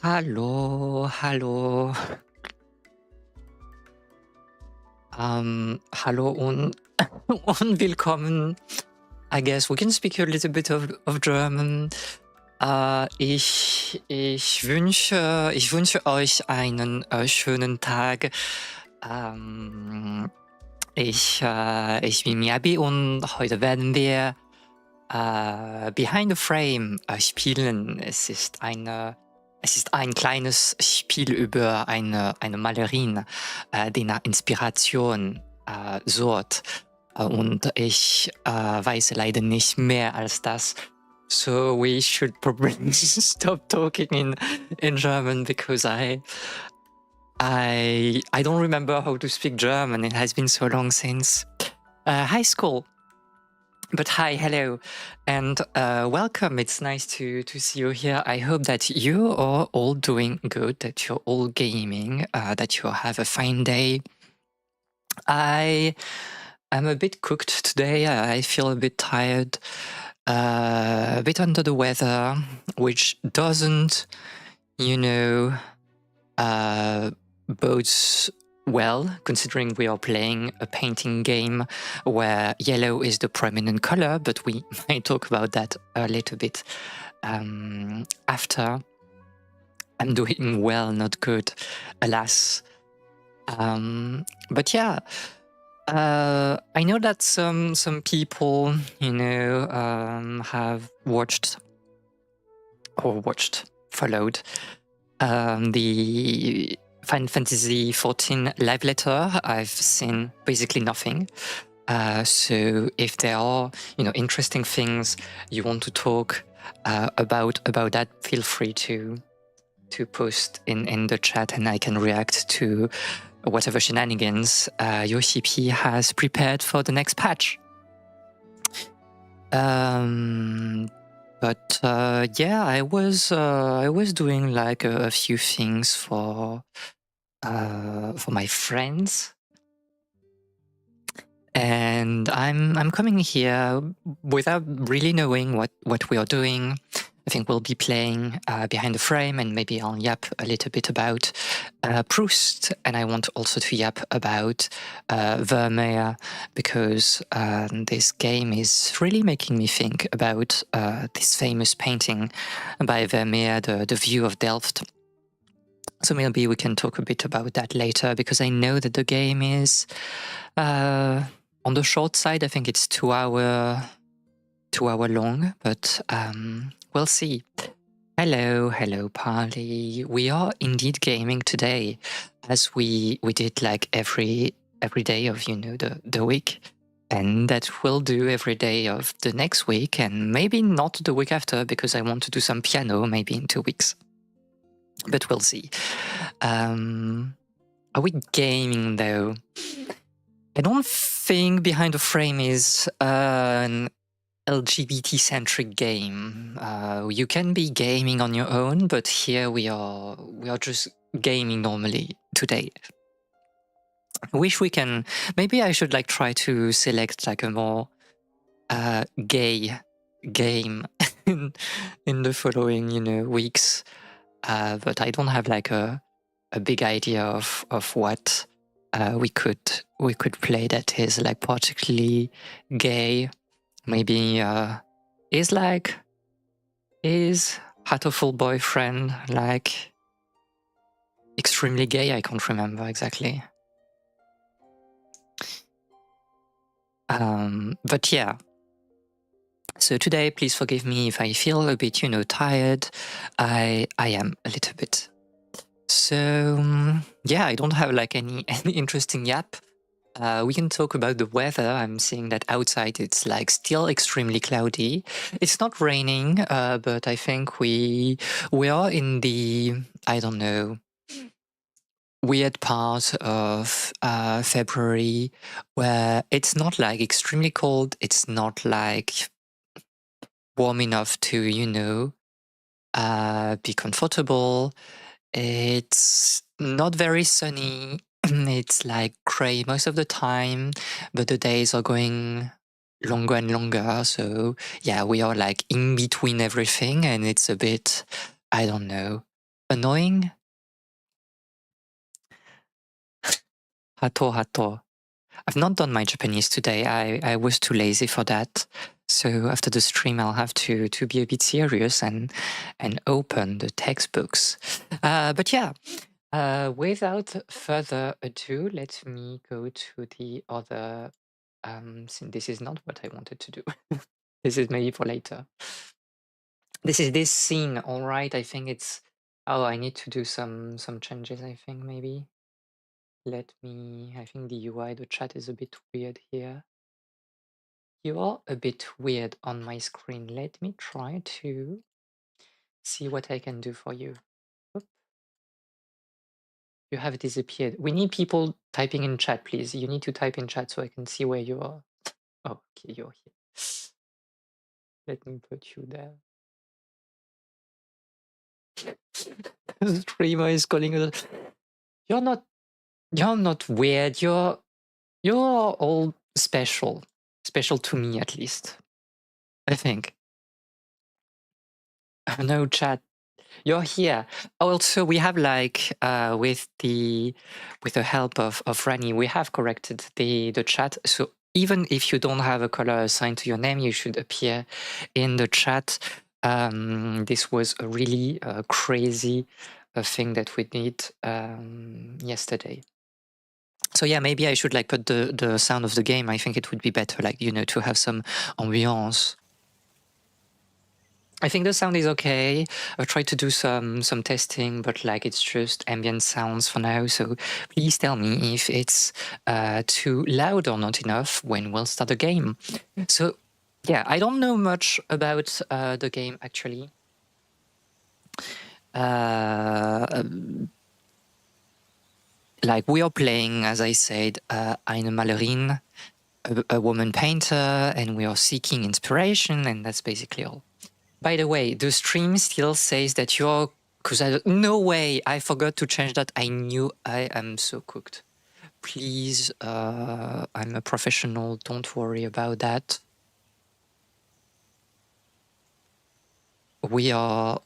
Hallo, hallo. Hallo und, und willkommen. I guess we can speak a little bit of German. Ich wünsche euch einen schönen Tag. Ähm, ich bin Miyabi und heute werden wir Behind the Frame spielen. Es ist ein kleines Spiel über eine Malerin, die nach Inspiration sucht. Und ich weiß leider nicht mehr als das. So we should probably stop talking in German because I don't remember how to speak German. It has been so long since high school. But hi, hello, and welcome. It's nice to see you here. I hope that you are all doing good, that you're all gaming, that you have a fine day. I am a bit cooked today. I feel a bit tired, a bit under the weather, which doesn't, bodes well, considering we are playing a painting game where yellow is the prominent color, but we might talk about that a little bit after. I'm doing well, not good, alas. But yeah, I know that some people, have followed the Final Fantasy XIV live letter. I've seen basically nothing. So if there are, interesting things you want to talk about that, feel free to post in the chat, and I can react to whatever shenanigans Yoshi P has prepared for the next patch. But yeah, I was doing like a few things for my friends, and I'm coming here without really knowing what we are doing. I think we'll be playing Behind the Frame, and maybe I'll yap a little bit about Proust, and I want also to yap about Vermeer, because this game is really making me think about this famous painting by Vermeer, the View of Delft. So maybe we can talk a bit about that later, because I know that the game is on the short side. I think it's 2 hour long, but we'll see. Hello, Parley. We are indeed gaming today, as we did like every day of the week, and that we'll do every day of the next week, and maybe not the week after, because I want to do some piano maybe in 2 weeks. But we'll see. Are we gaming though? I don't think Behind the Frame is an LGBT-centric game. You can be gaming on your own, but here we are just gaming normally today. I wish we can. Maybe I should like try to select like a more gay game in the following weeks. But I don't have like a big idea of what we could play that is like particularly gay. Maybe is Hatoful Boyfriend like extremely gay? I can't remember exactly. But yeah. So today, please forgive me if I feel a bit, tired. I am a little bit. So yeah, I don't have like any interesting yap. We can talk about the weather. I'm seeing that outside it's like still extremely cloudy. It's not raining, but I think we are in the, I don't know, weird part of February, where it's not like extremely cold. It's not like warm enough to, be comfortable. It's not very sunny. It's like gray most of the time, but the days are going longer and longer. So yeah, we are like in between everything, and it's a bit, I don't know, Annoying? Hato hato. I've not done my Japanese today. I was too lazy for that. So after the stream, I'll have to be a bit serious and open the textbooks. But yeah, without further ado, let me go to the other. Since this is not what I wanted to do. This is maybe for later. This is this scene, all right. I think it's. Oh, I need to do some changes. I think maybe. Let me. I think the UI, the chat is a bit weird here. You are a bit weird on my screen. Let me try to see what I can do for you. Oop. You have disappeared. We need people typing in chat, please. You need to type in chat so I can see where you are. Oh, okay, you're here. Let me put you there. The streamer is calling us. You're not weird. You're all special. Special to me, at least. I think. No chat. You're here. Also, we have like with the help of Rani, we have corrected the chat. So even if you don't have a color assigned to your name, you should appear in the chat. This was a really crazy thing that we did yesterday. So yeah, maybe I should like put the sound of the game. I think it would be better, like, you know, to have some ambiance. I think the sound is okay. I've tried to do some testing, but like it's just ambient sounds for now. So please tell me if it's too loud or not enough when we'll start the game. So yeah, I don't know much about the game actually. Like we are playing, as I said, Eine Malerin, a woman painter, and we are seeking inspiration, and that's basically all. By the way, the stream still says that you're... No way! I forgot to change that. I knew I am so cooked. Please, I'm a professional. Don't worry about that. We'll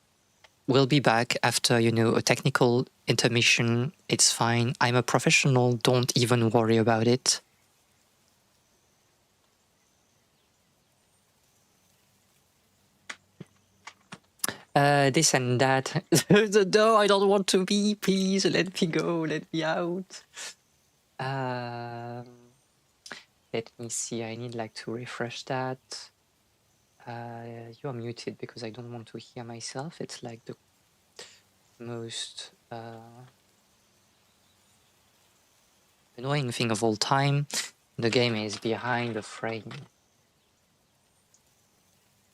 be back after, you know, a technical intermission. It's fine. I'm a professional. Don't even worry about it. This and that. No, I don't want to be. Please let me go. Let me out. Let me see. I need like to refresh that. You're muted because I don't want to hear myself. It's like the most annoying thing of all time. The game is behind the frame.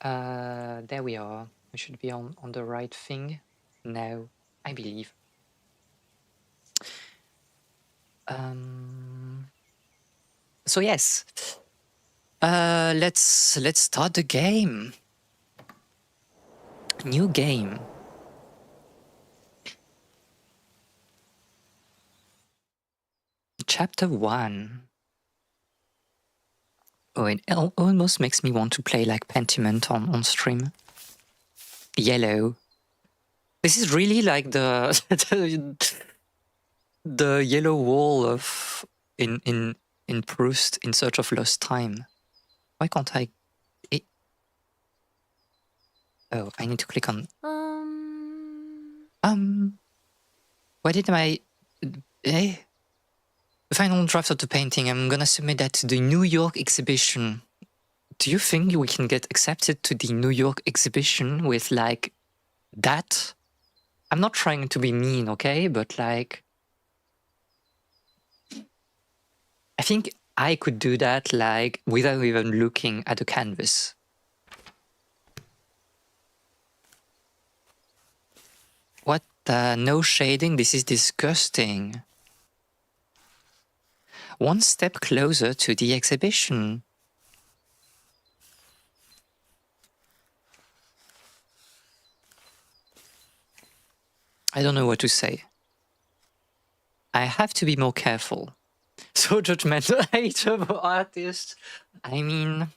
There we are. We should be on the right thing now, I believe. So yes, let's start the game. New game. Chapter 1. Oh, it almost makes me want to play like Pentiment on stream. Yellow. This is really like the the yellow wall of in Proust, In Search of Lost Time. Why can't I? Oh, I need to click on. Why did my final draft of the painting? I'm gonna submit that to the New York exhibition. Do you think we can get accepted to the New York exhibition with like that? I'm not trying to be mean, okay? But like, I think I could do that like without even looking at the canvas. What? No shading? This is disgusting. One step closer to the exhibition. I don't know what to say. I have to be more careful. So judgmental, hate of artists. I mean,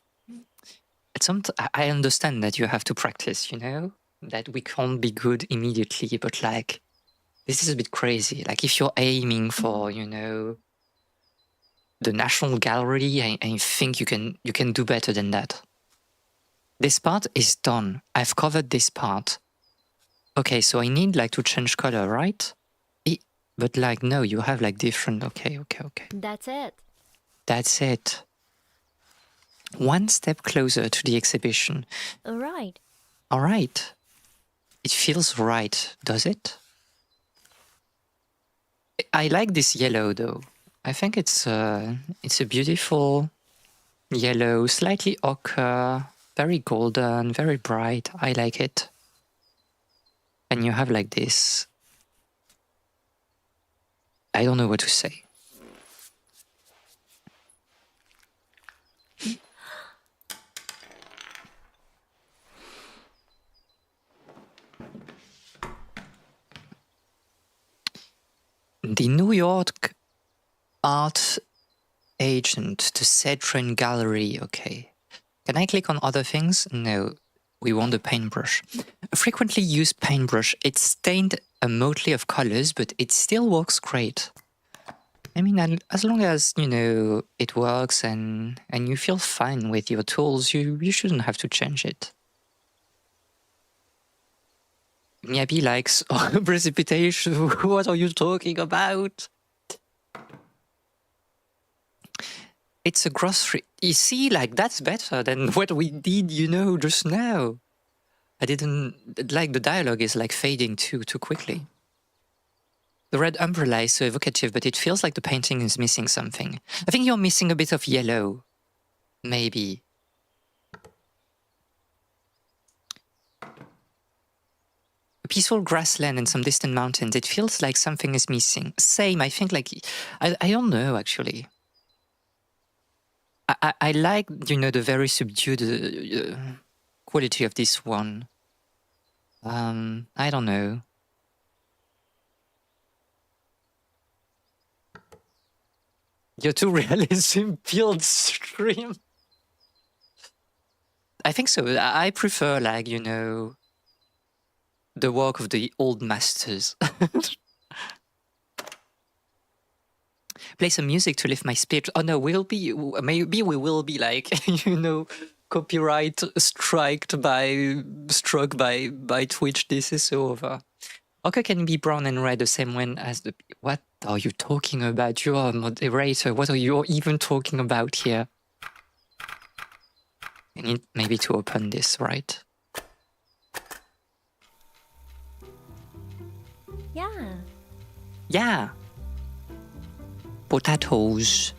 I understand that you have to practice, you know? that we can't be good immediately, but like, this is a bit crazy. Like if you're aiming for, you know, the National Gallery, I think you can do better than that. This part is done. I've covered this part. Okay, so I need like to change color, right? But like, no, you have like different, okay. That's it. That's it. One step closer to the exhibition. All right. All right. It feels right, does it? I like this yellow though. I think it's a beautiful yellow, slightly ochre, very golden, very bright. I like it. And you have like this. I don't know what to say. The New York art agent, the Cedron Gallery. Okay. Can I click on other things? No. We want a paintbrush. A frequently used paintbrush. It's stained a motley of colors, but it still works great. I mean, as long as, you know, it works and you feel fine with your tools, you shouldn't have to change it. Miyabi likes precipitation. What are you talking about? It's a grocery. You see, like, that's better than what we did, you know, just now. I didn't... Like, the dialogue is, like, fading too quickly. The red umbrella is so evocative, but it feels like the painting is missing something. I think you're missing a bit of yellow. Maybe. A peaceful grassland and some distant mountains. It feels like something is missing. Same, I think, like... I don't know, actually. I like, you know, the very subdued quality of this one. I don't know. You're too realism build stream. I think so. I prefer, like, you know, the work of the old masters. Play some music to lift my spirit. Oh no, maybe we will be like, you know, copyright struck by Twitch. This is over. Ochre can be brown and red the same way as the... What are you talking about? You are a moderator. What are you even talking about here? I need maybe to open this, right? Yeah. Yeah. Potatoes.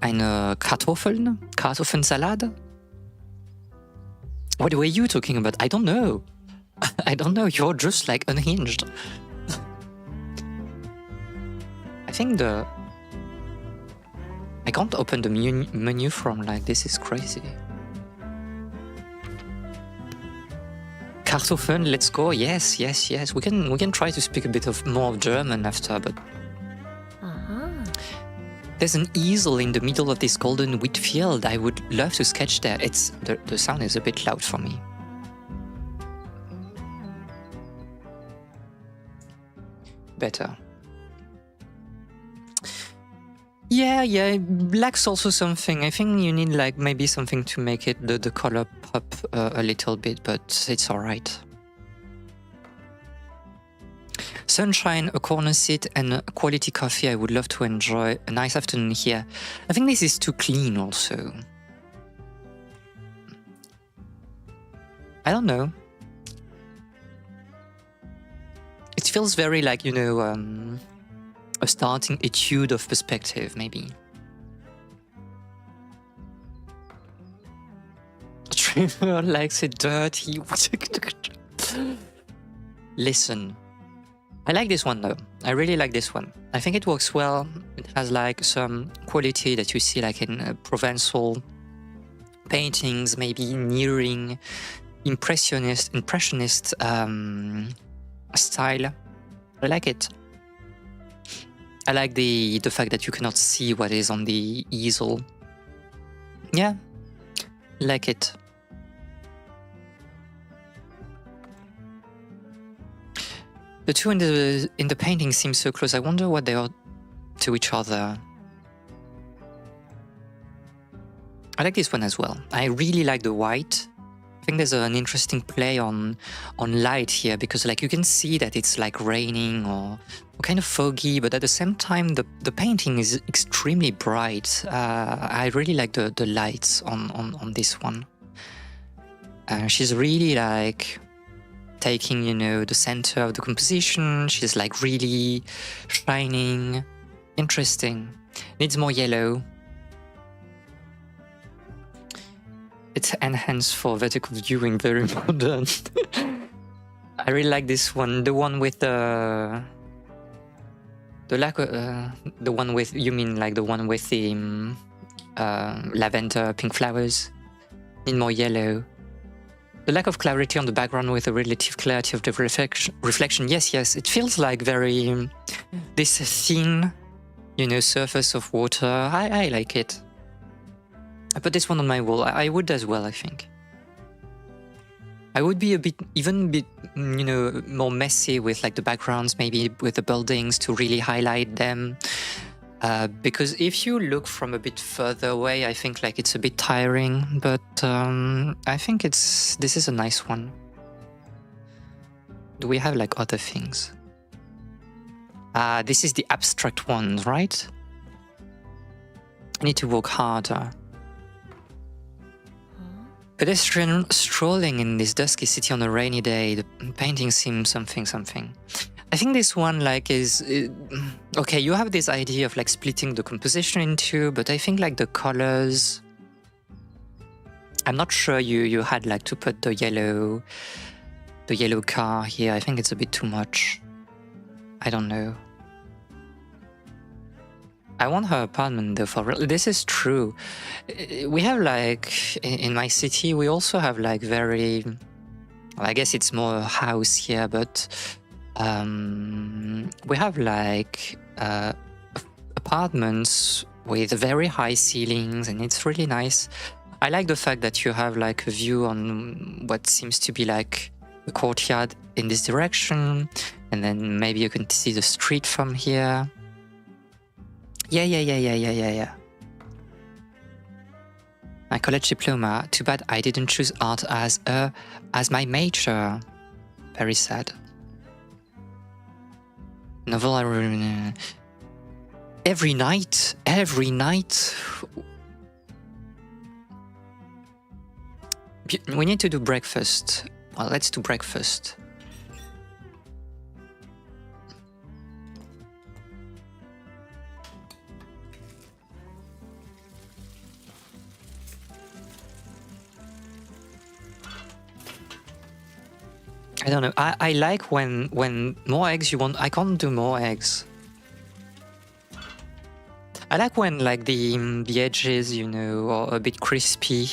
Eine Kartoffelsalade? What were you talking about? I don't know. I don't know. You're just like unhinged. I think I can't open the menu from like this. Is crazy. Kartoffeln, let's go. Yes. We can try to speak a bit more German after, but there's an easel in the middle of this golden wheat field. I would love to sketch there. The sound is a bit loud for me. Better. Yeah, black's also something. I think you need like maybe something to make it the color pop a little bit, but it's alright. Sunshine, a corner seat, and a quality coffee. I would love to enjoy a nice afternoon here. I think this is too clean also. I don't know. It feels very like, you know, a starting etude of perspective, maybe. Trimmer likes it dirty. Listen. I like this one though. I really like this one. I think it works well. It has like some quality that you see like in Provençal paintings, maybe nearing impressionist style. I like it. I like the fact that you cannot see what is on the easel. Yeah, like it. The two in the painting seem so close. I wonder what they are to each other. I like this one as well. I really like the white. I think there's an interesting play on light here, because like you can see that it's like raining or kind of foggy, but at the same time the painting is extremely bright. I really like the lights on this one. She's really like taking, you know, the center of the composition. She's like really shining. Interesting. Needs more yellow. It's enhanced for vertical viewing, very modern. I really like this one. The one with the lack of, the one with, you mean like the one with the lavender pink flowers? Need more yellow. The lack of clarity on the background with the relative clarity of the reflection. Yes, it feels like very this thin, you know, surface of water. I like it. I put this one on my wall. I would as well, I think. I would be even a bit, you know, more messy with like the backgrounds, maybe with the buildings to really highlight them. Because if you look from a bit further away, I think like it's a bit tiring, but I think this is a nice one. Do we have like other things? This is the abstract one, right? I need to work harder. Pedestrian strolling in this dusky city on a rainy day. The painting seems something. I think this one like is okay. You have this idea of like splitting the composition in two, but I think like the colors. I'm not sure you had like to put the yellow car here. I think it's a bit too much. I don't know. I want her apartment though, for real. This is true. We have like, in my city, we also have like very, well, I guess it's more a house here, but we have like apartments with very high ceilings, and it's really nice. I like the fact that you have like a view on what seems to be like a courtyard in this direction, and then maybe you can see the street from here. Yeah. My college diploma. Too bad I didn't choose art as my major. Very sad. Novel. Every night. We need to do breakfast. Well, let's do breakfast. I don't know. I like when more eggs you want. I can't do more eggs. I like when like the edges, you know, are a bit crispy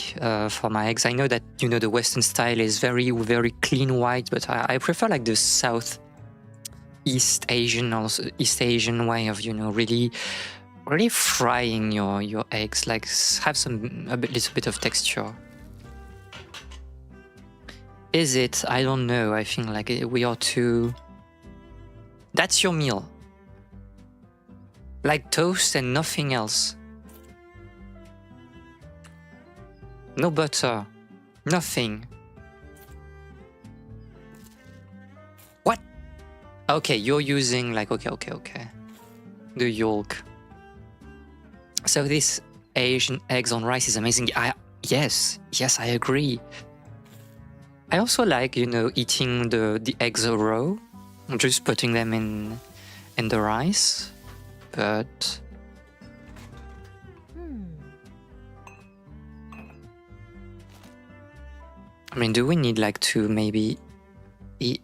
for my eggs. I know that, you know, the Western style is very clean white, but I prefer like the South East Asian way of, you know, really frying your eggs, like have a little bit of texture. Is it? I don't know. I think like we are too. That's your meal. Like toast and nothing else. No butter. Nothing. What? Okay, you're using like okay. The yolk. So this Asian eggs on rice is amazing. Yes, I agree. I also like, you know, eating the eggs raw, just putting them in the rice, but I mean, do we need like to maybe eat?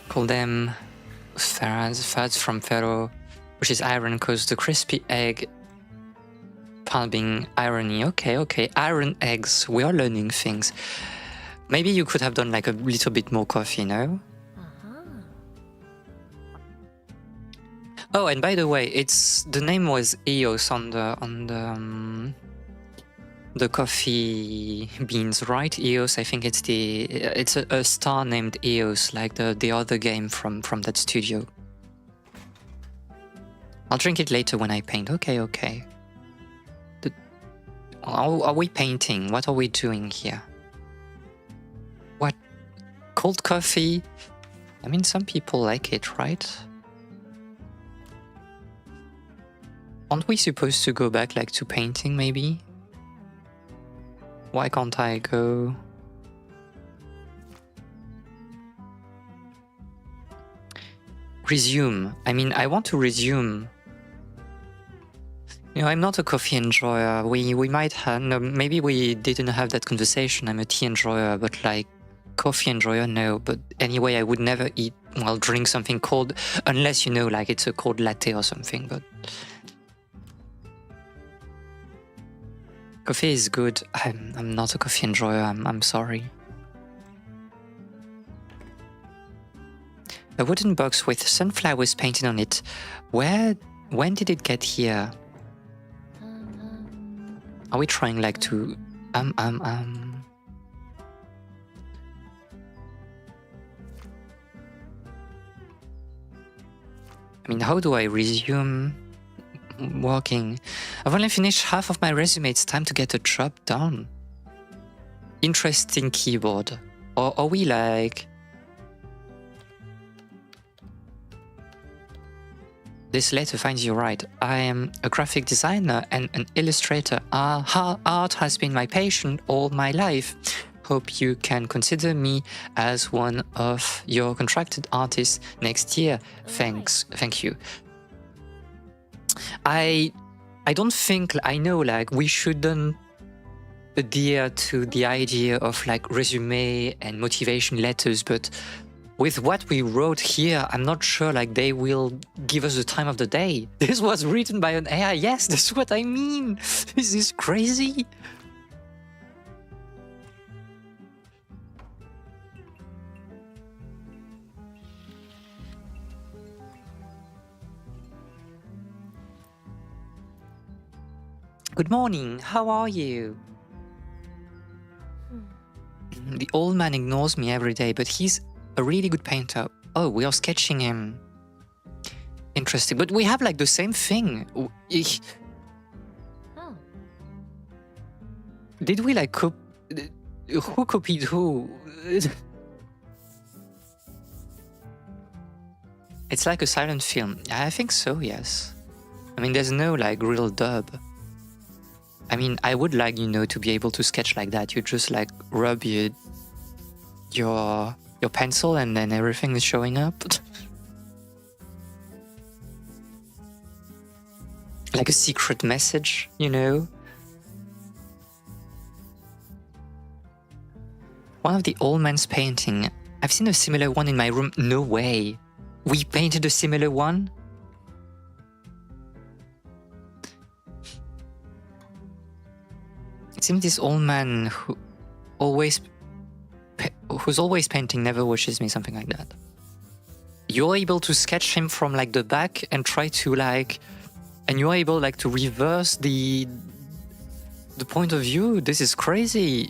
Call them fads from Pharaoh. Which is iron, because the crispy egg part being irony. Okay. Iron eggs. We are learning things. Maybe you could have done like a little bit more coffee, no? Oh, and by the way, the name was Eos on the the coffee beans, right? EOS, I think it's a star named EOS, like the other game from that studio. I'll drink it later when I paint. Okay. Are we painting? What are we doing here? What? Cold coffee? I mean, some people like it, right? Aren't we supposed to go back like to painting maybe? Why can't I go? Resume. I mean, I want to resume. You know, I'm not a coffee enjoyer. We might have, no, maybe we didn't have that conversation. I'm a tea enjoyer, but like coffee enjoyer, no. But anyway, I would never drink something cold unless, you know, like it's a cold latte or something, but coffee is good. I'm not a coffee enjoyer. I'm sorry. A wooden box with sunflowers painted on it. When did it get here? Are we trying like to I mean, how do I resume working? I've only finished half of my resume. It's time to get a job done. Interesting keyboard. Or are we like... This letter finds you right. I am a graphic designer and an illustrator. Art has been my passion all my life. Hope you can consider me as one of your contracted artists next year. Thanks. Thank you. I don't think, I know like we shouldn't adhere to the idea of like resume and motivation letters, but with what we wrote here, I'm not sure like they will give us the time of the day. This was written by an AI. Yes, that's what I mean. This is crazy. Good morning, how are you? The old man ignores me every day, but he's a really good painter. Oh, we are sketching him. Interesting, but we have like the same thing. Oh. Did we like who copied who? It's like a silent film. I think so, yes. I mean, there's no like real dub. I mean, I would like, you know, to be able to sketch like that. You just like rub your pencil and then everything is showing up. Like a secret message, you know? One of the old man's painting. I've seen a similar one in my room. No way. We painted a similar one? It seems this old man who's always painting never watches me, something like that. You're able to sketch him from like the back and try to like, and you're able like to reverse the point of view. This is crazy.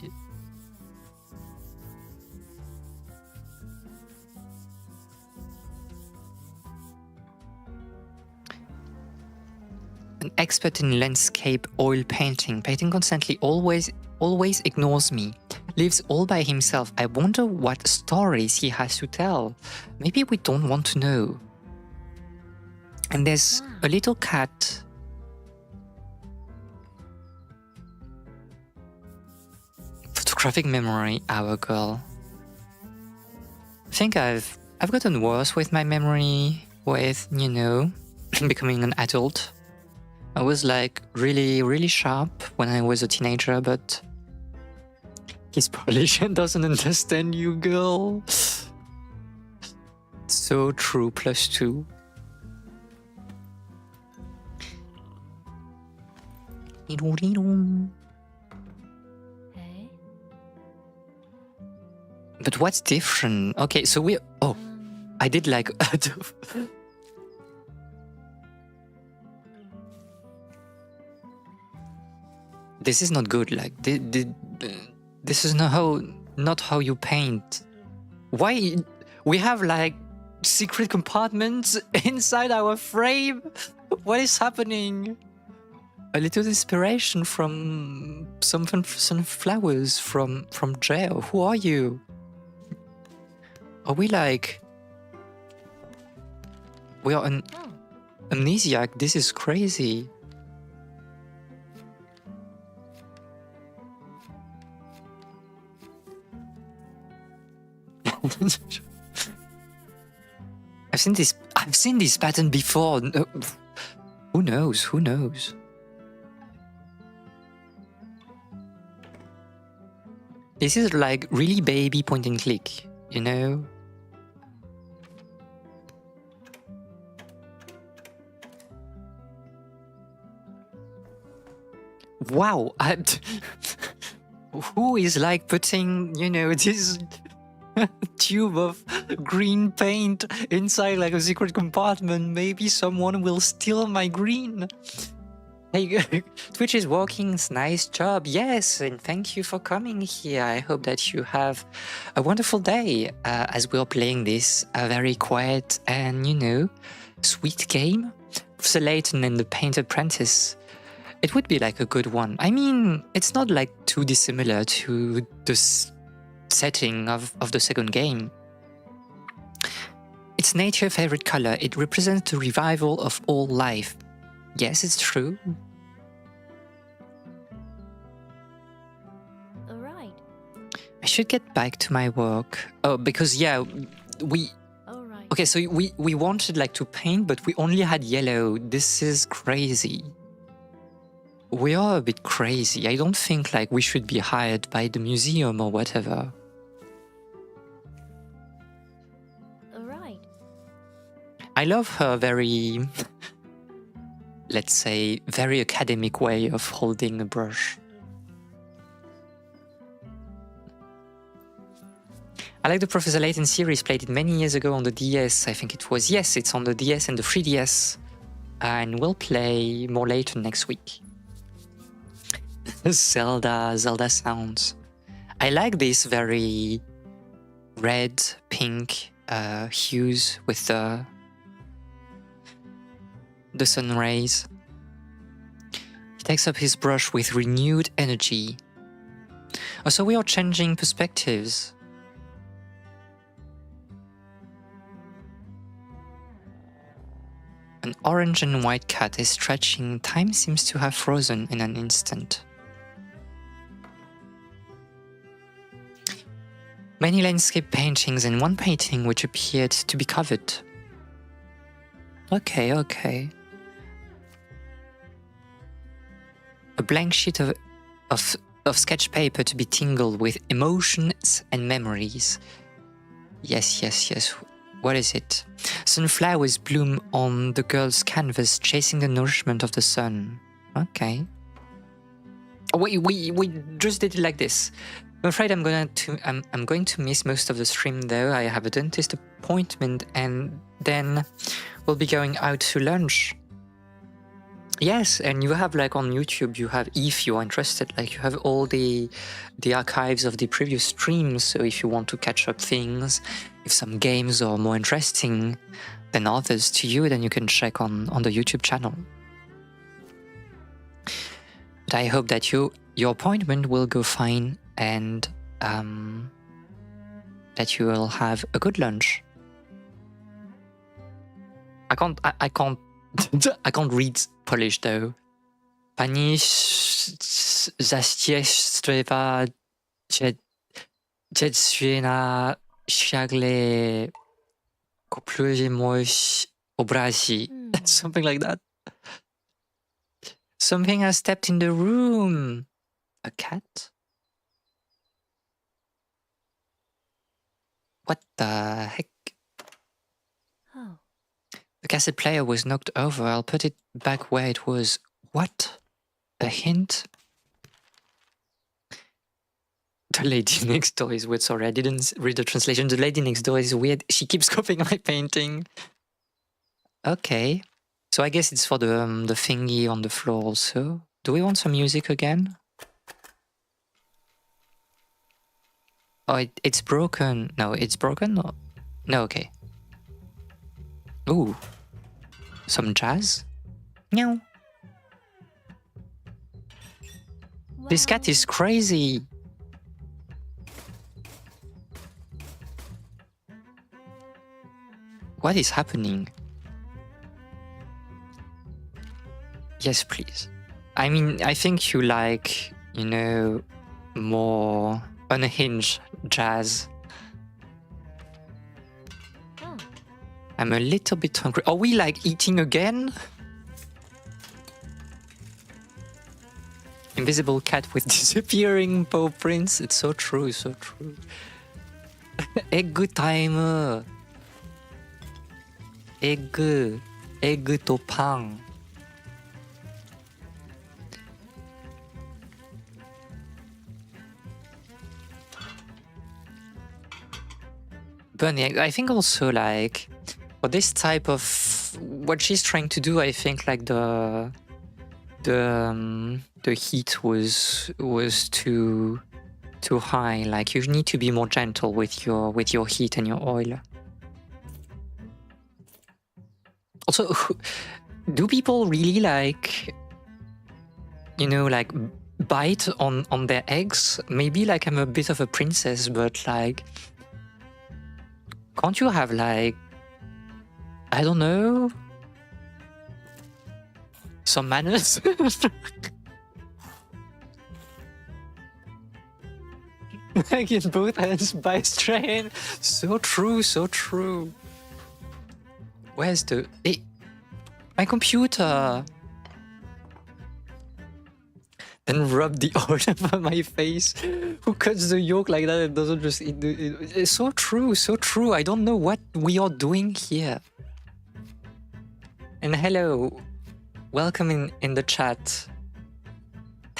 An expert in landscape oil painting, painting constantly, always ignores me. Lives all by himself. I wonder what stories he has to tell. Maybe we don't want to know. And there's a little cat. Photographic memory, our girl. I think I've gotten worse with my memory with, you know, becoming an adult. I was like really, really sharp when I was a teenager, but his Polynesian doesn't understand you, girl. So true, +2. Hey. But what's different? Okay, so we... Oh, I did like... This is not good. Like, this is not how you paint. Why we have like secret compartments inside our frame? What is happening? A little inspiration from some flowers from jail. Who are you? Are we like... We are an amnesiac. This is crazy. I've seen this pattern before. Who knows? Who knows? This is like really baby point and click, you know? Wow, who is like putting, you know, this tube of green paint inside like a secret compartment? Maybe someone will steal my green. Hey, Twitch is working, it's nice job. Yes, and thank you for coming here. I hope that you have a wonderful day as we're playing this very quiet and, you know, sweet game. Professor Layton and the Paint Apprentice. It would be like a good one. I mean, it's not like too dissimilar to the setting of the second game. It's nature's favorite color. It represents the revival of all life. Yes, it's true. All right. I should get back to my work. Oh, because yeah, we... All right. Okay, so we wanted like to paint, but we only had yellow. This is crazy. We are a bit crazy. I don't think like we should be hired by the museum or whatever. All right. I love her very... let's say, very academic way of holding a brush. I like the Professor Layton series, played it many years ago on the DS. I think it was, yes, it's on the DS and the 3DS. And we'll play more Layton next week. Zelda sounds. I like this very red, pink hues with the sun rays. He takes up his brush with renewed energy. Oh, so we are changing perspectives. An orange and white cat is stretching. Time seems to have frozen in an instant. Many landscape paintings and one painting which appeared to be covered. Okay, okay. A blank sheet of sketch paper to be tingled with emotions and memories. Yes, yes, yes. What is it? Sunflowers bloom on the girl's canvas, chasing the nourishment of the sun. Okay. Oh, we just did it like this. I'm afraid I'm going to miss most of the stream though. I have a dentist appointment and then we'll be going out to lunch. Yes, and you have like on YouTube, you have, if you are interested, like you have all the archives of the previous streams. So if you want to catch up things, if some games are more interesting than others to you, then you can check on the YouTube channel. But I hope that your appointment will go fine and that you will have a good lunch. I can't read Polish though. Pani zaściestrzewa dziecwie na świetle kopluje moś obrazi. Something like that. Something has stepped in the room. A cat? What the heck? Oh. The cassette player was knocked over. I'll put it back where it was. What? A hint? The lady next door is weird. Sorry, I didn't read the translation. The lady next door is weird. She keeps copying my painting. Okay. So I guess it's for the thingy on the floor also. Do we want some music again? Oh, it's broken. No, it's broken? No, okay. Ooh. Some jazz? Meow. This cat is crazy. What is happening? Yes, please. I mean, I think you like, you know, more unhinged jazz. Oh. I'm a little bit hungry. Are we like eating again? Invisible cat with disappearing paw prints. It's so true, so true. Egg timer. Egg to pan. Bunny, I think also like for this type of what she's trying to do, I think like the heat was too high. Like you need to be more gentle with your heat and your oil. Also, do people really like, you know, like bite on their eggs? Maybe like I'm a bit of a princess, but like, can't you have like, I don't know, some manners? Like in both hands by strain. So true, so true. Where's the... Hey, my computer! Then rub the oil over my face. Who cuts the yolk like that? It doesn't just... It's so true, so true. I don't know what we are doing here. And hello. Welcome in the chat.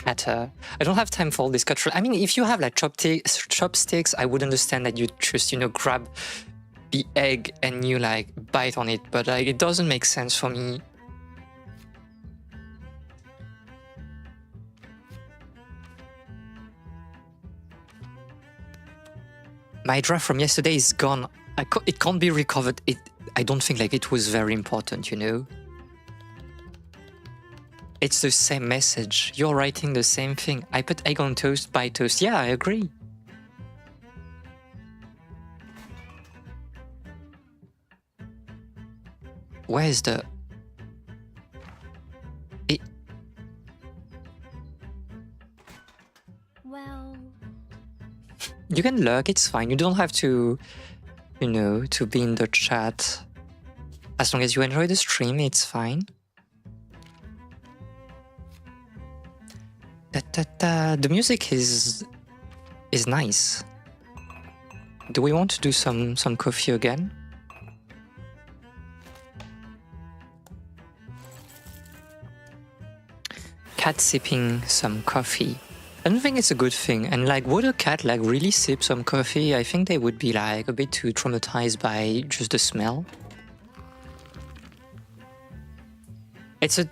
Hatter. I don't have time for all this cultural... I mean, if you have like chopsticks, I would understand that you just, you know, grab the egg and you like bite on it, but like it doesn't make sense for me. My draft from yesterday is gone. It can't be recovered. I don't think like it was very important, you know? It's the same message. You're writing the same thing. I put egg on toast by toast. Yeah, I agree. Where's the... Well... You can lurk, it's fine. You don't have to, you know, to be in the chat. As long as you enjoy the stream, it's fine. The music is nice. Do we want to do some coffee again? Cat sipping some coffee. I don't think it's a good thing. And like, would a cat like really sip some coffee? I think they would be like a bit too traumatized by just the smell. It's a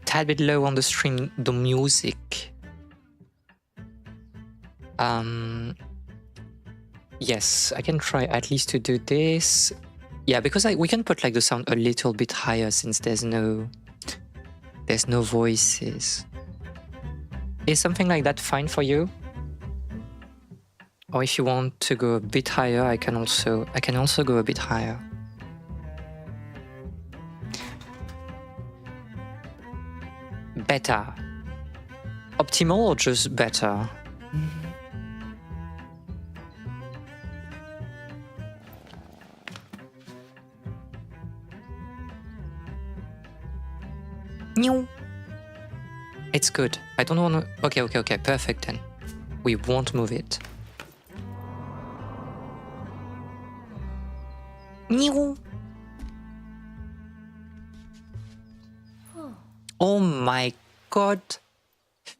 tad bit low on the stream, the music. Yes, I can try at least to do this. Yeah, because we can put like the sound a little bit higher since there's no voices. Is something like that fine for you? Or if you want to go a bit higher, I can also go a bit higher. Better. Optimal or just better? No. It's good. I don't want to... Okay, perfect then. We won't move it. No. Oh my god.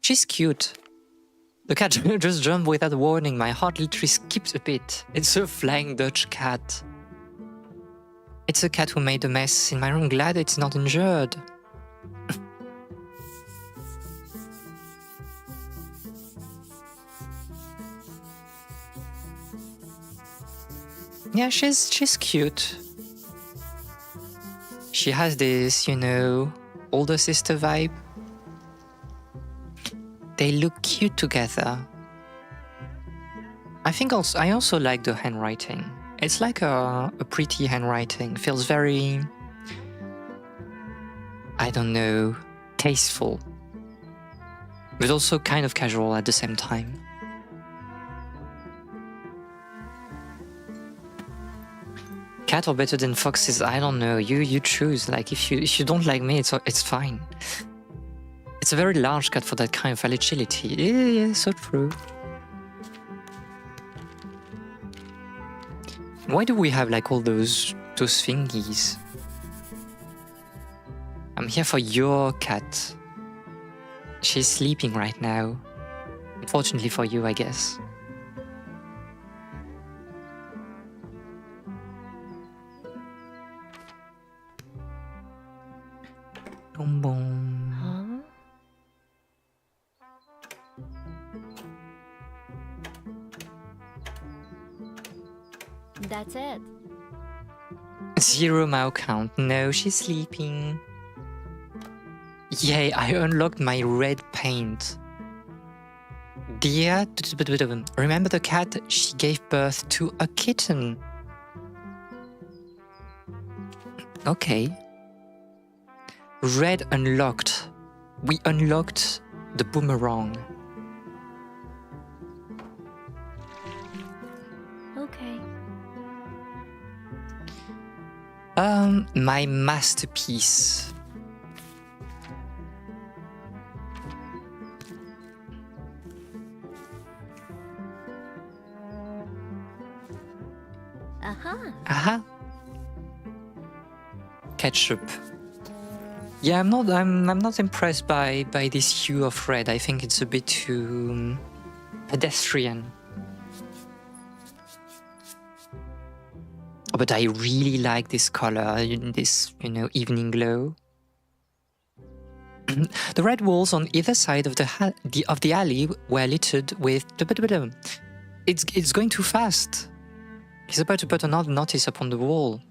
She's cute. The cat just jumped without warning. My heart literally skipped a bit. It's a flying Dutch cat. It's a cat who made a mess in my room. Glad it's not injured. Yeah, she's cute. She has this, you know, older sister vibe. They look cute together. I also like the handwriting. It's like a pretty handwriting. Feels very, I don't know, tasteful. But also kind of casual at the same time. Cat or better than foxes? I don't know. You choose. Like if you don't like me, it's fine. It's a very large cat for that kind of agility. Yeah, so true. Why do we have like all those thingies? I'm here for your cat. She's sleeping right now. Unfortunately for you, I guess. Boom boom. Huh? That's it. 0 Mao count. No, she's sleeping. Yay, I unlocked my red paint. Dear, remember the cat? She gave birth to a kitten. Okay. Red unlocked. We unlocked the boomerang. Okay. My masterpiece. Aha. Aha. Ketchup. Yeah, I'm not impressed by this hue of red. I think it's a bit too pedestrian. But I really like this color, this, you know, evening glow. The red walls on either side of the alley were littered with. It's going too fast. He's about to put another notice upon the wall.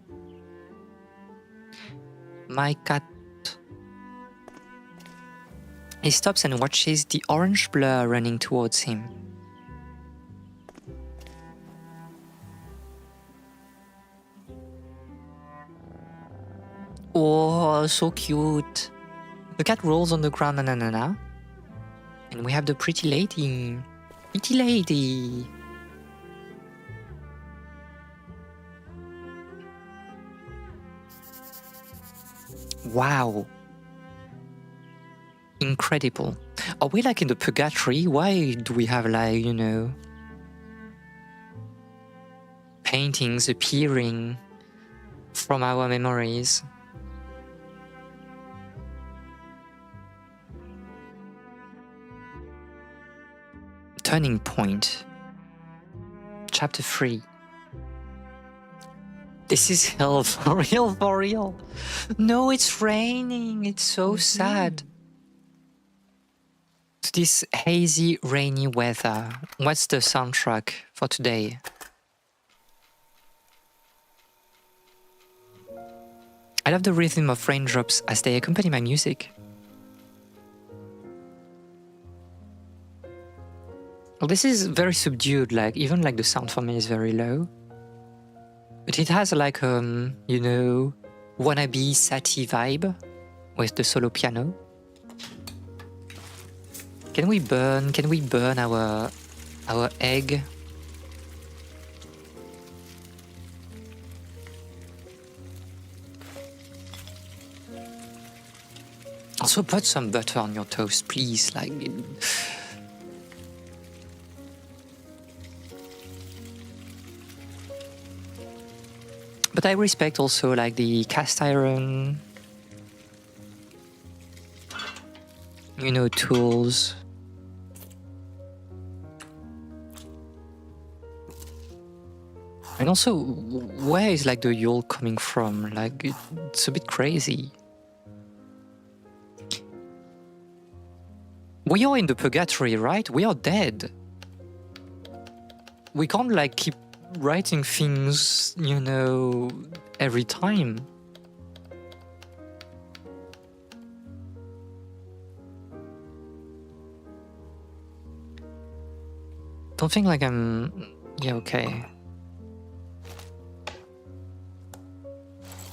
My cat. He stops and watches the orange blur running towards him. Oh, so cute. The cat rolls on the ground, and we have the pretty lady. Pretty lady. Wow. Incredible. Are we like in the purgatory? Why do we have like, you know, paintings appearing from our memories? Turning point. Chapter 3. This is hell, for real, for real. No, it's raining. It's so sad. To this hazy, rainy weather, what's the soundtrack for today? I love the rhythm of raindrops as they accompany my music. Well, this is very subdued, like even like the sound for me is very low. But it has like you know, wannabe Satie vibe with the solo piano. Can we burn our egg? Also put some butter on your toast, please, like. But I respect also like the cast iron, you know, tools. And also, where is like the Yule coming from? Like, it's a bit crazy. We are in the purgatory, right? We are dead. We can't like keep writing things, you know, every time. Don't think like I'm... Yeah, okay.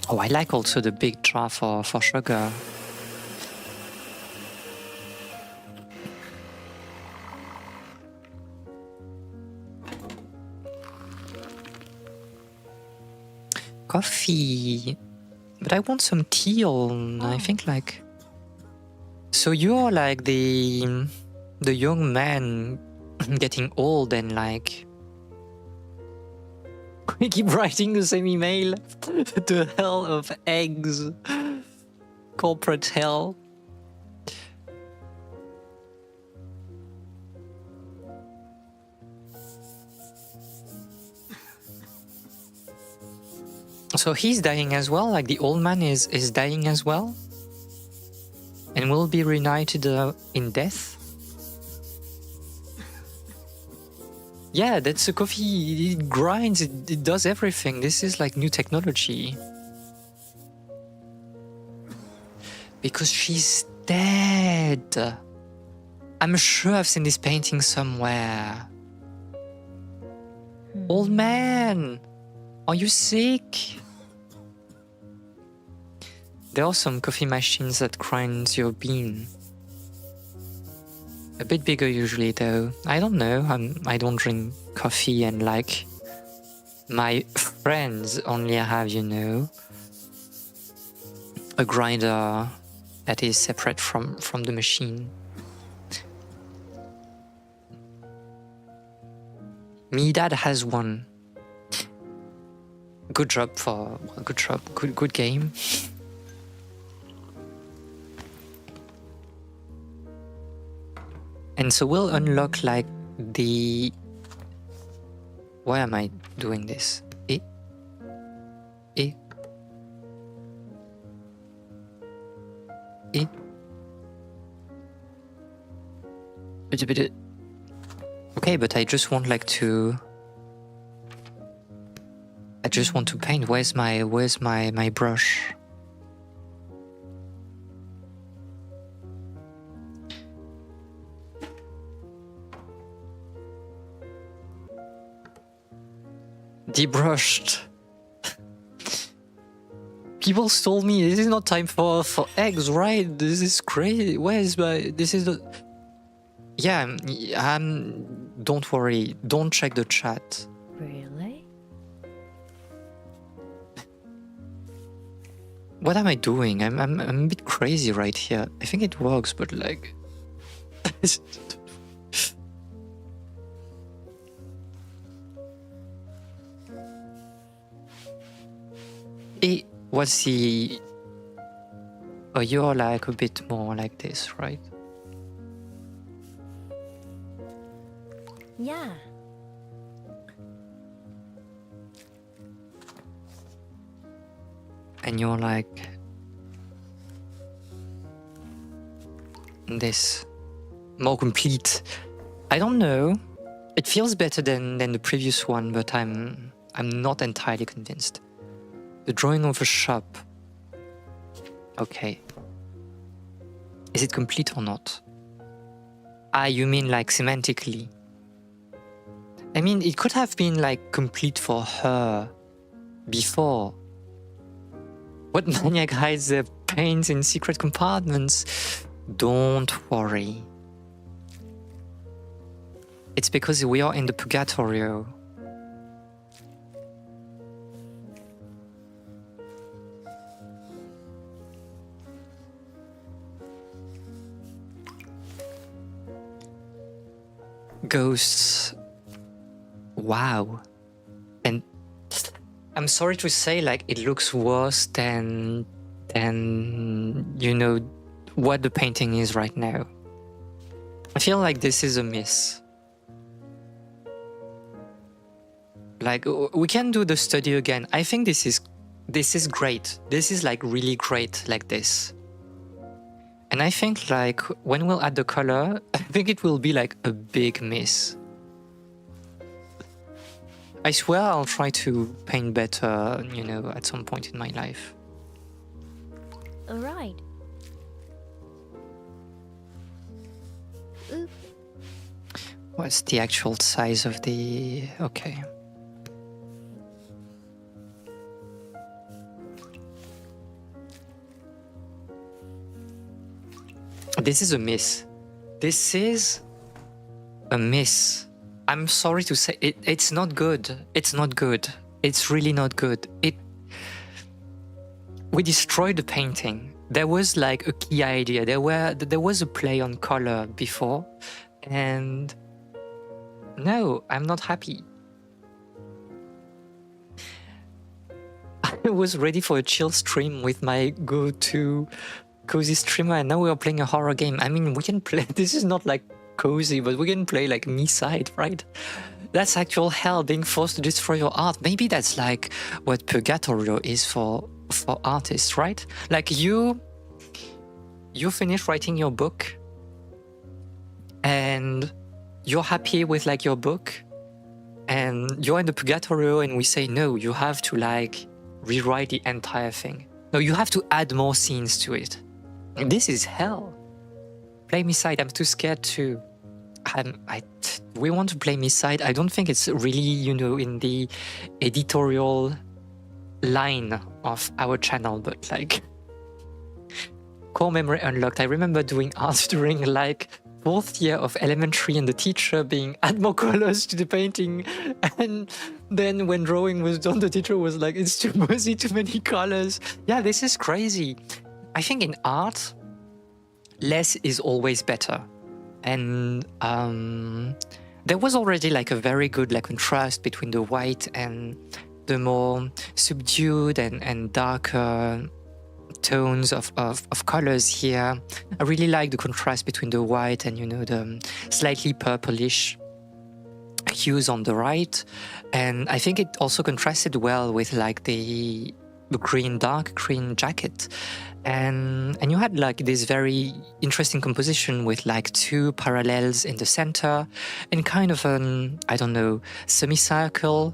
Oh, I like also the big jar for sugar. Coffee. But I want some tea on, I think like... So you're like the young man getting old and like... We keep writing the same email. The hell of eggs. Corporate hell. So he's dying as well, like the old man is dying as well? And will be reunited in death? Yeah, that's a coffee, it grinds, it does everything. This is like new technology. Because she's dead. I'm sure I've seen this painting somewhere. Old man, are you sick? There are some coffee machines that grind your bean. A bit bigger usually though. I don't know, I don't drink coffee and like my friends only have, you know, a grinder that is separate from the machine. Me dad has one. Good job, good game. And so we'll unlock like the... Why am I doing this? Okay, but I just want like to... I just want to paint. Where's my brush? Debrushed. People told me this is not time for eggs, right? This is crazy. Where's my... This is the... Yeah, don't worry. Don't check the chat. Really? What am I doing? I'm a bit crazy right here. I think it works, but like... What's the... Oh, you're like a bit more like this, right? Yeah. And you're like... this. More complete. I don't know. It feels better than the previous one, but I'm not entirely convinced. The drawing of a shop. Okay. Is it complete or not? Ah, you mean like semantically? I mean, it could have been like complete for her before. What maniac hides their paints in secret compartments? Don't worry. It's because we are in the Purgatorio. Ghosts. Wow. And I'm sorry to say, like, it looks worse than you know what the painting is right now. I feel like this is a miss. Like, we can do the study again. I think this is great. This is like really great like this. And I think like when we'll add the color, I think it will be like a big miss. I swear I'll try to paint better, you know, at some point in my life. Alright. Oop. What's the actual size of the... Okay. This is a miss. This is a miss. I'm sorry to say it's not good. It's not good. It's really not good. We destroyed the painting. There was like a key idea. There was a play on color before, and no, I'm not happy. I was ready for a chill stream with my go-to cozy streamer, and now we are playing a horror game. I mean, we can play. This is not like cozy, but we can play like me side, right? That's actual hell, being forced to destroy your art. Maybe that's like what purgatorio is for artists, right? Like you finish writing your book and you're happy with like your book and you're in the purgatorio, and we say, no, you have to like rewrite the entire thing. No, you have to add more scenes to it. And this is hell. Play me side. I'm too scared to. We want to play me side. I don't think it's really, you know, in the editorial line of our channel, but like core memory unlocked. I remember doing art during like 4th year of elementary, and the teacher being add more colors to the painting, and then when drawing was done, the teacher was like, it's too messy, too many colors. Yeah, this is crazy. I think in art, less is always better. And there was already like a very good like contrast between the white and the more subdued and darker tones of colors here. I really like the contrast between the white and, you know, the slightly purplish hues on the right. And I think it also contrasted well with like the dark green jacket. And you had like this very interesting composition with like 2 parallels in the center and kind of an, I don't know, semicircle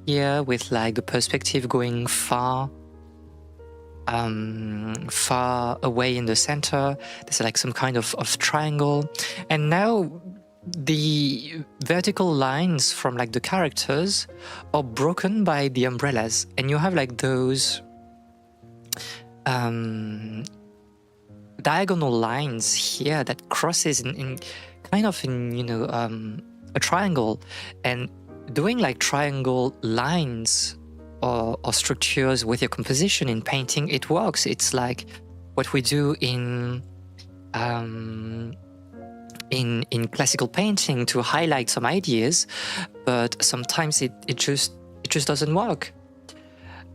here with like the perspective going far away in the center. There's like some kind of triangle. And now the vertical lines from like the characters are broken by the umbrellas. And you have like those diagonal lines here that crosses in kind of in, you know, a triangle. And doing like triangle lines or structures with your composition in painting, it works. It's like what we do in classical painting to highlight some ideas, but sometimes it just doesn't work.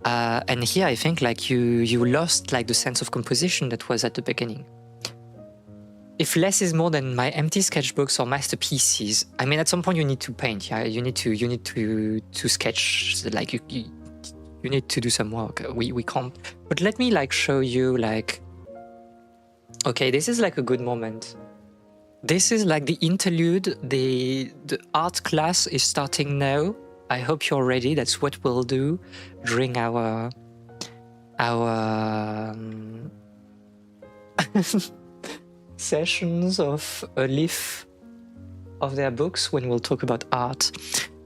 And here I think like you lost like the sense of composition that was at the beginning. If less is more than my empty sketchbooks or masterpieces, I mean, at some point you need to paint. Yeah, you need to sketch. Like you need to do some work. We can't. But let me like show you like. Okay, this is like a good moment. This is like the interlude. The art class is starting now. I hope you're ready. That's what we'll do during our sessions of a leaf of their books when we'll talk about art.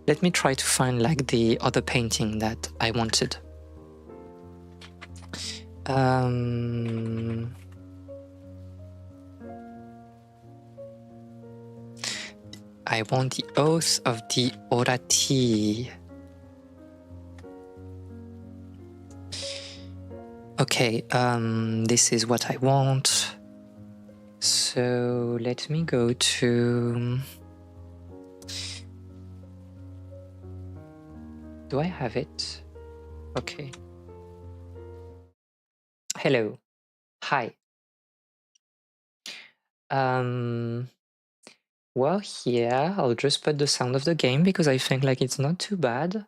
Let me try to find like the other painting that I wanted. I want the Oath of the Orati. Okay, this is what I want. So let me go to... Do I have it? Okay. Hello. Hi. Well, here, I'll just put the sound of the game because I think like it's not too bad.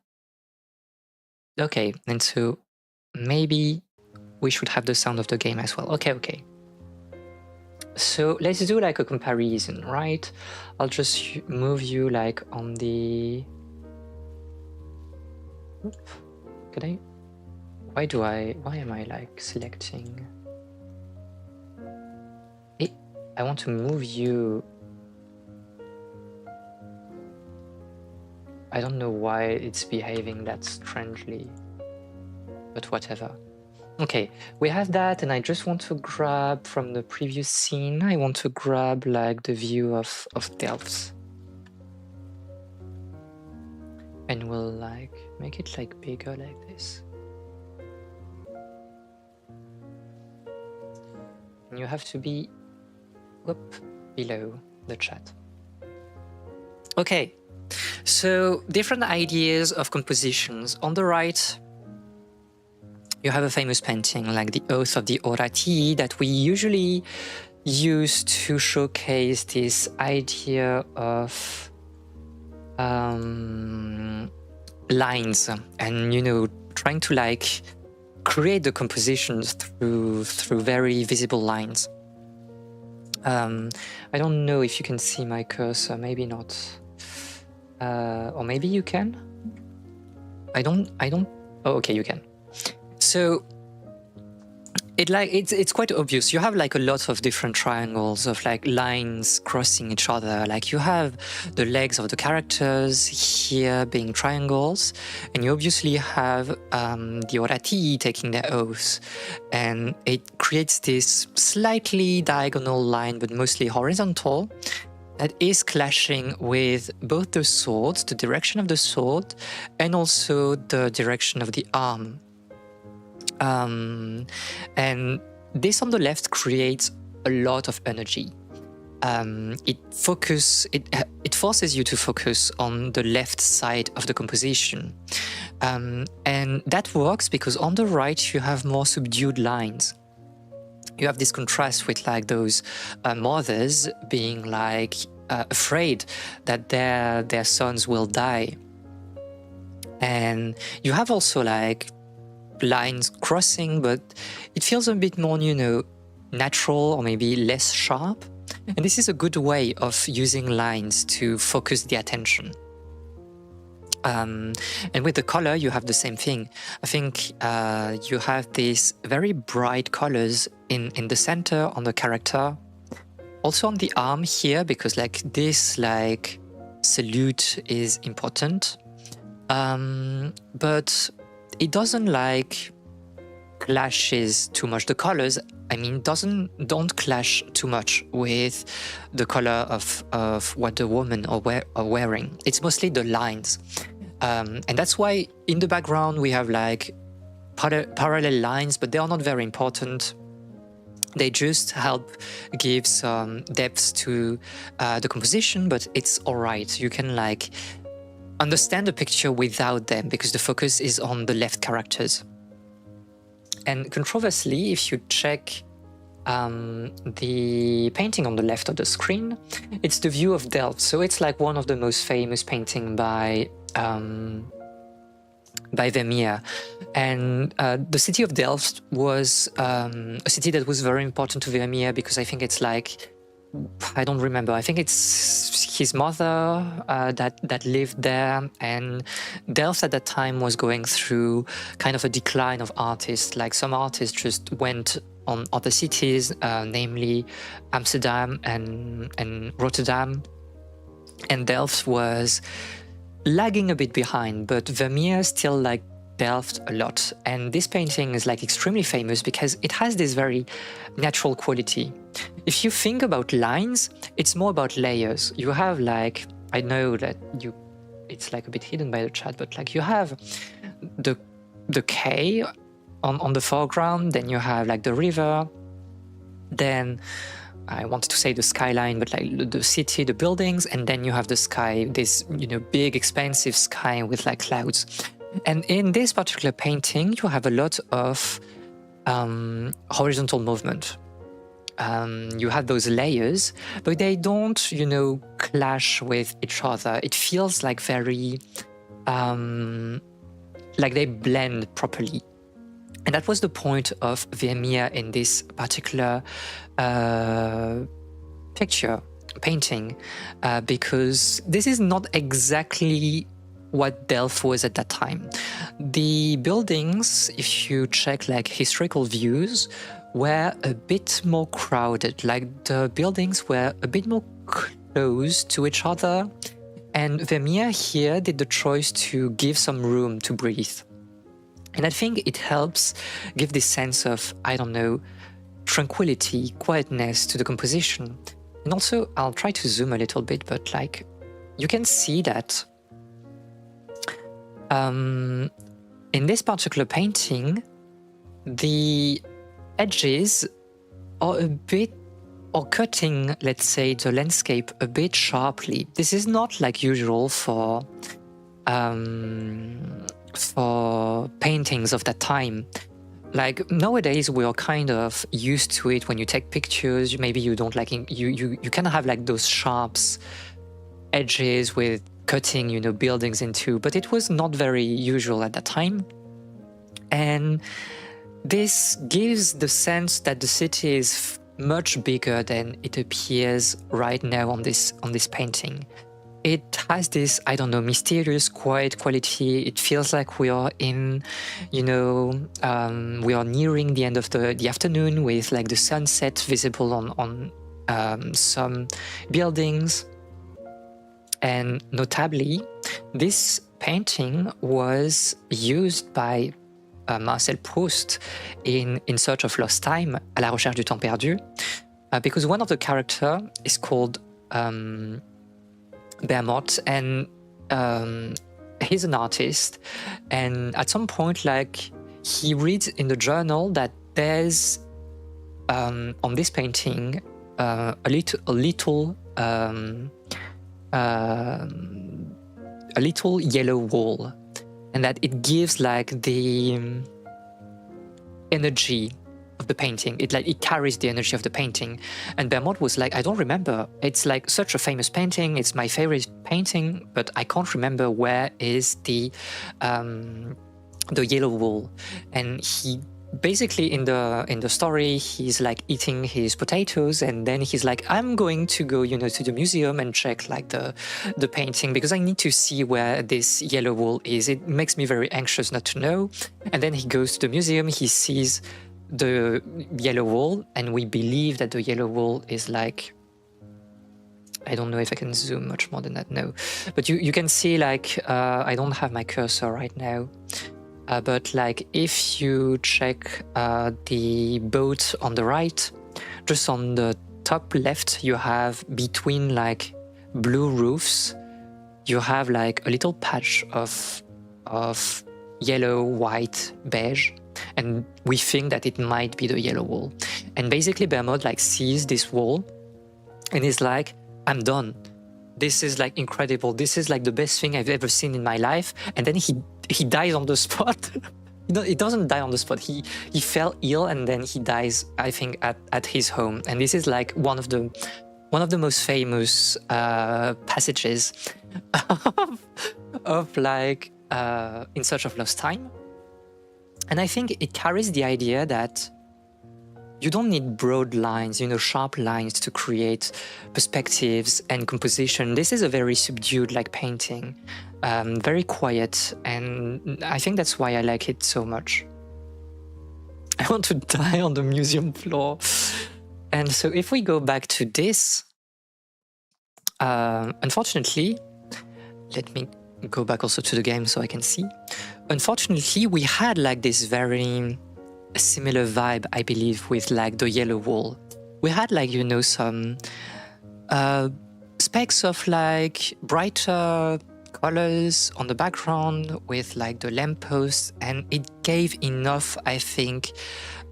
Okay, and so maybe we should have the sound of the game as well. Okay. So let's do like a comparison, right? I'll just move you like on the Could I? Why am I like selecting? I want to move you. I don't know why it's behaving that strangely, but whatever. Okay, we have that, and I just want to grab from the previous scene, I want to grab like the view of Delphs. And we'll like make it like bigger like this. And you have to be below the chat. Okay, so different ideas of compositions. On the right, you have a famous painting like the Oath of the Orati that we usually use to showcase this idea of lines and, you know, trying to like create the compositions through very visible lines. I don't know if you can see my cursor, maybe not. Or maybe you can. I don't. Oh, okay, you can. So it's quite obvious. You have like a lot of different triangles of like lines crossing each other. Like you have the legs of the characters here being triangles, and you obviously have the Orati taking their oaths, and it creates this slightly diagonal line, but mostly horizontal, that is clashing with both the swords, the direction of the sword, and also the direction of the arm. And this on the left creates a lot of energy. It forces you to focus on the left side of the composition. And that works because on the right you have more subdued lines. You have this contrast with like those mothers being like afraid that their sons will die. And you have also like lines crossing, but it feels a bit more, you know, natural or maybe less sharp. And this is a good way of using lines to focus the attention. And with the color, you have the same thing. I think you have these very bright colors in the center on the character. Also on the arm here, because like this like salute is important. But it doesn't like clashes too much. The colors, I mean, don't clash too much with the color of what the women are wearing. It's mostly the lines. And that's why in the background we have like parallel lines, but they are not very important. They just help give some depth to the composition, but it's all right. You can like understand the picture without them because the focus is on the left characters. And controversially, if you check the painting on the left of the screen, it's the view of Delft. So it's like one of the most famous painting by Vermeer. And the city of Delft was a city that was very important to Vermeer because I think it's like, I don't remember. I think it's his mother that lived there, and Delft at that time was going through kind of a decline of artists. Like some artists just went on other cities, namely Amsterdam and Rotterdam, and Delft was lagging a bit behind. But Vermeer still liked Delft a lot, and this painting is like extremely famous because it has this very natural quality. If you think about lines, it's more about layers. You have like, I know that it's like a bit hidden by the chat, but like you have the K on the foreground, then you have like the river, then I wanted to say the skyline, but like the city, the buildings, and then you have the sky, this, you know, big expansive sky with like clouds. And in this particular painting, you have a lot of horizontal movement. You have those layers, but they don't, you know, clash with each other. It feels like very, like they blend properly. And that was the point of Vermeer in this particular painting, because this is not exactly what Delft was at that time. The buildings, if you check like historical views, were a bit more crowded. Like the buildings were a bit more close to each other, and Vermeer here did the choice to give some room to breathe. And I think it helps give this sense of, I don't know, tranquility, quietness to the composition. And also, I'll try to zoom a little bit, but like, you can see that in this particular painting, the edges are a bit, or cutting, let's say, the landscape a bit sharply. This is not like usual for paintings of that time. Like nowadays, we are kind of used to it. When you take pictures, maybe you don't like you kind of have like those sharp edges with cutting, you know, buildings into. But it was not very usual at that time, and this gives the sense that the city is much bigger than it appears right now on this painting. It has this, I don't know, mysterious, quiet quality. It feels like we are in, you know, we are nearing the end of the afternoon with like the sunset visible on some buildings. And notably, this painting was used by Marcel Proust in Search of Lost Time, à la recherche du temps perdu, because one of the characters is called Bermot, and he's an artist, and at some point, like, he reads in the journal that there's on this painting a little yellow wall, and that it gives like the energy of the painting. It carries the energy of the painting. And Bermot was like, I don't remember. It's like such a famous painting. It's my favorite painting, but I can't remember where is the yellow wall. And he basically in the story, he's like eating his potatoes, and then he's like, I'm going to go, you know, to the museum and check like the painting, because I need to see where this yellow wall is. It makes me very anxious not to know. And then he goes to the museum, he sees the yellow wall, and we believe that the yellow wall is like, I don't know if I can zoom much more than that, no. But you can see like, I don't have my cursor right now, but like if you check the boat on the right, just on the top left, you have between like blue roofs, you have like a little patch of yellow, white, beige. And we think that it might be the yellow wall. And basically Bermot like sees this wall and is like, I'm done. This is like incredible. This is like the best thing I've ever seen in my life. And then he dies on the spot. No, he doesn't die on the spot. He fell ill, and then he dies, I think, at his home. And this is like one of the most famous passages of like In Search of Lost Time. And I think it carries the idea that you don't need broad lines, you know, sharp lines to create perspectives and composition. This is a very subdued like painting, very quiet, and I think that's why I like it so much. I want to die on the museum floor. And so if we go back to this, unfortunately, let me go back also to the game so I can see. Unfortunately, we had like this very similar vibe, I believe, with like the yellow wall. We had like, you know, some specks of like brighter colors on the background with like the lampposts, and it gave enough, I think,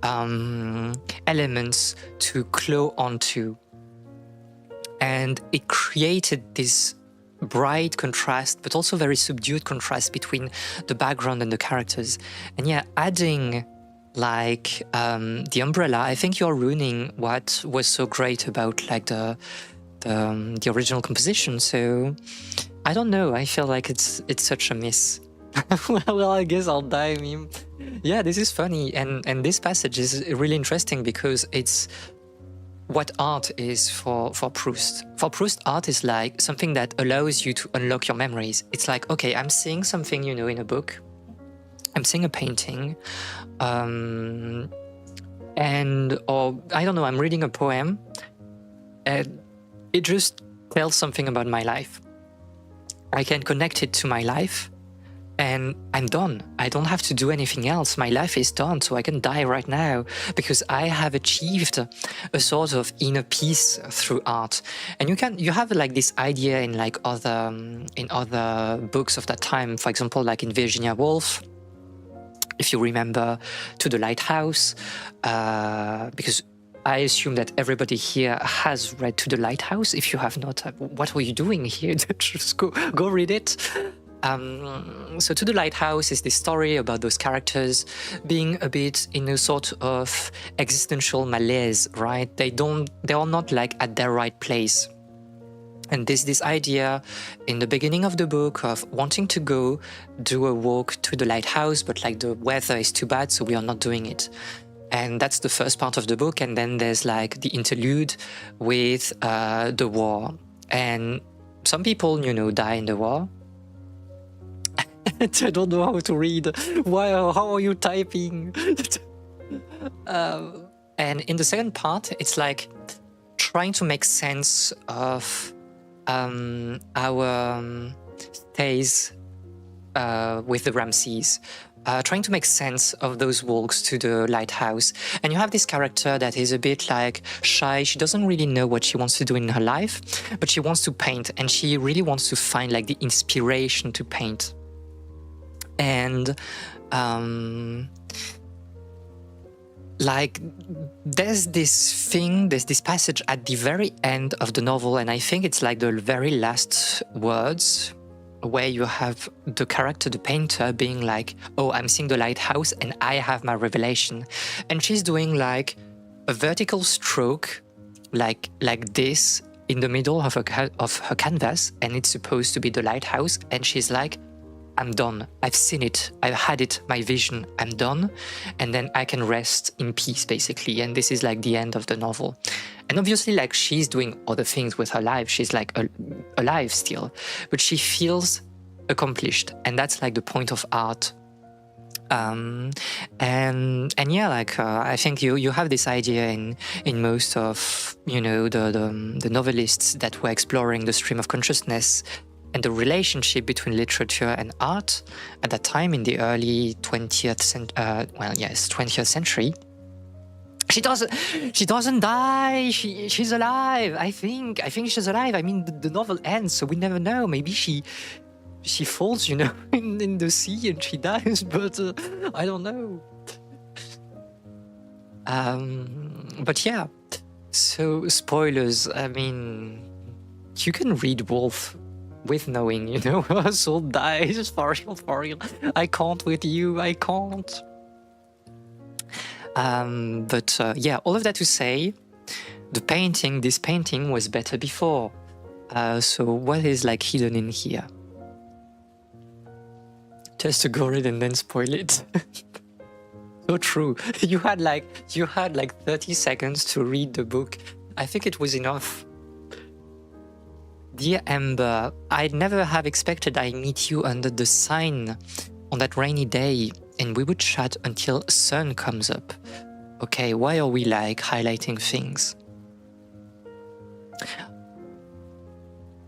elements to claw onto. And it created this bright contrast, but also very subdued contrast between the background and the characters. And yeah, adding like the umbrella, I think you're ruining what was so great about like the original composition. So I don't know, I feel like it's such a miss. Well, I guess I'll die meme. Yeah, this is funny, and this passage is really interesting because it's what art is for Proust. For Proust, art is like something that allows you to unlock your memories. It's like, okay, I'm seeing something, you know, in a book. I'm seeing a painting. Or I don't know, I'm reading a poem. And it just tells something about my life. I can connect it to my life. And I'm done. I don't have to do anything else. My life is done, so I can die right now because I have achieved a sort of inner peace through art. And you have like this idea in like other books of that time. For example, like in Virginia Woolf, if you remember, To the Lighthouse, because I assume that everybody here has read To the Lighthouse. If you have not, what were you doing here? Just go read it. So To the Lighthouse is this story about those characters being a bit in a sort of existential malaise, right? They are not like at their right place. And there's this idea in the beginning of the book of wanting to go do a walk to the lighthouse, but like the weather is too bad, so we are not doing it. And that's the first part of the book. And then there's like the interlude with the war. And some people, you know, die in the war. I don't know how to read. How are you typing? And in the second part, it's like trying to make sense of our stays with the Ramses. Trying to make sense of those walks to the lighthouse. And you have this character that is a bit like shy. She doesn't really know what she wants to do in her life, but she wants to paint, and she really wants to find like the inspiration to paint. And like there's this passage at the very end of the novel, and I think it's like the very last words, where you have the character, the painter, being like, oh, I'm seeing the lighthouse and I have my revelation. And she's doing like a vertical stroke, like this in the middle of her canvas, and it's supposed to be the lighthouse. And she's like, I'm done. I've seen it. I've had it. My vision. I'm done. And then I can rest in peace, basically. And this is like the end of the novel. And obviously, like, she's doing other things with her life. She's like alive still, but she feels accomplished. And that's like the point of art. And yeah, like I think you have this idea in most of, you know, the novelists that were exploring the stream of consciousness and the relationship between literature and art at that time in the early 20th century. She doesn't die. She's alive. I think she's alive. I mean, the novel ends, so we never know. Maybe she falls, you know, in the sea and she dies. But I don't know. But yeah. So spoilers. I mean, you can read Wolf with knowing, you know, her soul dies for real. I can't with you. I can't. But yeah, all of that to say, this painting was better before. So what is like hidden in here? Just to go read and then spoil it. So true. You had like 30 seconds to read the book. I think it was enough. Dear Amber, I'd never have expected I'd meet you under the sign on that rainy day, and we would chat until sun comes up. Okay, why are we like highlighting things?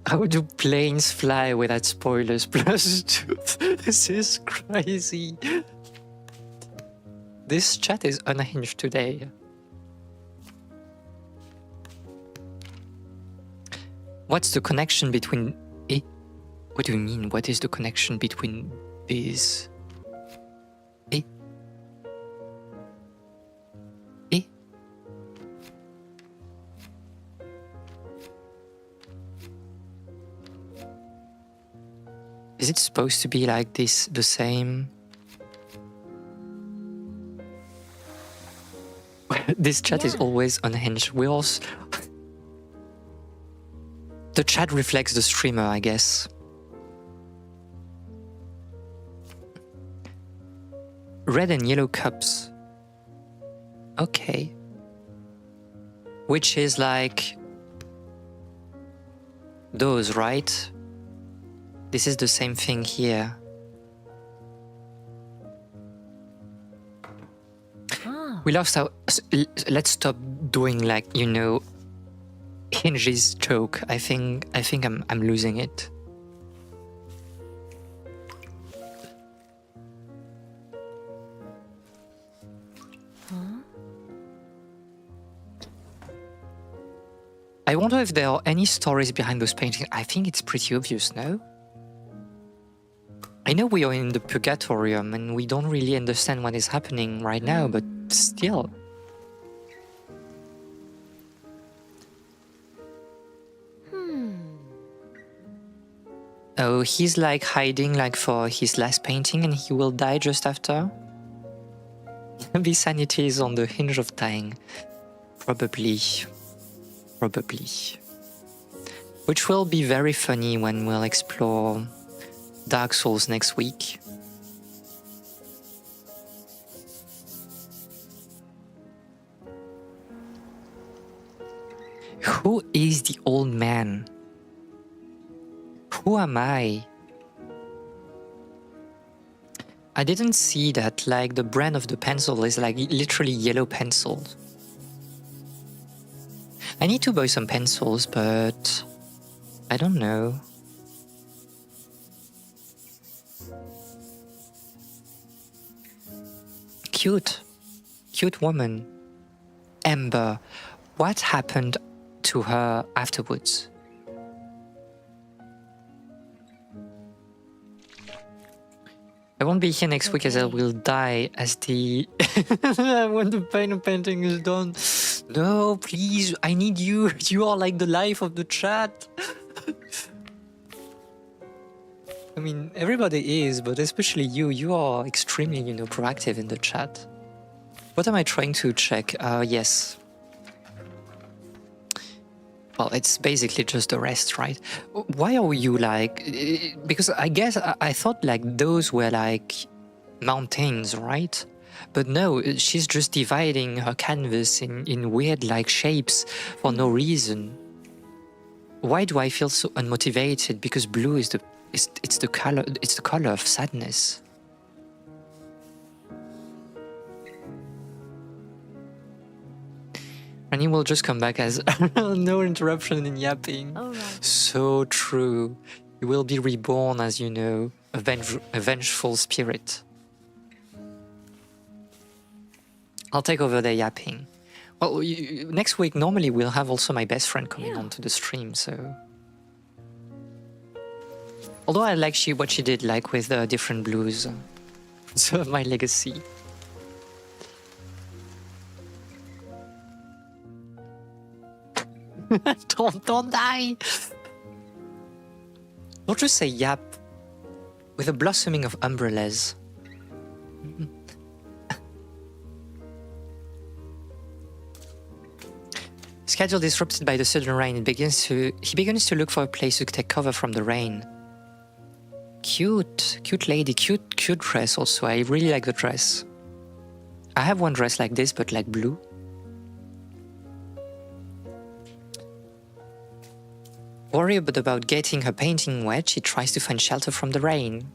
How do planes fly without spoilers +2? This is crazy. This chat is unhinged today. What's the connection between... What do you mean? What is the connection between these? Is it supposed to be like this, the same? This chat is always unhinged. We also... The chat reflects the streamer, I guess. Red and yellow cups. Okay. which is like those, right? This is the same thing here. Ah. We lost our... Let's stop doing like, you know, Hinge's joke. I think I'm losing it. Huh? I wonder if there are any stories behind those paintings. I think it's pretty obvious, no? I know we are in the Purgatorium and we don't really understand what is happening right now, but still. Oh, he's like hiding like for his last painting and he will die just after? Maybe sanity is on the hinge of dying. Probably. Probably. Which will be very funny when we'll explore Dark Souls next week. Who is the old man? Who am I? I didn't see that, like, the brand of the pencil is like literally yellow pencil. I need to buy some pencils, but I don't know. Cute. Cute woman. Ember. What happened to her afterwards? I won't be here next week as I will die as the... when the final painting is done. No, please, I need you. You are like the life of the chat. I mean, everybody is, but especially you. You are extremely, you know, proactive in the chat. What am I trying to check? Yes. Well, it's basically just the rest, right? Why are you like... Because I guess I thought like those were like mountains, right? But no, she's just dividing her canvas in weird like shapes for no reason. Why do I feel so unmotivated? Because blue is it's the color of sadness. And he will just come back as no interruption in yapping. All right. So true. You will be reborn as, you know, a vengeful spirit. I'll take over the yapping. Well, next week, normally we'll have also my best friend coming onto the stream, so... Although I like what she did, like with different blues. So my legacy. don't die! Don't just say yap. With a blossoming of umbrellas. Schedule disrupted by the sudden rain, he begins to look for a place to take cover from the rain. Cute lady, cute dress also. I really like the dress. I have one dress like this, but like blue. Worried about getting her painting wet, she tries to find shelter from the rain.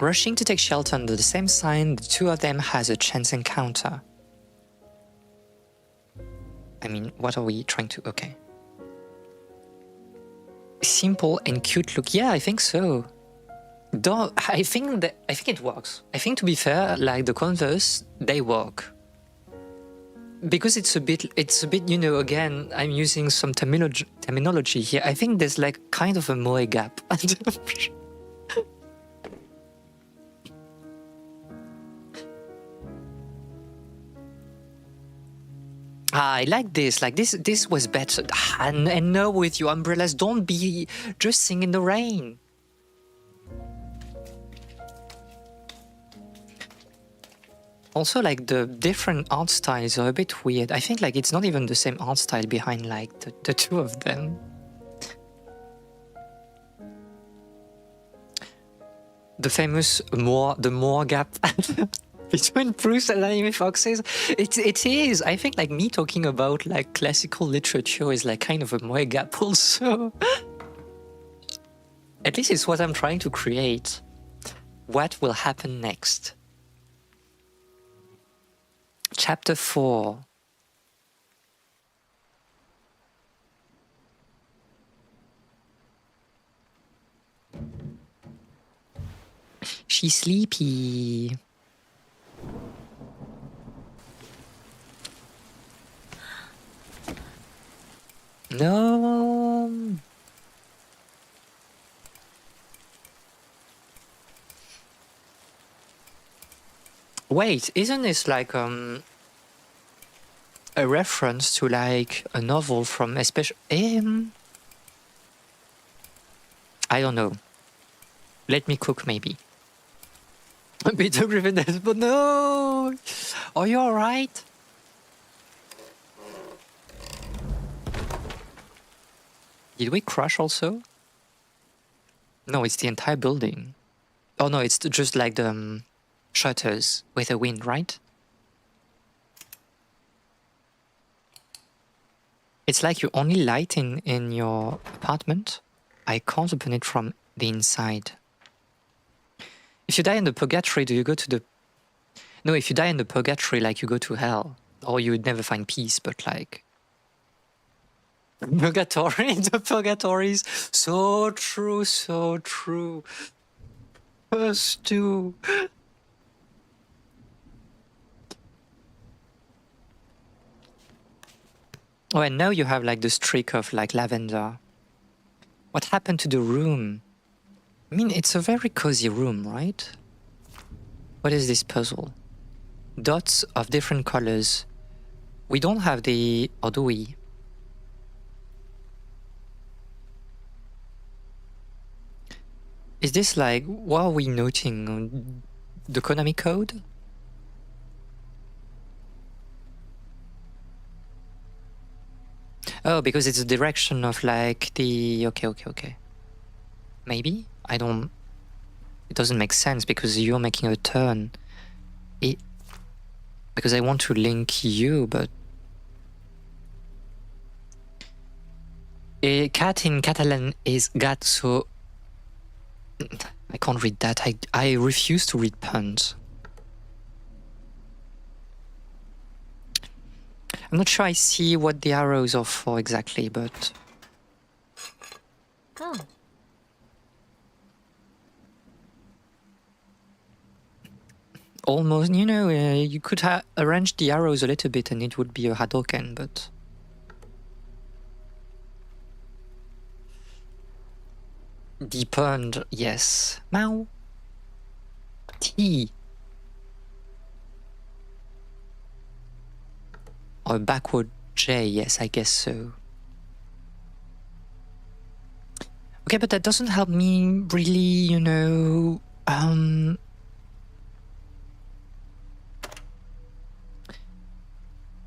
Rushing to take shelter under the same sign, the two of them has a chance encounter. I mean, what are we trying to... Okay. Simple and cute look. Yeah, I think so. I think it works. I think, to be fair, like the Converse, they work. Because it's a bit, you know, again, I'm using some terminology here. I think there's like kind of a moe gap. I like this. Like this was better. And no, with your umbrellas, don't be just sing in the rain. Also, like the different art styles are a bit weird. I think like it's not even the same art style behind like the two of them. the famous the more gap between Proust and anime foxes. It is. I think like me talking about like classical literature is like kind of a more gap also. At least it's what I'm trying to create. What will happen next? Chapter 4. She's sleepy. No. Wait, isn't this like a reference to like a novel from especially I don't know. Let me cook maybe. Peter Griffin, but no. Are you alright? Did we crash also? No, it's the entire building. Oh no, it's just like the shutters with the wind, right? It's like you only light in your apartment. I can't open it from the inside. If you die in the purgatory, do you go to the... No, if you die in the purgatory, like you go to hell. Or you would never find peace, but like... Purgatory, the purgatories. So true, so true. Us too. Oh, and now you have like the streak of like lavender. What happened to the room? I mean, it's a very cozy room, right? What is this puzzle? Dots of different colors. We don't have the... Or do we? Is this like... What are we noting? The Konami code? Oh, because it's the direction of like the... Okay. Maybe? I don't... It doesn't make sense because you're making a turn. Because I want to link you, but... Cat in Catalan is gat, so... I can't read that. I refuse to read puns. I'm not sure I see what the arrows are for exactly, but... Oh. Almost, you know, you could arrange the arrows a little bit and it would be a Hadoken, but... Deepened, yes. Mao. T. Or backward J, yes, I guess so. Okay, but that doesn't help me really, you know...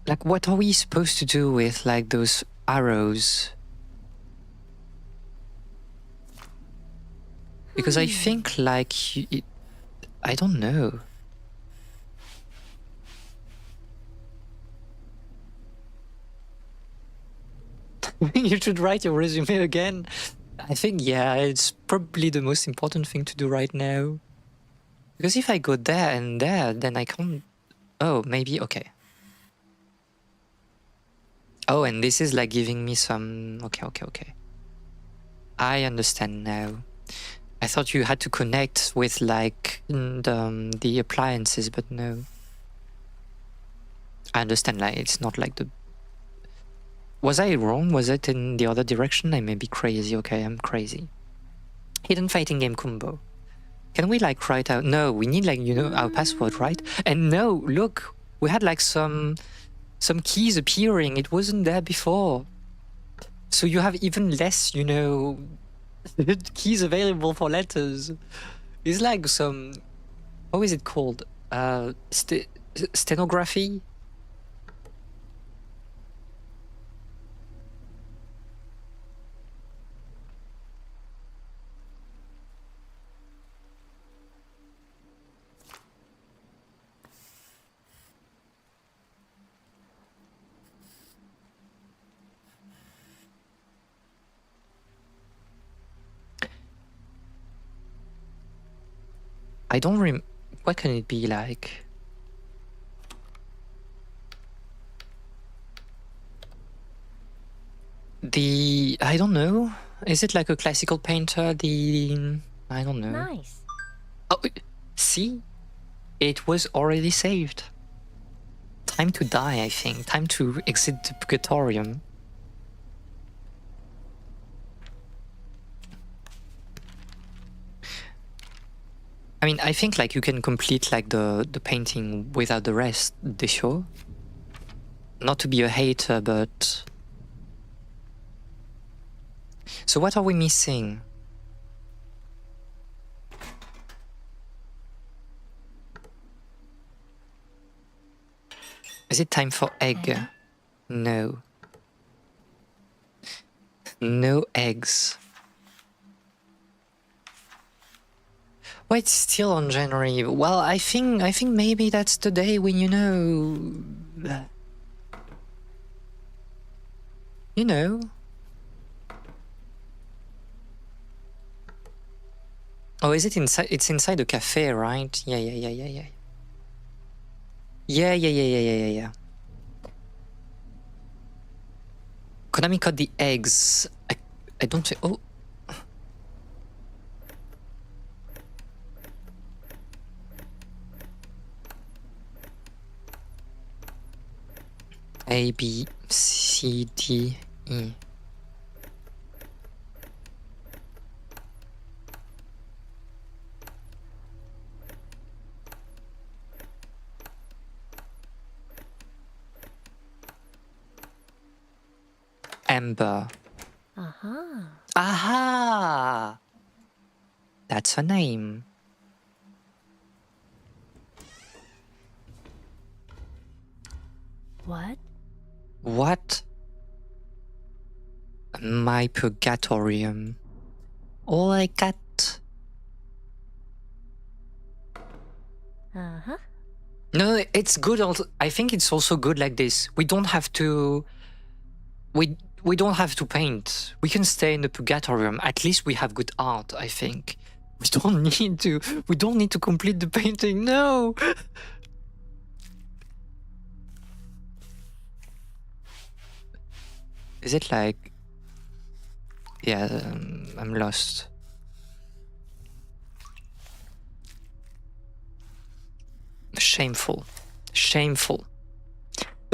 Like, what are we supposed to do with, like, those arrows? Because I think, like, I don't know. You should write your resume again. I think, yeah, it's probably the most important thing to do right now. Because if I go there and there, then I can't... Oh, maybe, okay. Oh, and this is like giving me some... Okay. I understand now. I thought you had to connect with like the appliances, but no. I understand, like it's not like the... Was I wrong? Was it in the other direction? I may be crazy. Okay, I'm crazy. Hidden fighting game combo. Can we like write out... No, we need like, you know, our password, right? And no, look, we had like some keys appearing. It wasn't there before. So you have even less, you know, keys available for letters. It's like some... How is it called? Stenography? I don't what can it be like? I don't know. Is it like a classical painter? I don't know. Nice. Oh, see? It was already saved. Time to die, I think. Time to exit the purgatorium. I mean, I think like you can complete like the painting without the rest, the show. Not to be a hater, but... So what are we missing? Is it time for egg? Okay. No. No eggs. Well, it's still on January. Well, I think maybe that's the day when you know. Oh, is it inside? It's inside the cafe, right? Yeah. Yeah. Konami cut the eggs. I don't think. Oh. A, B, C, D, E. Amber. Uh-huh. Aha! That's her name. What? What? My purgatorium. All I got. Uh-huh. No, it's good. Also, I think it's also good like this. We don't have to. We don't have to paint. We can stay in the purgatorium. At least we have good art. I think. We don't need to. We don't need to complete the painting. No. Is it like? Yeah, I'm lost. Shameful. Shameful.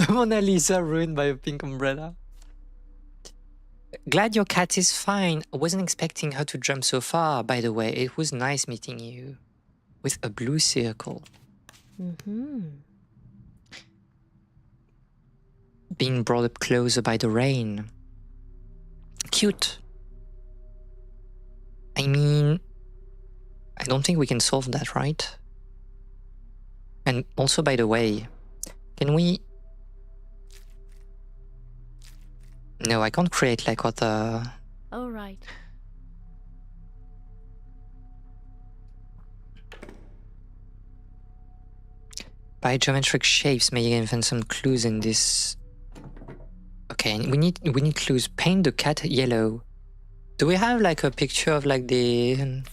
Mona Lisa ruined by a pink umbrella. Glad your cat is fine. I wasn't expecting her to jump so far, by the way. It was nice meeting you. With a blue circle. Mm-hmm. Being brought up closer by the rain. Cute. I mean, I don't think we can solve that, right? And also, by the way, can we... No, I can't create like other... All right. By geometric shapes, may invent some clues in this... Okay, we need clues. Paint the cat yellow. Do we have like a picture of like the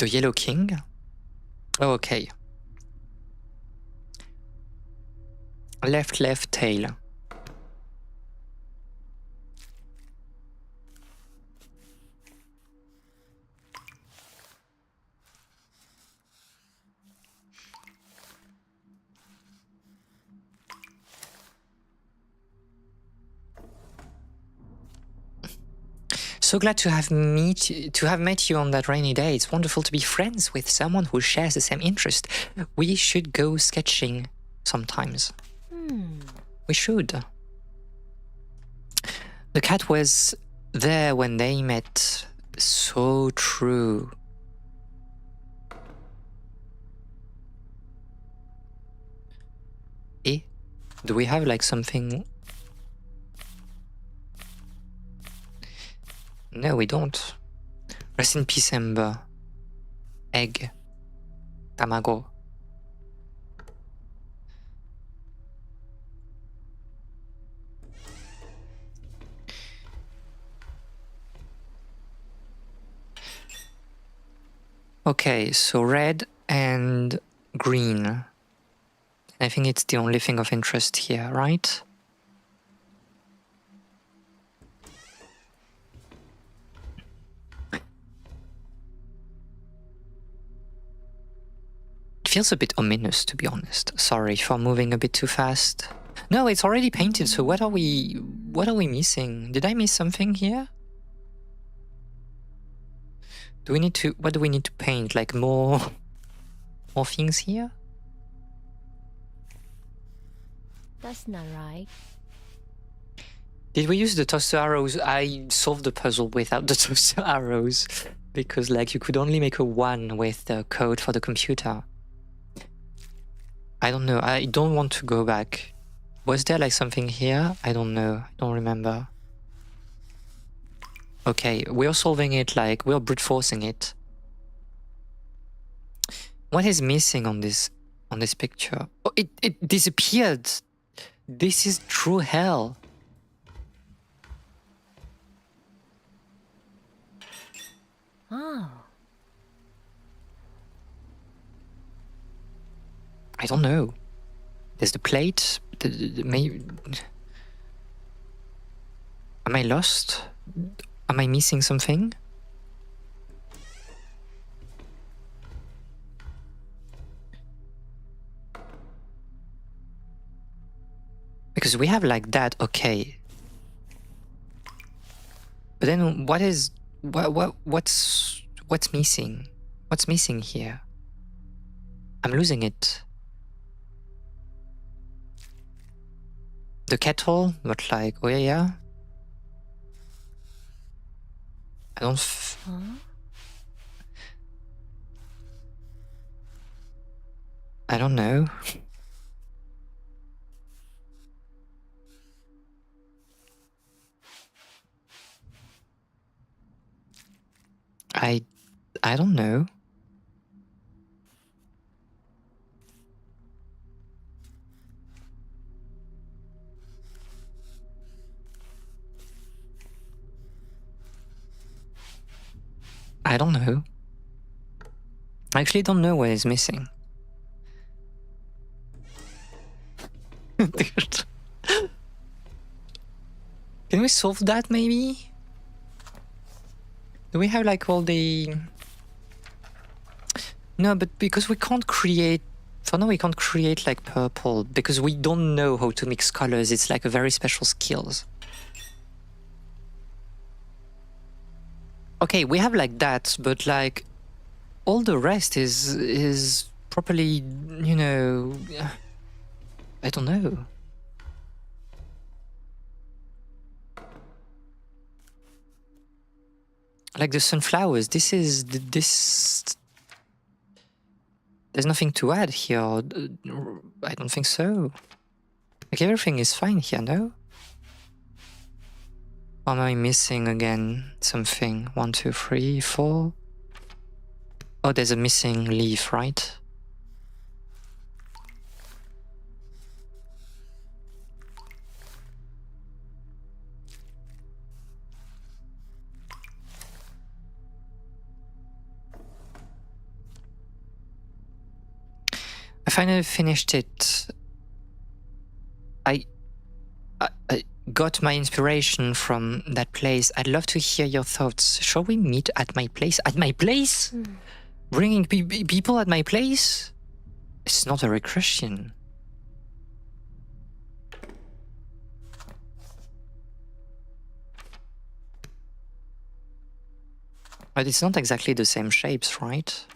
Yellow King? Oh, okay. Left tail. So glad to have met you on that rainy day. It's wonderful to be friends with someone who shares the same interest. We should go sketching sometimes. We should. The cat was there when they met. So true. Eh? Do we have like something? No, we don't. Rest in peace, Ember. Egg. Tamago. Okay, so red and green. I think it's the only thing of interest here, right? It feels a bit ominous, to be honest. Sorry for moving a bit too fast. No, it's already painted, so what are we missing? Did I miss something here? Do we need to, what do we need to paint? Like more things here? That's not right. Did we use the toaster arrows? I solved the puzzle without the toaster arrows because like you could only make a 1 with the code for the computer. I don't know. I don't want to go back. Was there like something here? I don't know. I don't remember. Okay, we're solving it like we're brute forcing it. What is missing on this picture? Oh, it disappeared. This is true hell. Oh. I don't know. There's the plate. Maybe. Am I lost? Am I missing something? Because we have like that, okay. But then what's missing? What's missing here? I'm losing it. The kettle, but like, oh yeah. I don't. Huh? I don't know. I don't know. I don't know. I actually don't know what is missing. Dude. Can we solve that maybe? Do we have like all the... No, but because we can't create... For now we can't create like purple because we don't know how to mix colors. It's like a very special skills. Okay, we have like that, but like all the rest is properly, you know, I don't know. Like the sunflowers, this. There's nothing to add here. I don't think so. Like everything is fine here, no? Or am I missing again something? 1, 2, 3, 4. Oh, there's a missing leaf, right? I finally finished it. I got my inspiration from that place. I'd love to hear your thoughts. Shall we meet at my place? At my place? Bringing people at my place? It's not very Christian. But it's not exactly the same shapes, right?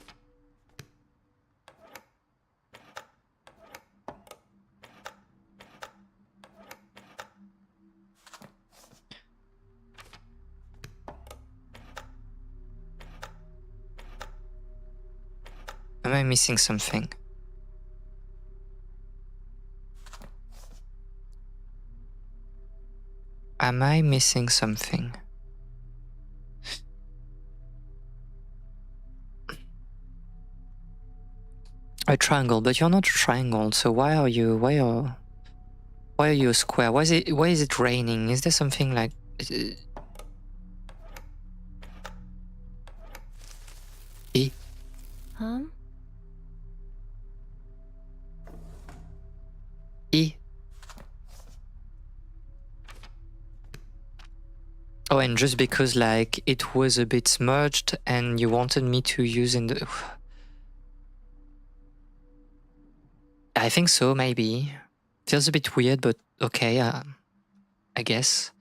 Am I missing something? Am I missing something? A triangle, but you're not a triangle, so why are you a square? Why is it raining? Is there something like... Huh? E. Oh, and just because like it was a bit smudged and you wanted me to use in the... I think so, maybe. Feels a bit weird, but okay, I guess.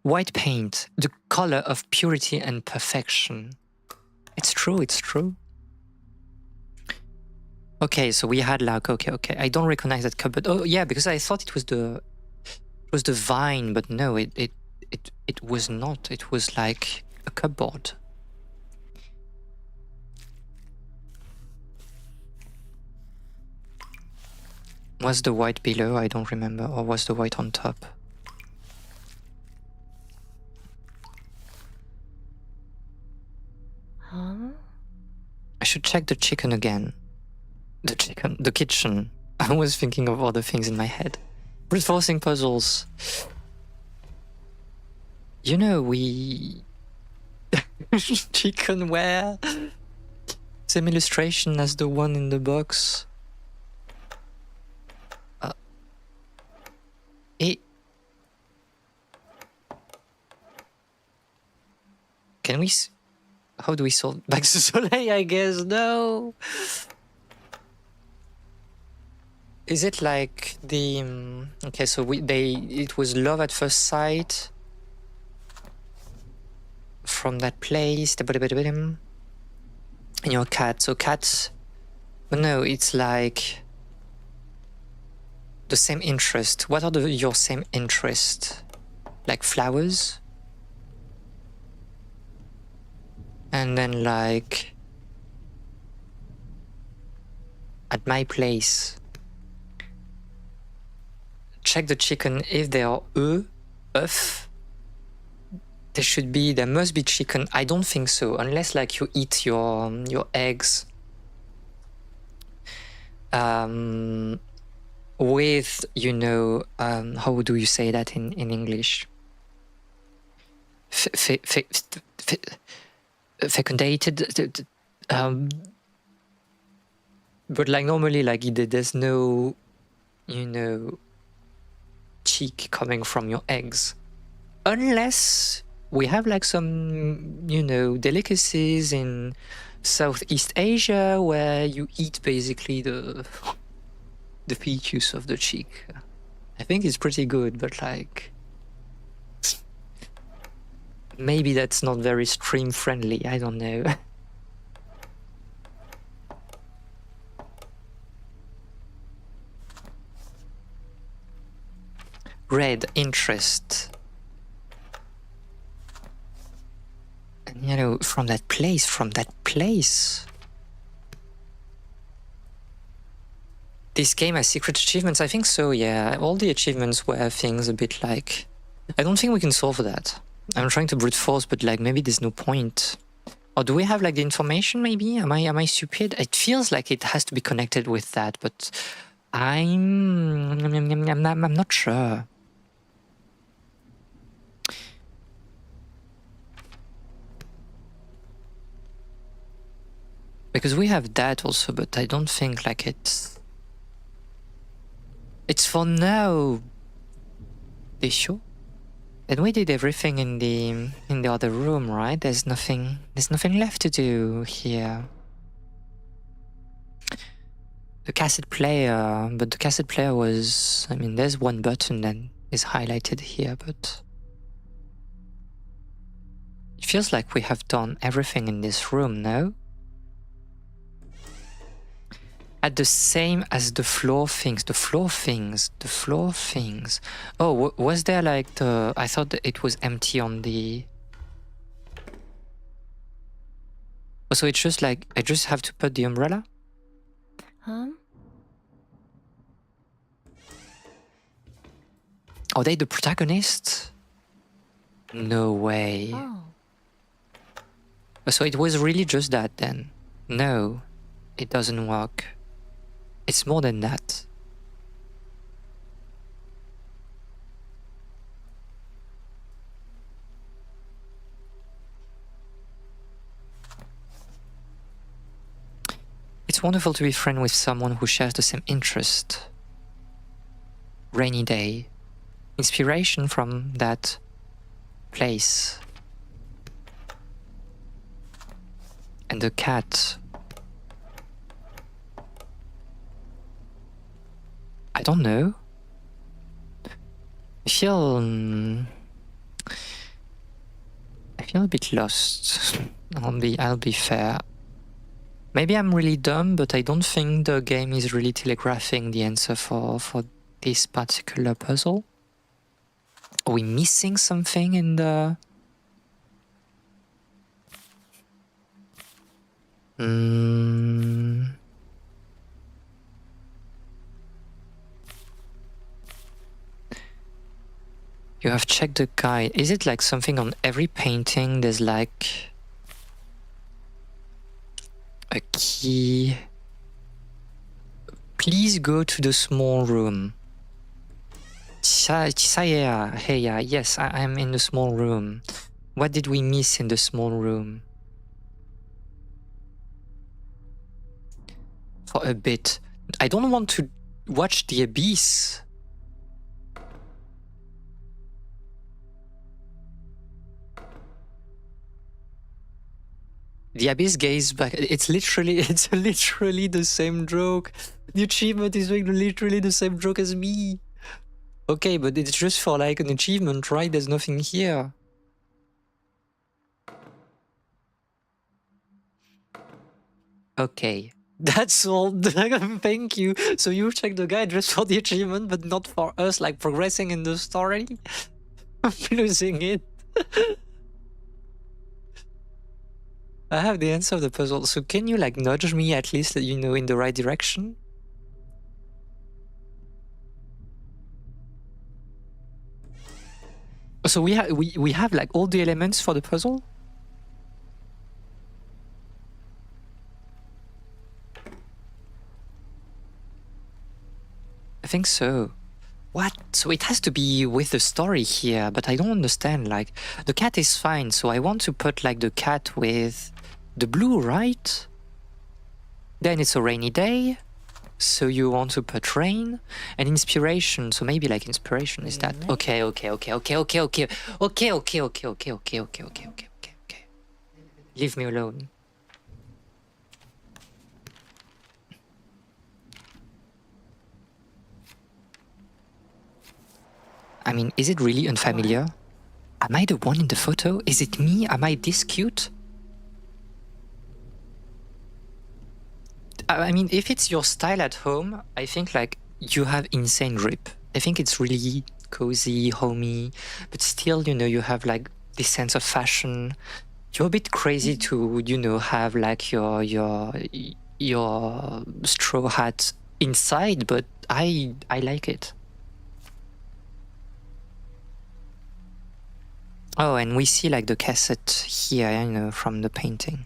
White paint, the color of purity and perfection. It's true, it's true. Okay, so we had like, okay. I don't recognize that cupboard. Oh yeah, because I thought it was the vine, but no, it was not. It was like a cupboard. Was the white below? I don't remember. Or was the white on top? Huh? I should check the chicken again. The kitchen. I was thinking of other things in my head. Reinforcing puzzles. You know, we... chicken ware. Same illustration as the one in the box. Can we... How do we solve back to Soleil, I guess? No! Is it like the... okay, so it was love at first sight from that place. And your cat. So cats... But no, it's like... the same interest. What are your same interests? Like flowers? And then like... at my place... check the chicken if they are œuf. There must be chicken. I don't think so, unless like you eat your eggs with, you know, how do you say that in English? Fecundated. But like normally, like there's no, you know, cheek coming from your eggs, unless we have like some, you know, delicacies in Southeast Asia where you eat basically the fetus of the cheek. I think it's pretty good, but like maybe that's not very stream friendly. I don't know. Red interest. And you know, from that place. This game has secret achievements? I think so, yeah. All the achievements were things a bit like... I don't think we can solve that. I'm trying to brute force, but like maybe there's no point. Or do we have like the information maybe? Am I stupid? It feels like it has to be connected with that, but I'm not sure. Because we have that also, but I don't think like it's for now. They sure? And we did everything in the other room, right? There's nothing left to do here. The cassette player, but the cassette player was, I mean, there's one button that is highlighted here, but it feels like we have done everything in this room, no? At the same as the floor things. Oh, was there like I thought that it was empty on the... Oh, so it's just like, I just have to put the umbrella? Huh? Are they the protagonists? No way. Oh. So it was really just that then? No, it doesn't work. It's more than that. It's wonderful to be friends with someone who shares the same interest. Rainy day. Inspiration from that place. And the cat. I don't know. I feel a bit lost. I'll be fair. Maybe I'm really dumb, but I don't think the game is really telegraphing the answer for this particular puzzle. Are we missing something in the... You have checked the guide. Is it like something on every painting? There's like a key. Please go to the small room. Yes, I'm in the small room. What did we miss in the small room? For a bit. I don't want to watch the abyss. The abyss gaze back. It's literally the same joke. The achievement is doing literally the same joke as me. Okay, but it's just for like an achievement, right? There's nothing here. Okay, that's all. Thank you. So you check the guide just for the achievement, but not for us, like progressing in the story. I'm losing it. I have the answer of the puzzle, so can you like nudge me at least, you know, in the right direction? So we have like all the elements for the puzzle? I think so. What? So it has to be with the story here, but I don't understand. Like, the cat is fine, so I want to put like the cat with the blue, right? Then it's a rainy day, so you want to put rain and inspiration. So maybe like inspiration is that. Okay. Leave me alone. I mean, is it really unfamiliar? Am I the one in the photo? Is it me? Am I this cute? I mean, if it's your style at home, I think like you have insane grip. I think it's really cozy, homey, but still, you know, you have like this sense of fashion. You're a bit crazy to, you know, have like your straw hat inside, but I like it. Oh, and we see like the cassette here, you know, from the painting.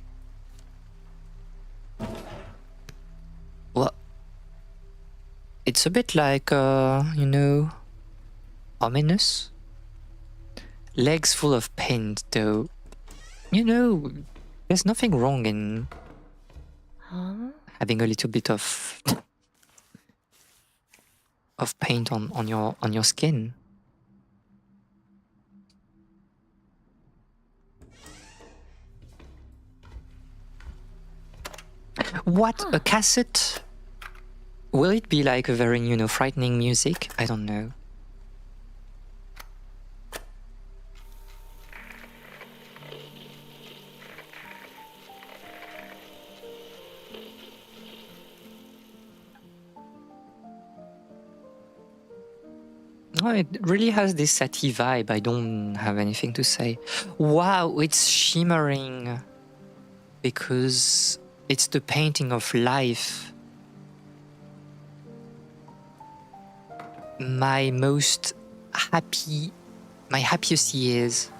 Well, it's a bit like, you know, ominous. Legs full of paint, though. You know, there's nothing wrong in having a little bit of paint on your skin. What? A cassette? Will it be like a very, you know, frightening music? I don't know. Oh, it really has this saty vibe. I don't have anything to say. Wow, it's shimmering. Because it's the painting of life. My happiest years.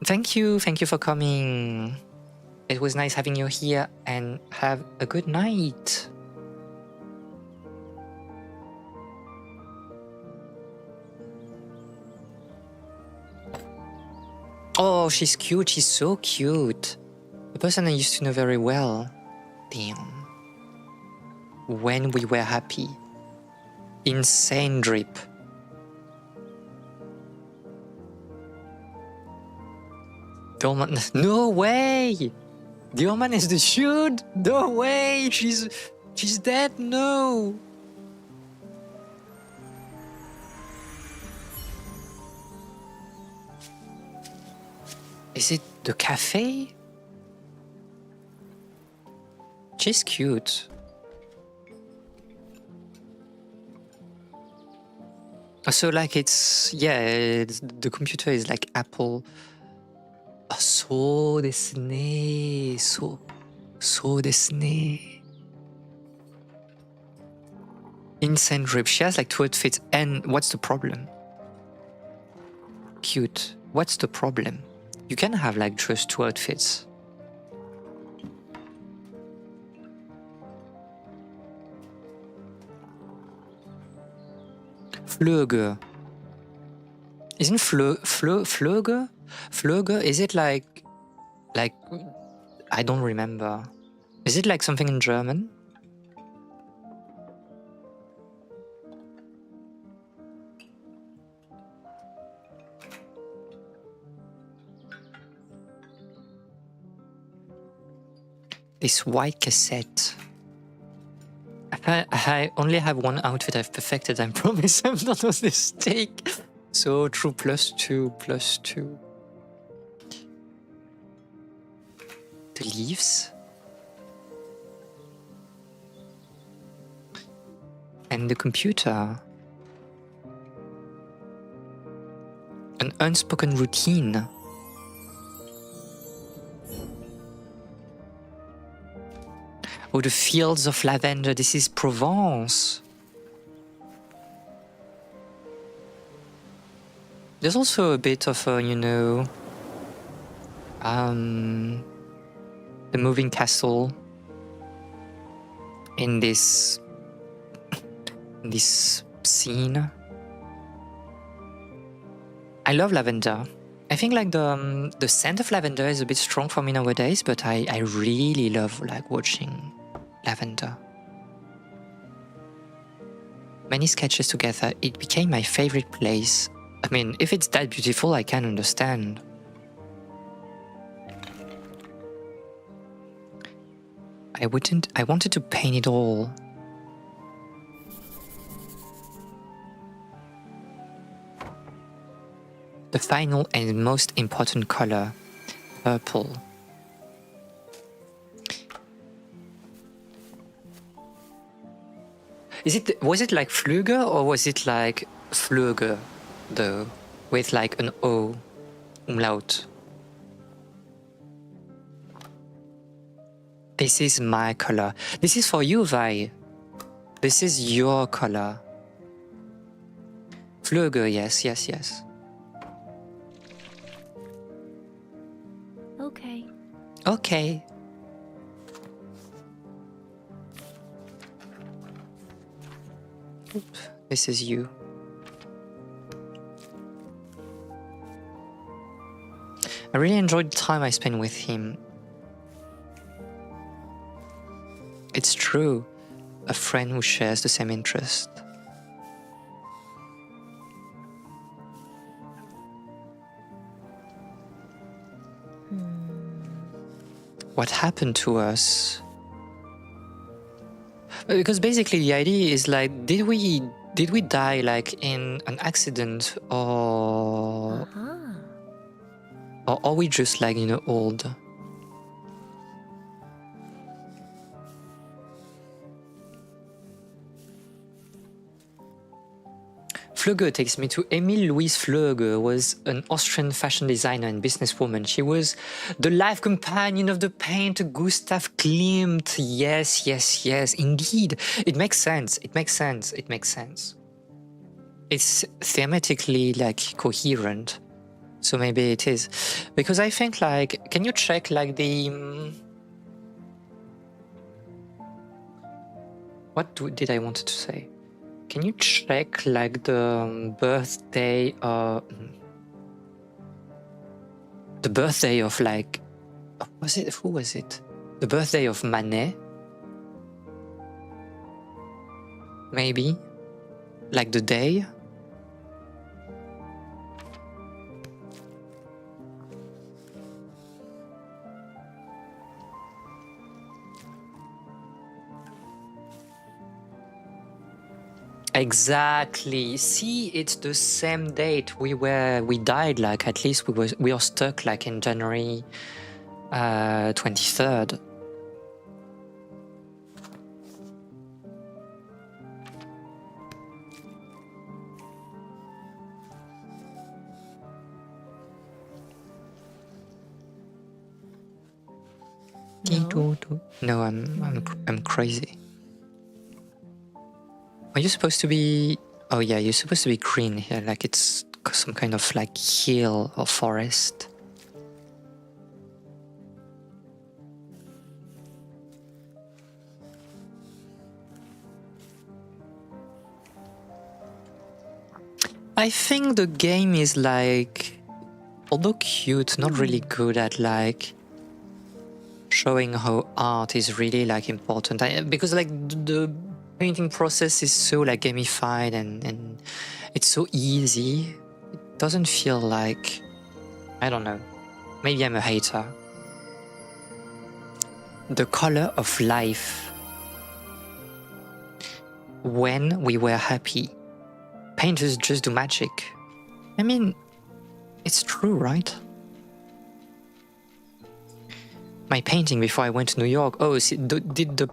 Thank you for coming. It was nice having you here, and have a good night. Oh, she's cute. She's so cute. The person I used to know very well. Damn. When we were happy. Insane drip. The old man. No way! The old man is the shoot! No way! She's dead. No. Is it the cafe? She's cute. So like the computer is like Apple. Oh, そうですね。そうですね. Insane drip. She has like 2 outfits, and what's the problem? Cute. What's the problem? You can have like just 2 outfits. Flöge. Isn't Flöge? Flöge, is it like I don't remember. Is it like something in German? This white cassette. I only have 1 outfit I've perfected, I promise I'm not on this stake. So true, +2. The leaves. And the computer. An unspoken routine. Oh, the fields of lavender. This is Provence. There's also a bit of the moving castle in this scene. I love lavender. I think like the scent of lavender is a bit strong for me nowadays, but I really love like watching lavender. Many sketches together, it became my favorite place. I mean, if it's that beautiful, I can understand. I wanted to paint it all. The final and most important color, purple. Was it like Flüge or was it like Flöge though, with like an O, umlaut? This is my color. This is for you, Vi. This is your color. Flöge, yes. Okay. Oops, this is you. I really enjoyed the time I spent with him. It's true, a friend who shares the same interest. What happened to us? Because basically the idea is like, did we die like in an accident, or are we just like old? Flöge takes me to Emil Louise Flöge, was an Austrian fashion designer and businesswoman. She was the life companion of the painter Gustav Klimt. Yes, indeed. It makes sense. It's thematically like coherent. So maybe it is. Because I think like, can you check like the... did I want to say? Can you check like the birthday the birthday of like, who was it? The birthday of Manet, maybe, like the day. Exactly. See, it's the same date. We died, like, at least we are stuck like in January 23rd. No, I'm crazy. Are you supposed to be? Oh yeah, you're supposed to be green here, like it's some kind of like hill or forest. I think the game is like, although cute, not really good at like showing how art is really like important. Because like the painting process is so like gamified and it's so easy. It doesn't feel like, I don't know, maybe I'm a hater. The color of life. When we were happy, painters just do magic. I mean, it's true, right? My painting before I went to New York. Oh, did the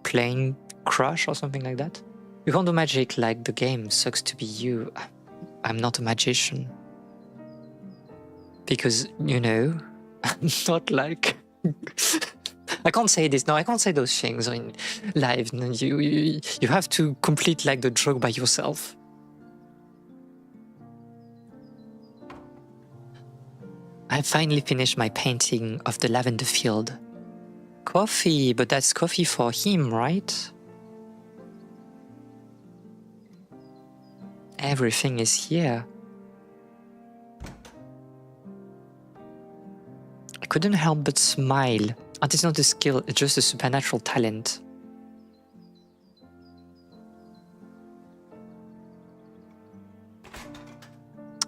plane crash or something like that? You can't do magic like the game. Sucks to be you. I'm not a magician. Because, you know, I'm not like... I can't say this. No, I can't say those things in live. You have to complete like the joke by yourself. I finally finished my painting of the lavender field. Coffee, but that's coffee for him, right? Everything is here. I couldn't help but smile. Art is not a skill, it's just a supernatural talent.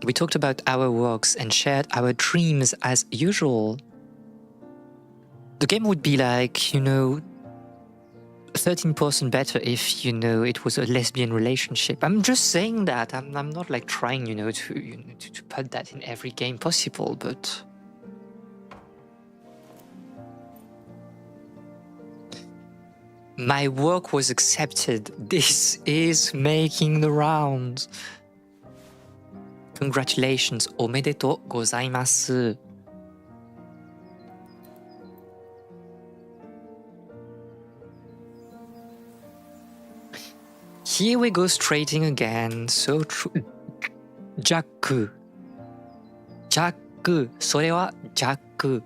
We talked about our works and shared our dreams as usual. The game would be like, you know, 13% better if, you know, it was a lesbian relationship. I'm just saying that. I'm not like trying, you know, to put that in every game possible, but... My work was accepted. This is making the rounds. Congratulations. Omedetou gozaimasu. Here we go straighting again. So true. Jaku. Jaku. それは Jaku.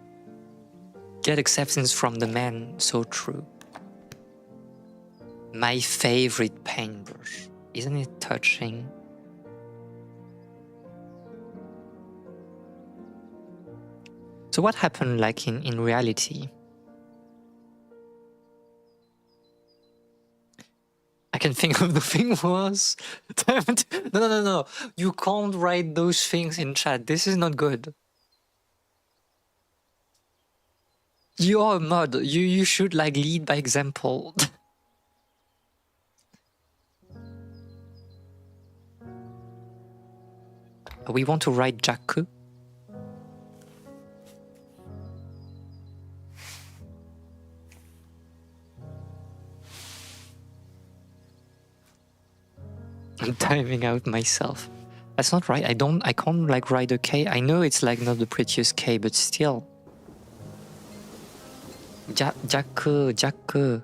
Get acceptance from the men. So true. My favorite paintbrush. Isn't it touching? So what happened like in reality? I can think of the thing was... No. You can't write those things in chat. This is not good. You are a mod. You should like lead by example. We want to write Jaku. I'm timing out myself. That's not right. I can't like write a K. I know it's like not the prettiest K, but still. Jaku.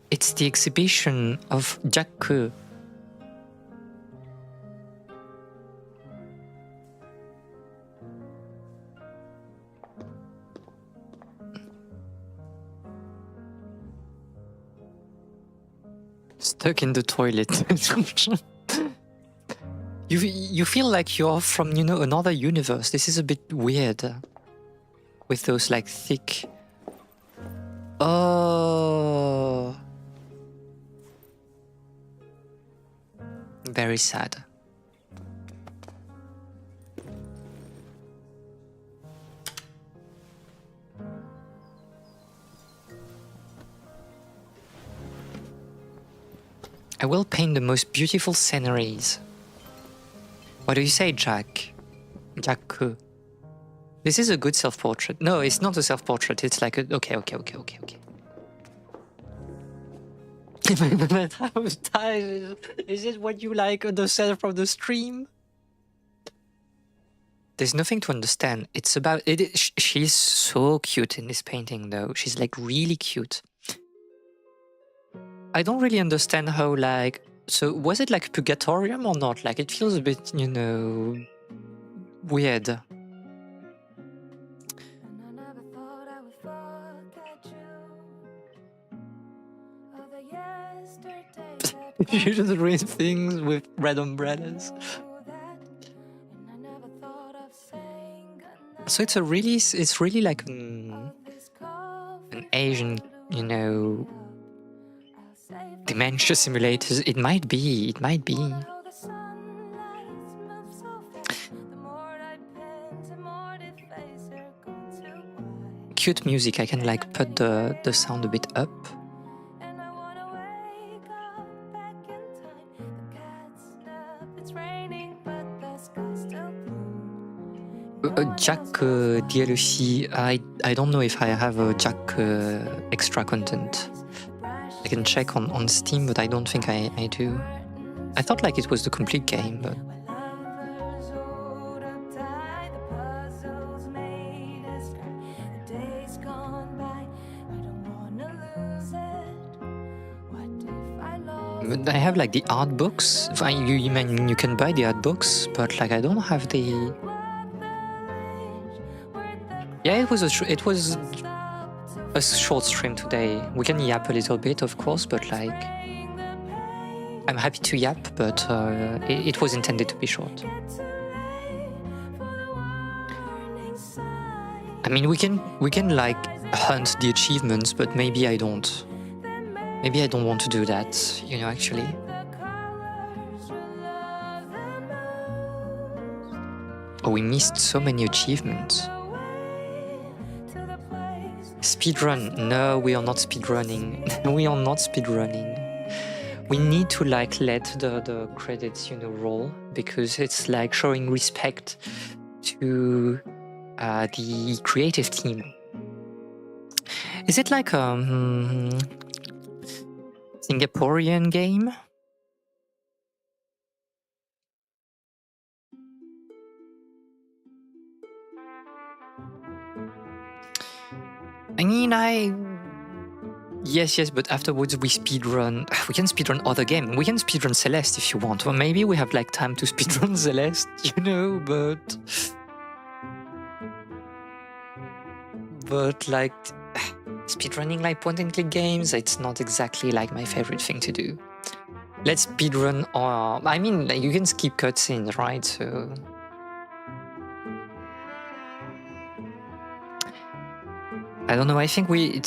It's the exhibition of Jaku. Stuck in the toilet. You feel like you're from, you know, another universe. This is a bit weird. With those like thick... Oh... Very sad. I will paint the most beautiful sceneries. What do you say, Jack? Jack. This is a good self-portrait. No, it's not a self-portrait. It's like a... Okay. Is it what you like on the set from the stream? There's nothing to understand. It's about... She's so cute in this painting, though. She's like really cute. I don't really understand how, like... So, was it like Purgatorium or not? Like, it feels a bit, you know... weird. You just read things with red umbrellas. So it's really like an Asian, you know, dementia simulators. It might be. Cute music. I can like put the sound a bit up. Jack DLC. I don't know if I have a Jack extra content. I can check on Steam, but I don't think I do. I thought like it was the complete game, but... But I have like the art books. You can buy the art books, but like I don't have the... Yeah, it was a short stream today. We can yap a little bit, of course, but like I'm happy to yap, but it was intended to be short. I mean, we can like hunt the achievements, but maybe I don't. Maybe I don't want to do that, you know, actually. Oh, we missed so many achievements. Speedrun? No, we are not speedrunning. We are not speedrunning. We need to like let the credits, you know, roll, because it's like showing respect to the creative team. Is it like a Singaporean game? I mean, Yes, but afterwards we speedrun. We can speedrun other games. We can speedrun Celeste if you want. Or maybe we have like time to speedrun Celeste, you know, but like speedrunning like point-and-click games, it's not exactly like my favorite thing to do. Let's speedrun, or I mean, like, you can skip cutscenes, right? So I don't know. I think we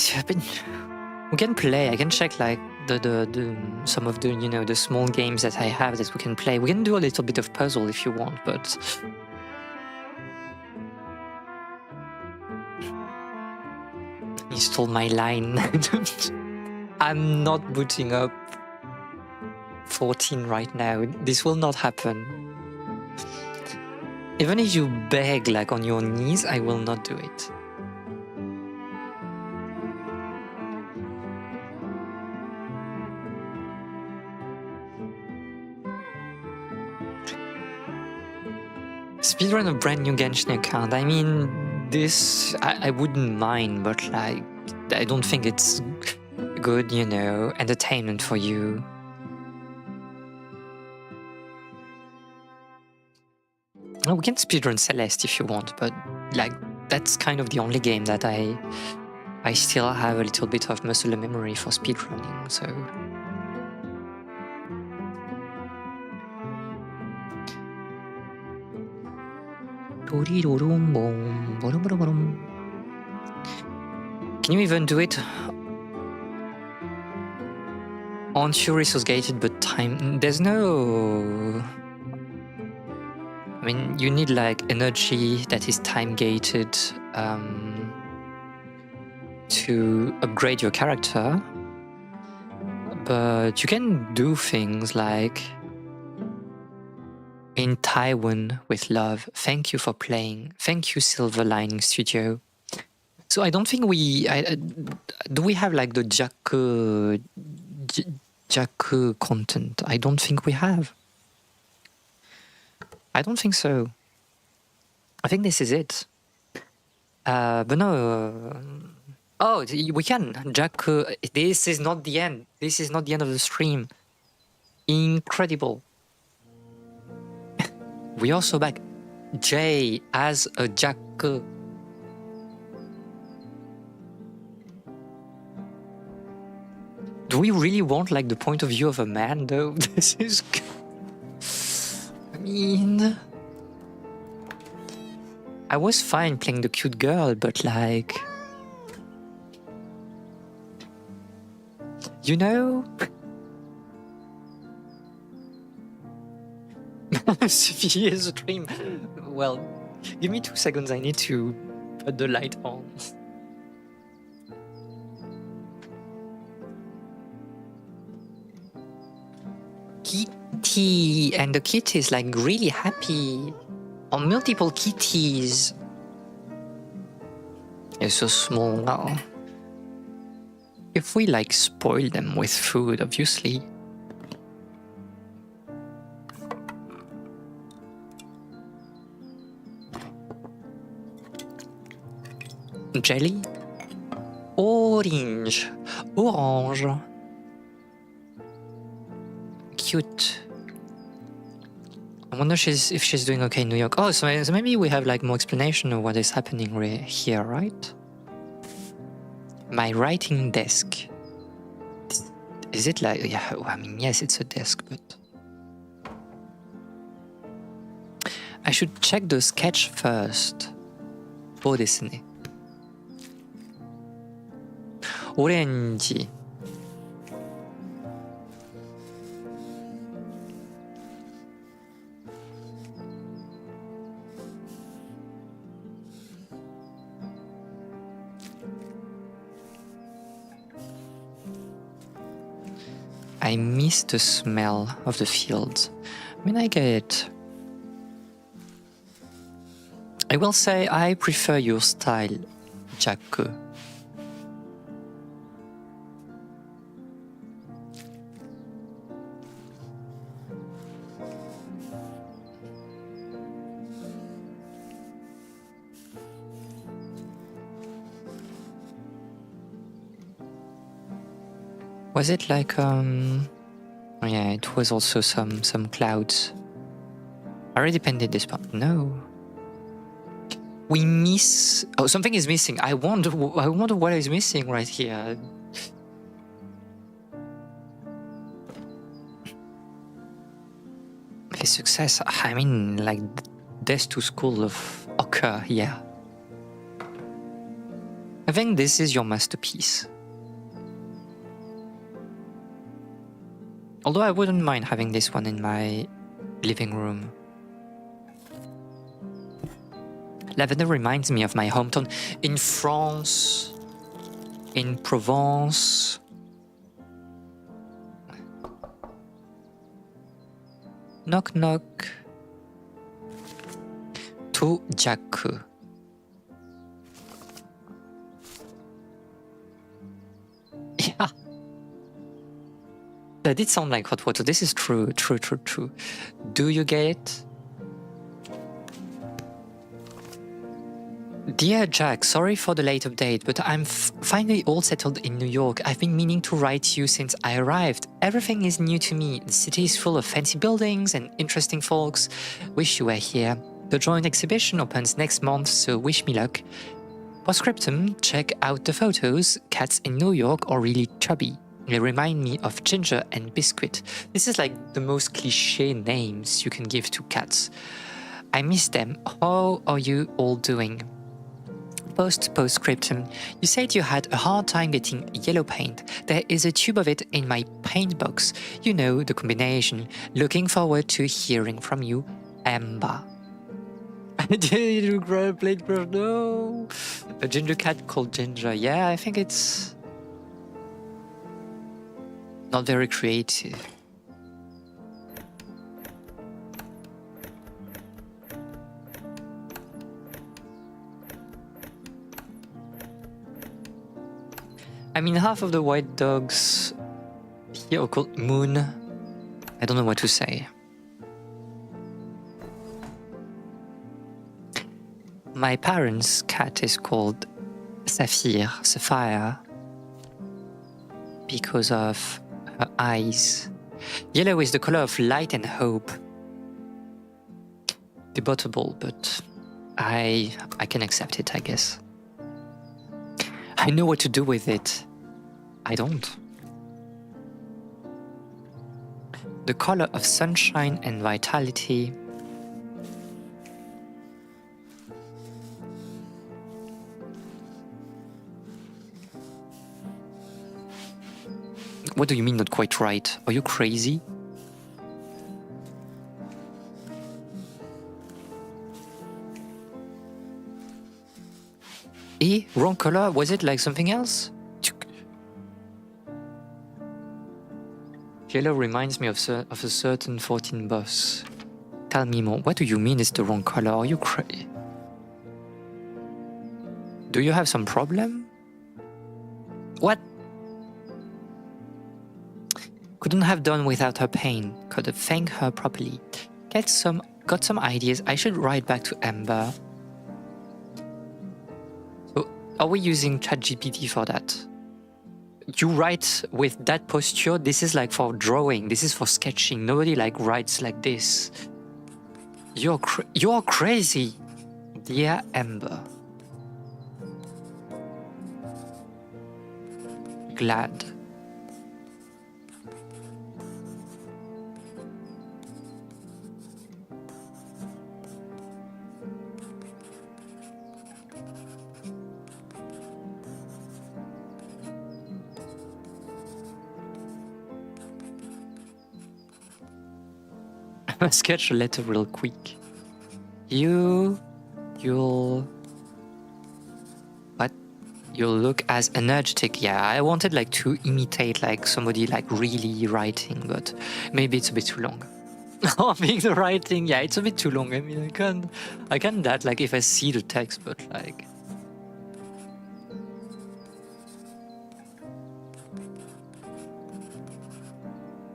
can play. I can check like the some of the, you know, the small games that I have that we can play. We can do a little bit of puzzle if you want, but you stole my line. I'm not booting up 14 right now. This will not happen. Even if you beg like on your knees, I will not do it. Speedrun a brand new Genshin account. I mean, this I wouldn't mind, but like I don't think it's good, you know, entertainment for you. We can speedrun Celeste if you want, but like that's kind of the only game that I still have a little bit of muscle memory for speedrunning, so Can you even do it? Aren't you resource gated, but time? There's no... I mean, you need like energy that is time gated to upgrade your character. But you can do things like in Taiwan with love. Thank you for playing. Thank you, Silver Lining Studio. So I don't think we... do we have like the Jaku content? I don't think we have. I don't think so. I think this is it. But no... oh, we can. Jaku... this is not the end. This is not the end of the stream. Incredible. We are so back. Jay as a Jaku. Do we really want like the point of view of a man though? This is... I mean... I was fine playing the cute girl, but like... you know? Severe dream. Well, give me 2 seconds, I need to put the light on. Kitty, and the kitty is like really happy. Or multiple kitties. They're so small now. If we like spoil them with food, obviously. Jelly? Orange. Orange. Cute. I wonder if she's doing okay in New York. Oh, so maybe we have like more explanation of what is happening here, right? My writing desk. Is it like... yeah, I mean, yes, it's a desk, but... I should check the sketch first. Beau dessiné. Orange. I miss the smell of the fields. I mean, I get it. I will say I prefer your style, Jaku. Was it like oh yeah, it was also some clouds. I already painted this part. No. We miss... oh, something is missing. I wonder what is missing right here. The success, I mean, like, death to school of ochre, yeah. I think this is your masterpiece. Although I wouldn't mind having this one in my living room. Lavender reminds me of my hometown in France, in Provence. Knock knock. To Jaku. Yeah. That did sound like hot water. This is true, true, true, true. Do you get it? Dear Jack, sorry for the late update, but I'm finally all settled in New York. I've been meaning to write you since I arrived. Everything is new to me. The city is full of fancy buildings and interesting folks. Wish you were here. The joint exhibition opens next month, so wish me luck. Postscriptum, check out the photos. Cats in New York are really chubby. They remind me of Ginger and Biscuit. This is like the most cliche names you can give to cats. I miss them. How are you all doing? Postscriptum. You said you had a hard time getting yellow paint. There is a tube of it in my paint box. You know the combination. Looking forward to hearing from you, Amber. Plate brush, no. A ginger cat called Ginger. Yeah, I think it's not very creative. I mean, half of the white dogs here are called Moon. I don't know what to say. My parents' cat is called Sapphire, because of her eyes. Yellow is the color of light and hope. Debatable, but I can accept it, I guess. I know what to do with it. I don't. The color of sunshine and vitality. What do you mean not quite right? Are you crazy? Wrong color? Was it like something else? Yellow reminds me of a certain 14 boss. Tell me more. What do you mean it's the wrong color? Are you crazy? Do you have some problem? What? Couldn't have done without her pain. Could have thanked her properly. Got some ideas. I should write back to Amber. So, are we using ChatGPT for that? You write with that posture. This is like for drawing. This is for sketching. Nobody like writes like this. You're crazy, dear Amber. Glad. I'm gonna sketch a letter real quick. You'll look as energetic. Yeah, I wanted like to imitate like somebody like really writing, but maybe it's a bit too long. Oh, being the writing, yeah, it's a bit too long. I mean, I can that like if I see the text, but like.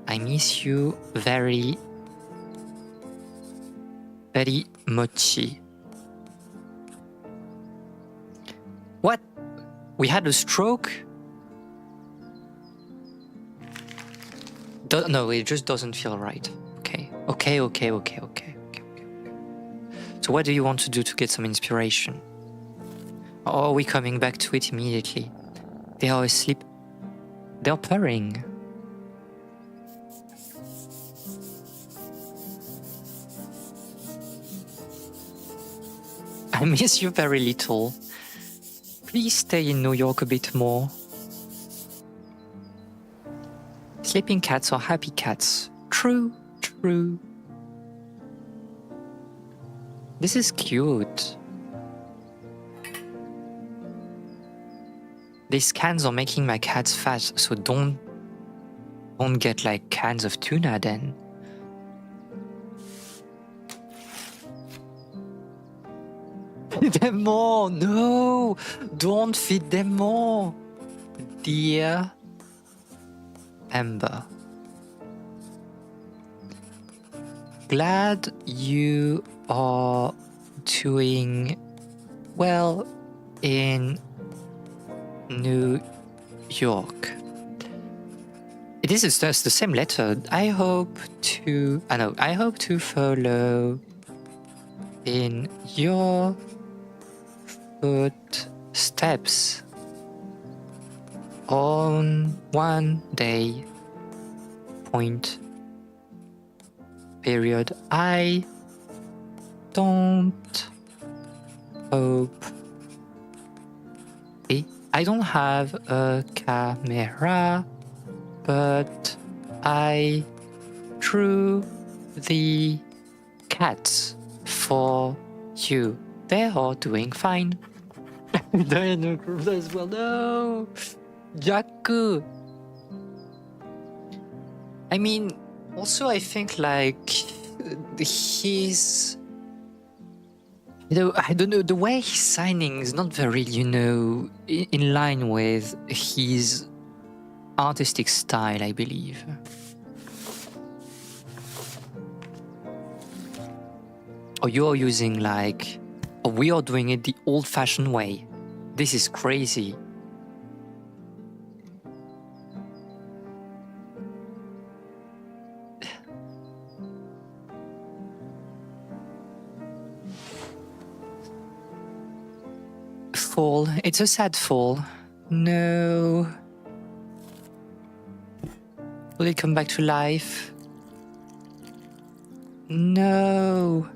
I miss you very, very much. What? We had a stroke? No, it just doesn't feel right. Okay. So what do you want to do to get some inspiration? Or are we coming back to it immediately? They are asleep. They're purring. I miss you very little. Please stay in New York a bit more. Sleeping cats are happy cats. True. This is cute. These cans are making my cats fat, so don't get like cans of tuna then. Feed them more! No! Don't feed them more! Dear Amber. Glad you are doing well in New York. This is just the same letter. I hope to follow in your footsteps on one day. Point. Period. I don't hope. I don't have a camera, but I drew the cats for you. They are doing fine. Diana Cruz as well. No, Jaku. I mean, also I think like he's, I don't know, the way he's signing is not very, in line with his artistic style, I believe. Or you're using or we are doing it the old-fashioned way. This is crazy. Fall. It's a sad fall. No. Will it come back to life? No.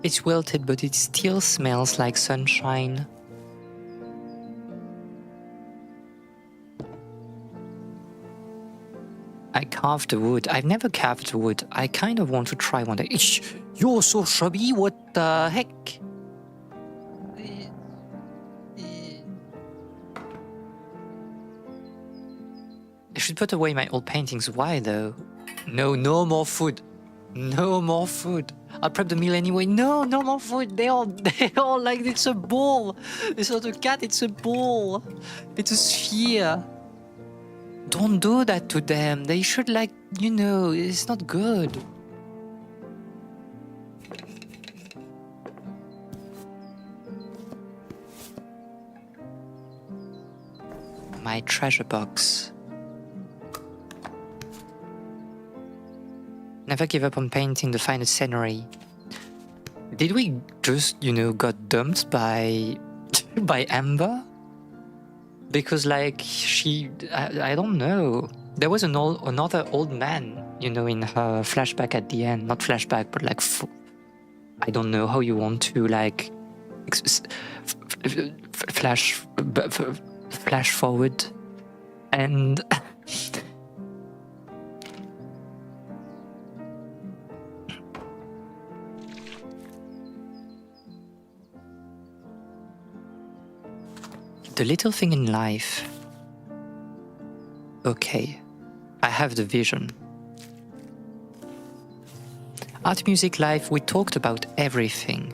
It's wilted, but it still smells like sunshine. I carved the wood. I've never carved the wood. I kind of want to try one day. You're so shrubby, what the heck? I should put away my old paintings. Why though? No more food. No more food. I'll prep the meal anyway. No more food. They all like, it's a ball. It's not a cat, it's a ball. It's a sphere. Don't do that to them. They should it's not good. My treasure box. Never give up on painting the finest scenery. Did we just, got dumped by Amber? Because I don't know. There was another old man, in her flashback at the end. Not flashback, but I don't know how you want to flash forward, and the little thing in life. Okay, I have the vision. Art, music, life, we talked about everything.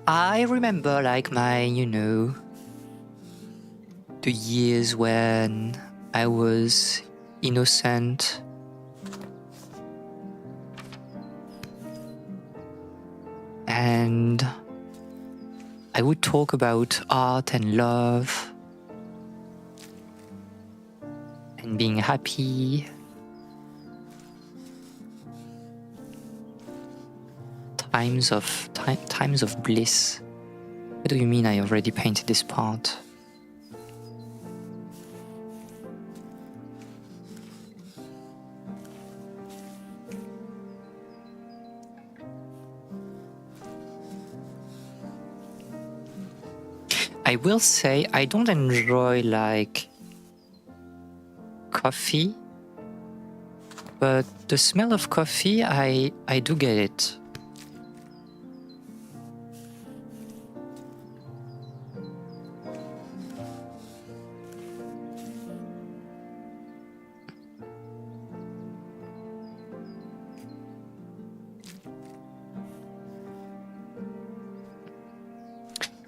I remember the years when I was innocent. And I would talk about art and love and being happy. Times of bliss. What do you mean I already painted this part? I will say I don't enjoy coffee, but the smell of coffee, I do get it.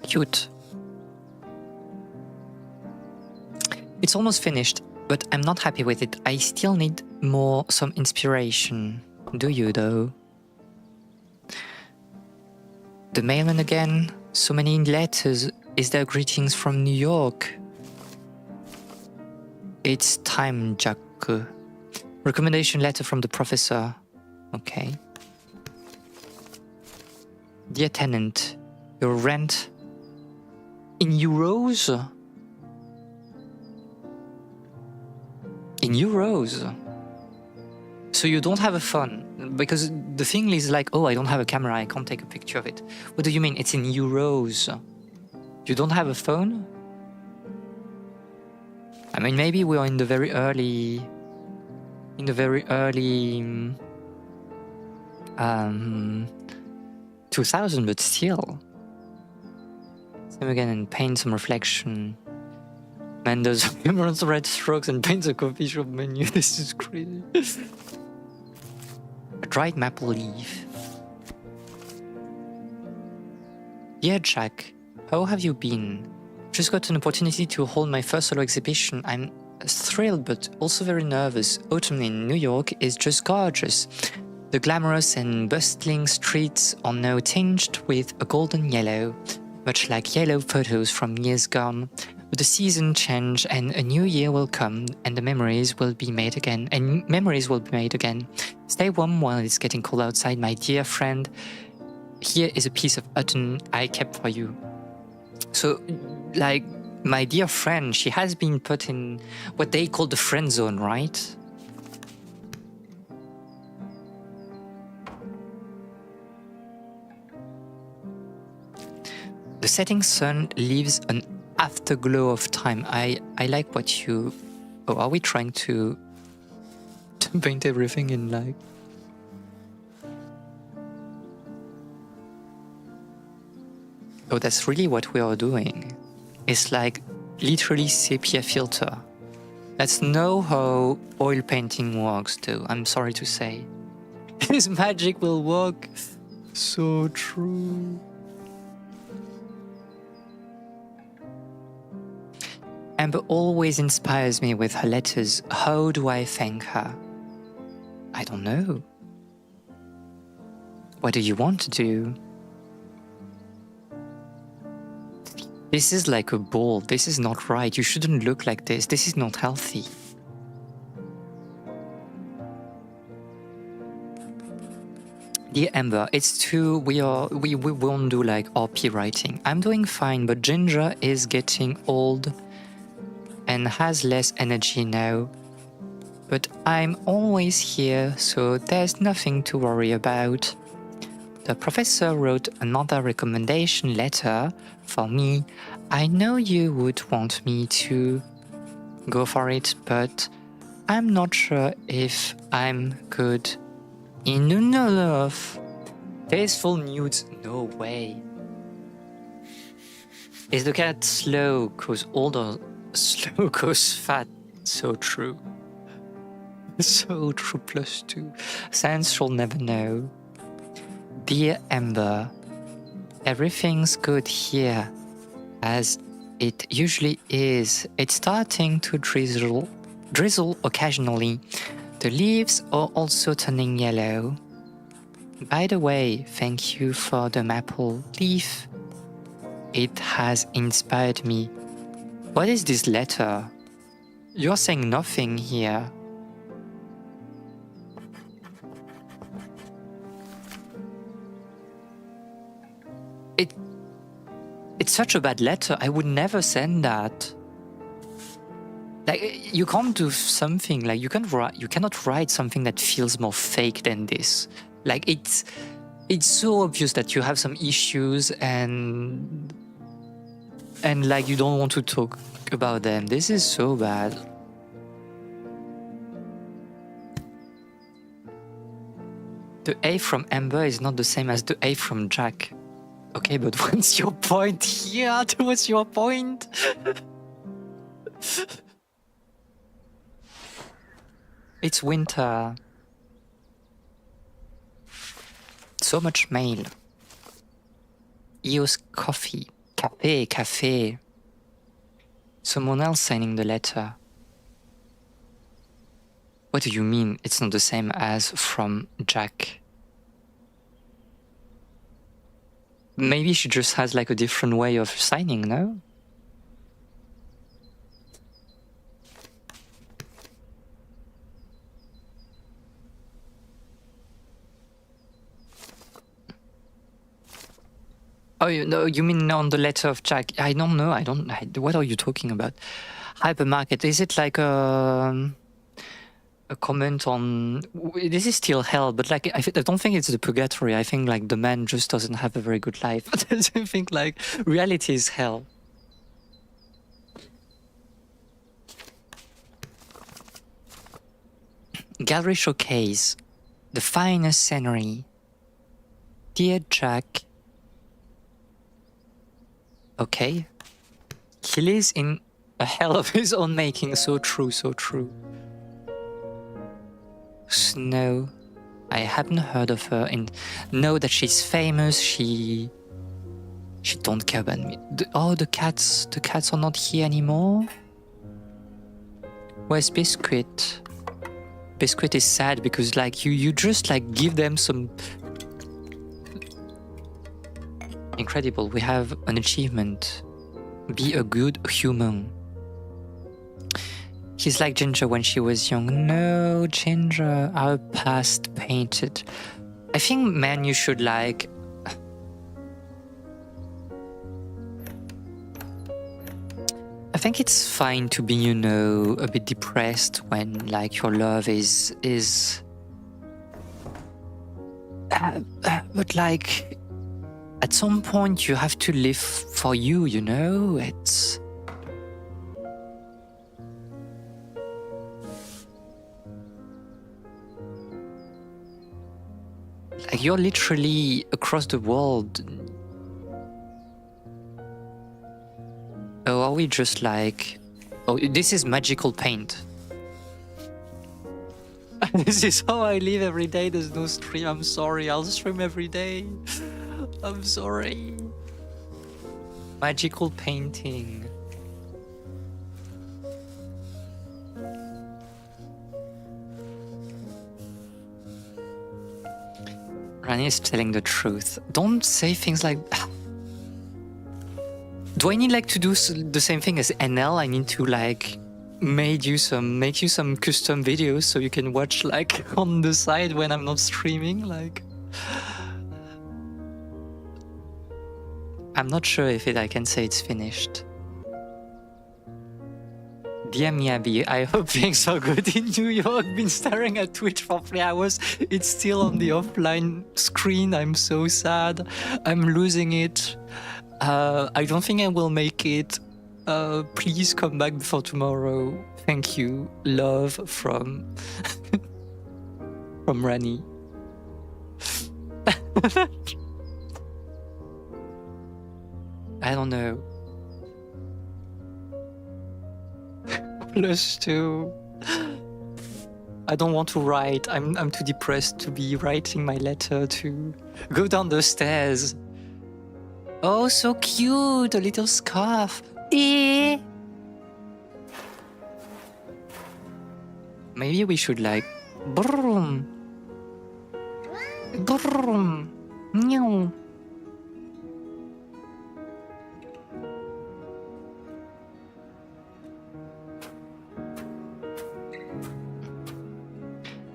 Cute. It's almost finished, but I'm not happy with it. I still need some inspiration. Do you though? The mailman again? So many letters. Is there greetings from New York? It's time, Jack. Recommendation letter from the professor. Okay. Dear tenant, your rent in euros? In euros? So you don't have a phone, because the thing is like, oh, I don't have a camera, I can't take a picture of it. What do you mean? It's in euros. You don't have a phone? I mean, maybe we are in the very early 2000, but still. Same again and paint some reflection. Man does emerald red strokes and paints a coffee shop menu. This is crazy. A dried maple leaf. Dear Jack, how have you been? Just got an opportunity to hold my first solo exhibition. I'm thrilled but also very nervous. Autumn in New York is just gorgeous. The glamorous and bustling streets are now tinged with a golden yellow, much like yellow photos from years gone. But the season change and a new year will come, and the memories will be made again. Stay warm while it's getting cold outside, my dear friend. Here is a piece of cotton I kept for you. So, like, my dear friend, she has been put in what they call the friend zone, right? The setting sun leaves an afterglow of time. I like what you... Oh, are we trying to paint everything in like... Oh, that's really what we are doing. It's like literally sepia filter. That's not how oil painting works though, I'm sorry to say. This magic will work. So true. Amber always inspires me with her letters. How do I thank her? I don't know. What do you want to do? This is like a ball. This is not right. You shouldn't look like this. This is not healthy. Dear Amber, it's too... We won't do like RP writing. I'm doing fine, but Ginger is getting old and has less energy now. But I'm always here, so there's nothing to worry about. The professor wrote another recommendation letter for me. I know you would want me to go for it, but I'm not sure if I'm good enough. Tasteful nudes, no way. Is the cat slow cause older, slow cause fat? So true. So true, +2. Science shall never know. Dear Amber, everything's good here, as it usually is. It's starting to drizzle occasionally. The leaves are also turning yellow. By the way, thank you for the maple leaf. It has inspired me. What is this letter? You're saying nothing here. It's such a bad letter. I would never send that. Like, you can't do something like you cannot write something that feels more fake than this. Like, it's so obvious that you have some issues and like you don't want to talk about them. This is so bad. The A from Amber is not the same as the A from Jack. Okay, but what's your point here? What's your point? It's winter. So much mail. EOS coffee. Cafe. Someone else signing the letter. What do you mean it's not the same as from Jack? Maybe she just has like a different way of signing, no? Oh, you mean on the letter of Jack? I don't know. What are you talking about? Hypermarket. Is it like a a comment on this is still hell, but like I don't think it's the purgatory. I think like the man just doesn't have a very good life. I think like reality is hell. Gallery showcase, the finest scenery. Dear Jack. Okay. He lives in a hell of his own making. So true, so true. Snow. I haven't heard of her and know that she's famous. She don't care about me. The cats are not here anymore. Where's Biscuit? Biscuit is sad because like you just like give them some. Incredible, we have an achievement. Be a good human. He's like Ginger when she was young. No, Ginger, our past painted. I think, man, you should like... I think it's fine to be, you know, a bit depressed when like your love is... but like... At some point you have to live for you, you know? It's... Like you're literally across the world. Oh, are we just like... Oh, this is magical paint. This is how I live every day. There's no stream. I'm sorry. I'll stream every day. I'm sorry. Magical painting. Rani is telling the truth. Don't say things like... Do I need like to do the same thing as NL? I need to like make you some custom videos so you can watch like on the side when I'm not streaming. Like, I'm not sure if I can say it's finished. Dear me, Abby, I hope things are good in New York. Been staring at Twitch for 3 hours. It's still on the offline screen. I'm so sad. I'm losing it. I don't think I will make it. Please come back before tomorrow. Thank you. Love from from Rani. I don't know. +2. I don't want to write. I'm too depressed to be writing my letter to go down the stairs. Oh, so cute! A little scarf. Eh. Maybe we should like brum brum meow.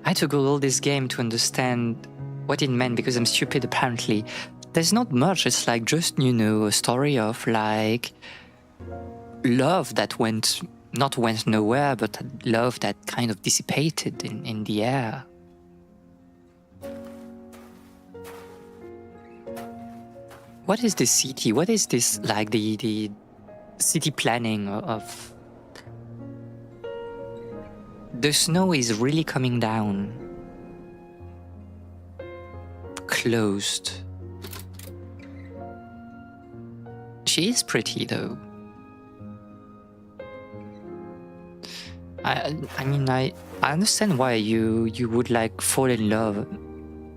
I had to Google this game to understand what it meant because I'm stupid apparently. There's not much, it's like just, you know, a story of like love that went nowhere, but love that kind of dissipated in the air. What is this city? What is this like the city planning of... The snow is really coming down. Closed. She is pretty though. I mean I understand why you would like fall in love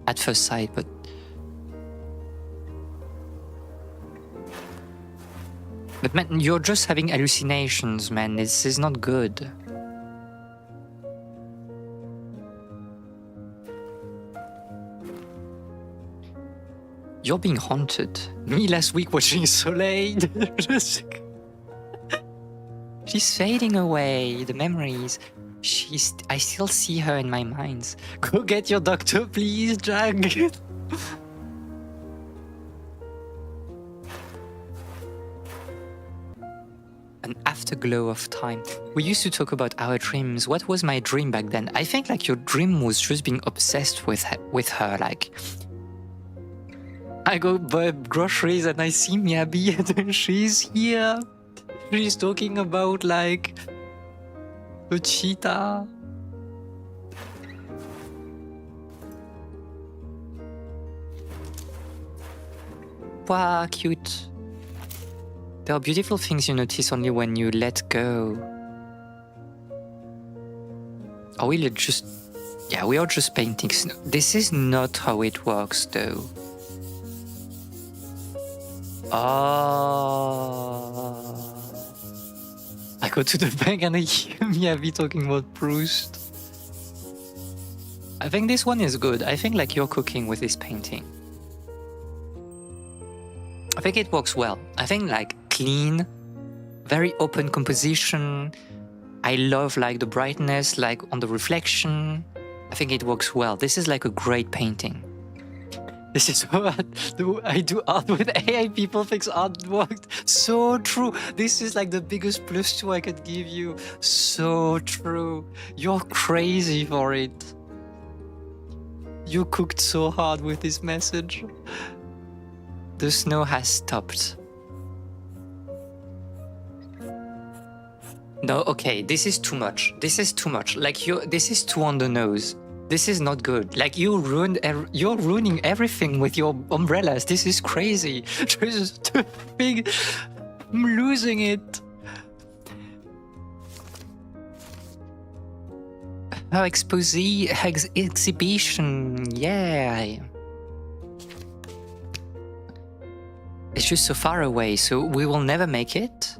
at first sight, but man, you're just having hallucinations, man. This is not good. You're being haunted. Me last week watching Soleil. She's fading away, the memories. I still see her in my mind. Go get your doctor, please, Jack. an afterglow of time. We used to talk about our dreams. What was my dream back then? I think like your dream was just being obsessed with her. Like, I go buy groceries and I see Miyabi and she's here. She's talking about like a cheetah. Wow, cute. There are beautiful things you notice only when you let go. Are we just... Yeah, we are just painting snow. This is not how it works though. Oh. I go to the bank and I hear Miyabi talking about Proust. I think this one is good. I think like you're cooking with this painting. I think it works well. I think like clean, very open composition. I love like the brightness, like on the reflection. I think it works well. This is like a great painting. This is what I do art with AI. People think art works. So true. This is like the biggest plus two I could give you. So true. You're crazy for it. You cooked so hard with this message. The snow has stopped. No, okay, this is too much. This is too much. Like this is too on the nose. This is not good. Like you're ruining everything with your umbrellas. This is crazy. Just too big. I'm losing it. Oh, exhibition. Yeah. It's just so far away, so we will never make it.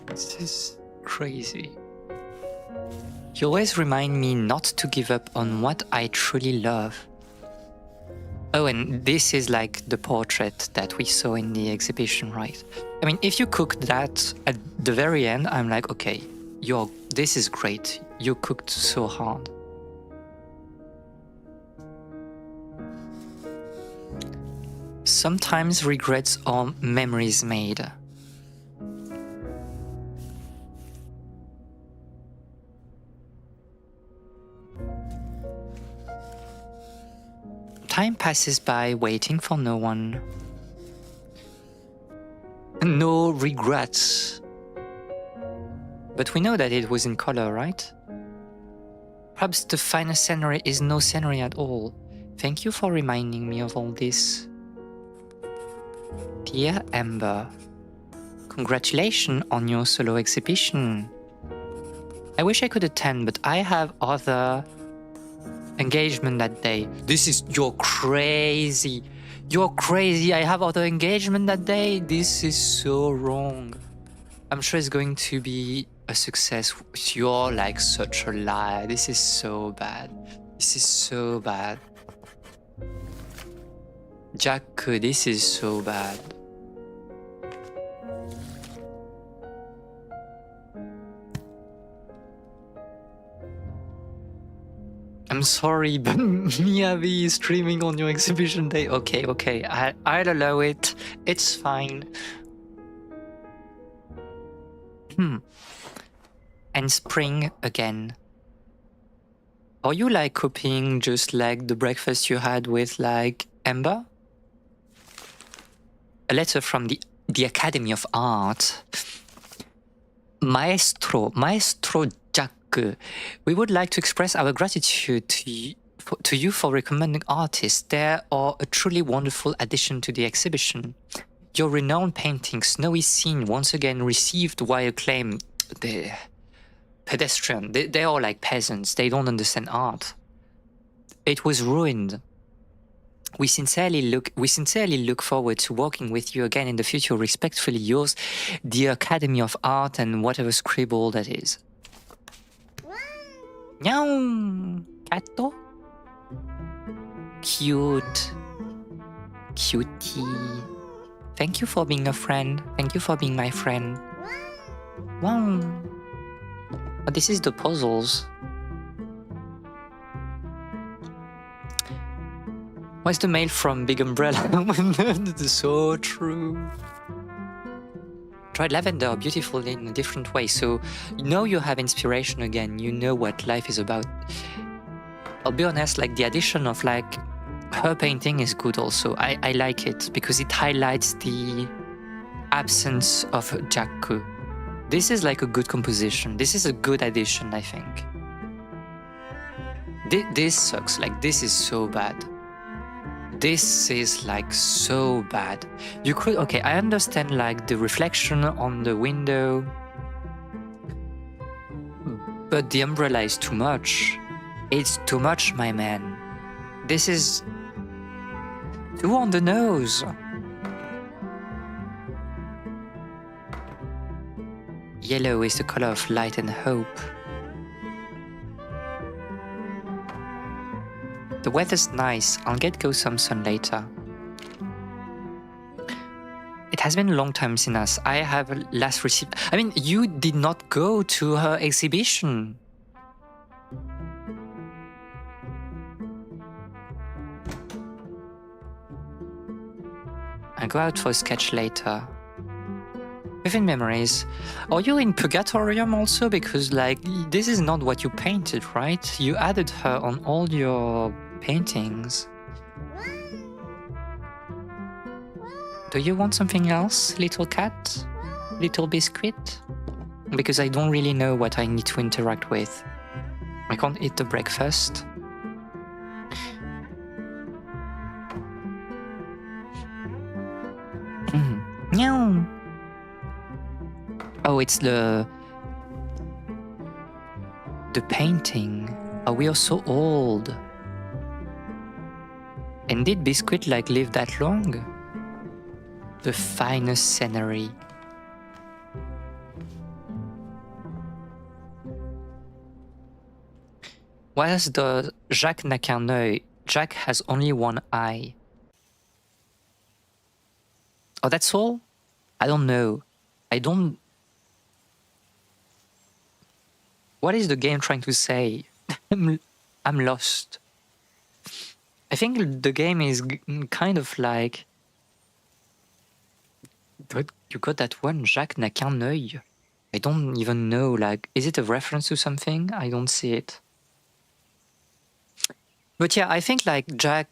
This is crazy. You always remind me not to give up on what I truly love. Oh, and this is like the portrait that we saw in the exhibition, right? I mean, if you cooked that at the very end, I'm like, okay, this is great. You cooked so hard. Sometimes regrets are memories made. Time passes by waiting for no one. No regrets. But we know that it was in color, right? Perhaps the finest scenery is no scenery at all. Thank you for reminding me of all this. Dear Amber, congratulations on your solo exhibition. I wish I could attend, but I have other engagement that day. You're crazy. You're crazy. I have other engagement that day. This is so wrong. I'm sure it's going to be a success. You're like such a liar. This is so bad. This is so bad. Jack, this is so bad. I'm sorry, but Miyabi is streaming on your exhibition day. Okay, I'll allow it. It's fine. And spring again. Are you like copying just like the breakfast you had with like Amber? A letter from the Academy of Art. Maestro Jack, we would like to express our gratitude to you for recommending artists. They are a truly wonderful addition to the exhibition. Your renowned painting, Snowy Scene, once again received wide acclaim. The pedestrian, they are like peasants. They don't understand art. It was ruined. We sincerely look forward to working with you again in the future. Respectfully yours, the Academy of Art, and whatever scribble that is. Meow, Kato. Cute. Cutie. Thank you for being a friend. Thank you for being my friend. Wow. But this is the puzzles. What's the mail from Big Umbrella? So true. Tried lavender, beautiful in a different way. So you know you have inspiration again. You know what life is about. I'll be honest, like the addition of like her painting is good also. I like it because it highlights the absence of Jakku. This is like a good composition. This is a good addition, I think. This sucks. Like this is so bad. This is like so bad. You could, okay, I understand like the reflection on the window, but the umbrella is too much. It's too much, my man. This is too on the nose. Yellow is the color of light and hope. The weather's nice. I'll go some sun later. It has been a long time since I have last received. I mean, you did not go to her exhibition. I'll go out for a sketch later. Within memories. Are you in Purgatorium also? Because like, this is not what you painted, right? You added her on all your paintings. Do you want something else, little cat? Little biscuit? Because I don't really know what I need to interact with. I can't eat the breakfast. Meow. Oh, it's the painting. Oh, we are so old. And did Biscuit like live that long? The finest scenery. Whereas the Jacques n'a qu'un œil, Jack has only one eye. Oh, that's all? I don't know. I don't... What is the game trying to say? I'm lost. I think the game is kind of like... You got that one, Jacques n'a qu'un œil. I don't even know, like, is it a reference to something? I don't see it. But yeah, I think like Jack's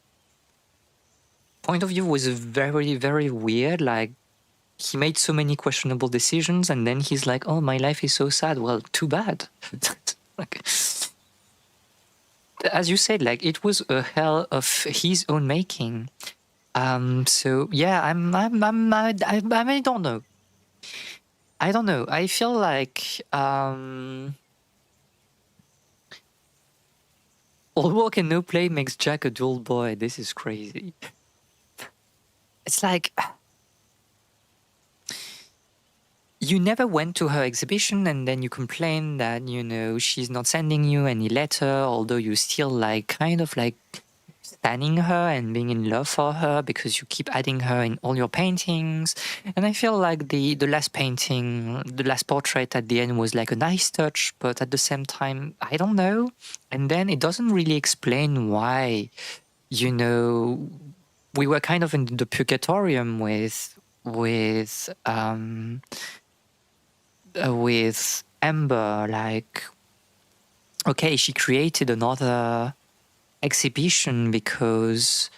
point of view was very, very weird. Like, he made so many questionable decisions and then he's like, oh, my life is so sad. Well, too bad. Like, as you said, like, it was a hell of his own making. So yeah, I don't know. I don't know. I feel like all work and no play makes Jack a dull boy. This is crazy. It's like you never went to her exhibition and then you complain that, you know, she's not sending you any letter, although you still like kind of like standing her and being in love for her because you keep adding her in all your paintings. And I feel like the last painting, the last portrait at the end was like a nice touch, but at the same time, I don't know. And then it doesn't really explain why, you know, we were kind of in the purgatorium with Amber. Like, okay, she created another exhibition because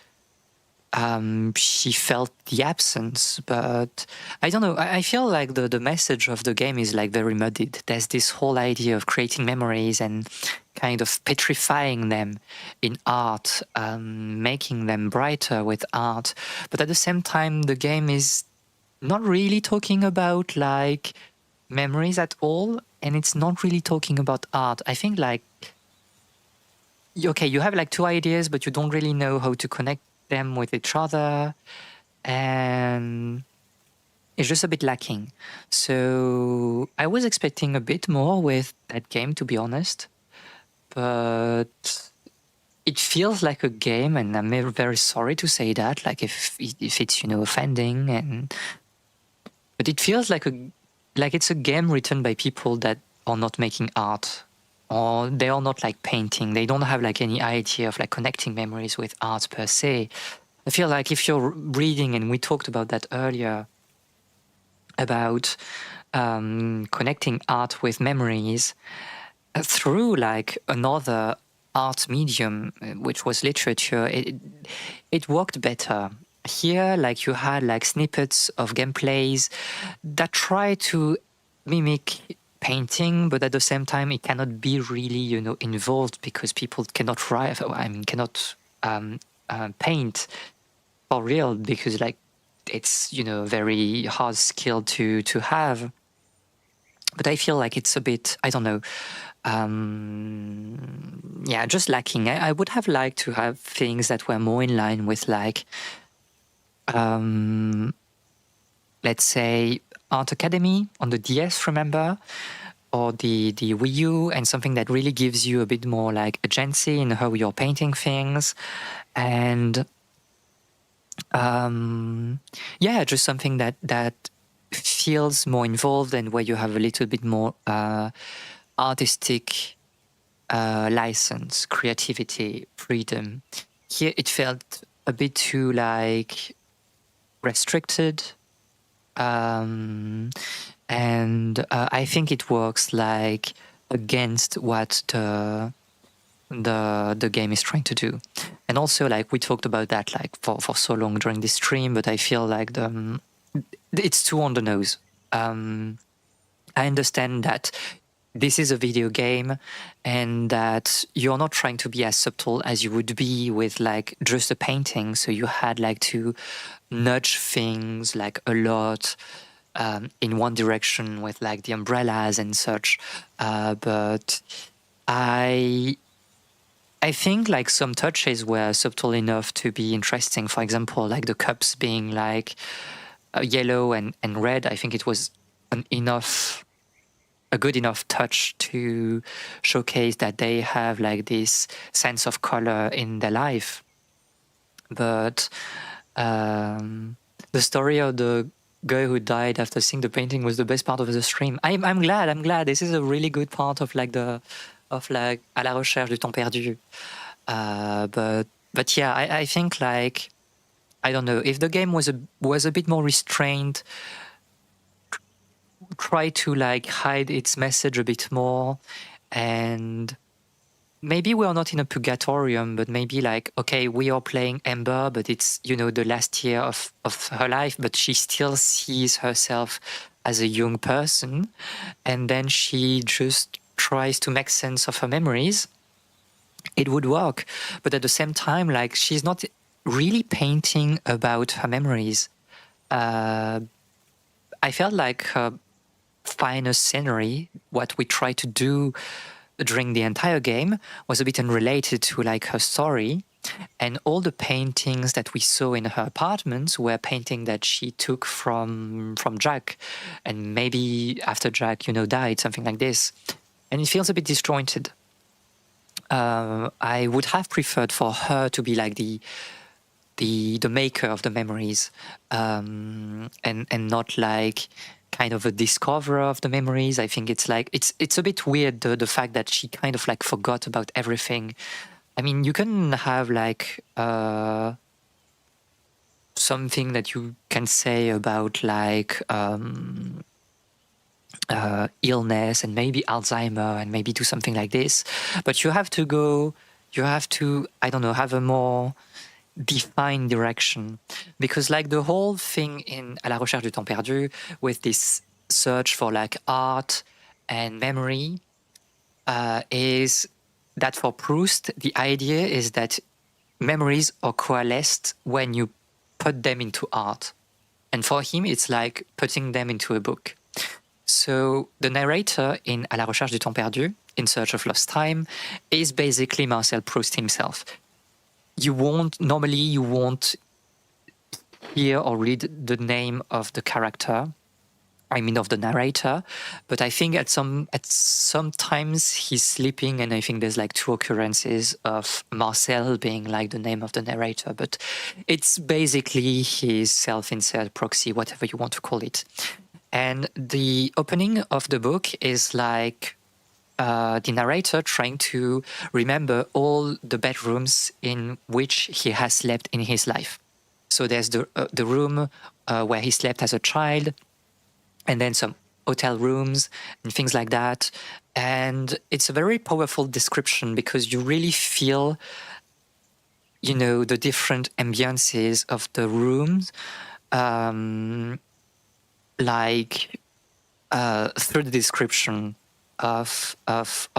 she felt the absence, but I don't know. I feel like the message of the game is like very muddied. There's this whole idea of creating memories and kind of petrifying them in art, making them brighter with art, but at the same time the game is not really talking about like memories at all, and it's not really talking about art. I think like, okay, you have like two ideas, but you don't really know how to connect them with each other, and it's just a bit lacking. So I was expecting a bit more with that game, to be honest, but it feels like a game, and I'm very sorry to say that, like if it's, you know, offending, and but it feels like it's a game written by people that are not making art or they are not like painting. They don't have like any idea of like connecting memories with art per se. I feel like if you're reading, and we talked about that earlier, about connecting art with memories through like another art medium, which was literature, it worked better. Here, like you had like snippets of gameplays that try to mimic painting, but at the same time, it cannot be really, involved because people cannot write. I mean, cannot paint for real because like it's very hard skill to have. But I feel like it's a bit, I don't know, yeah, just lacking. I would have liked to have things that were more in line with like, let's say, Art Academy on the DS, remember? Or the Wii U, and something that really gives you a bit more like agency in how you're painting things. And yeah, just something that feels more involved and where you have a little bit more artistic license, creativity, freedom. Here it felt a bit too like restricted, and I think it works like against what the game is trying to do. And also, like we talked about that like for so long during this stream, but I feel like it's too on the nose. I understand that this is a video game and that you're not trying to be as subtle as you would be with like just a painting. So you had like to nudge things like a lot in one direction with like the umbrellas and such. But I think like some touches were subtle enough to be interesting. For example, like the cups being like yellow and red. I think it was a good enough touch to showcase that they have like this sense of color in their life. But the story of the guy who died after seeing the painting was the best part of the stream. I'm glad. This is a really good part of like à la recherche du temps perdu. But yeah, I think like, I don't know, if the game was a bit more restrained, try to like hide its message a bit more, and maybe we are not in a purgatorium, but maybe like, okay, we are playing Ember, but it's the last year of her life, but she still sees herself as a young person, and then she just tries to make sense of her memories. It would work, but at the same time, like, she's not really painting about her memories. I felt like her finer scenery, what we try to do during the entire game, was a bit unrelated to like her story. And all the paintings that we saw in her apartments were paintings that she took from Jack, and maybe after Jack, died, something like this. And it feels a bit disjointed. I would have preferred for her to be like the maker of the memories, and not like kind of a discoverer of the memories. I think it's like it's a bit weird, the fact that she kind of like forgot about everything. I mean, you can have like something that you can say about like illness and maybe Alzheimer and maybe do something like this, but you have to, I don't know, have a more defined direction, because like the whole thing in À la recherche du temps perdu with this search for like art and memory is that for Proust, the idea is that memories are coalesced when you put them into art. And for him, it's like putting them into a book. So the narrator in À la recherche du temps perdu, In Search of Lost Time, is basically Marcel Proust himself. You won't hear or read the name of the character, I mean of the narrator, but I think at sometimes he's sleeping, and I think there's like 2 occurrences of Marcel being like the name of the narrator, but it's basically his self-insert proxy, whatever you want to call it. And the opening of the book is like the narrator trying to remember all the bedrooms in which he has slept in his life. So there's the room where he slept as a child, and then some hotel rooms and things like that. And it's a very powerful description because you really feel, the different ambiances of the rooms, through the description of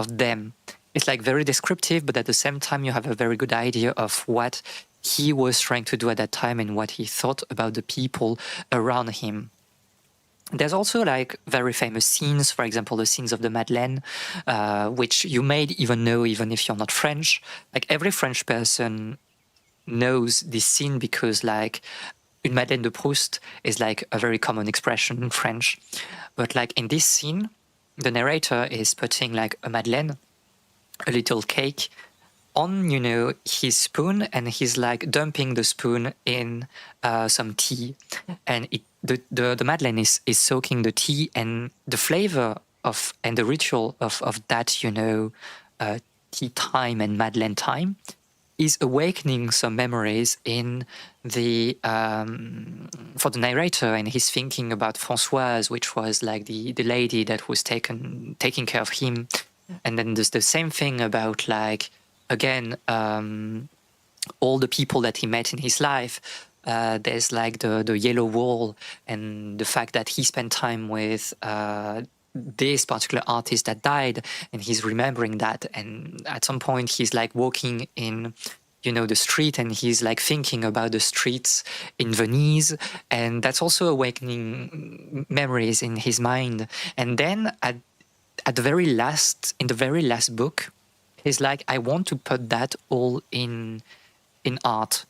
them. It's like very descriptive, but at the same time, you have a very good idea of what he was trying to do at that time and what he thought about the people around him. There's also like very famous scenes, for example, the scenes of the Madeleine, which you may even know even if you're not French. Like every French person knows this scene because like une Madeleine de Proust is like a very common expression in French. But like in this scene, the narrator is putting like a Madeleine, a little cake, on, his spoon, and he's like dumping the spoon in some tea. And the Madeleine is soaking the tea, and the flavor of, and the ritual of that, tea time and Madeleine time is awakening some memories in the for the narrator, and he's thinking about Françoise, which was like the lady that was taking care of him. And then there's the same thing about like, again, all the people that he met in his life. There's like the yellow wall, and the fact that he spent time with this particular artist that died, and he's remembering that. And at some point he's like walking in the street, and he's like thinking about the streets in Venice, and that's also awakening memories in his mind. And then in the very last book, he's like, I want to put that all in art.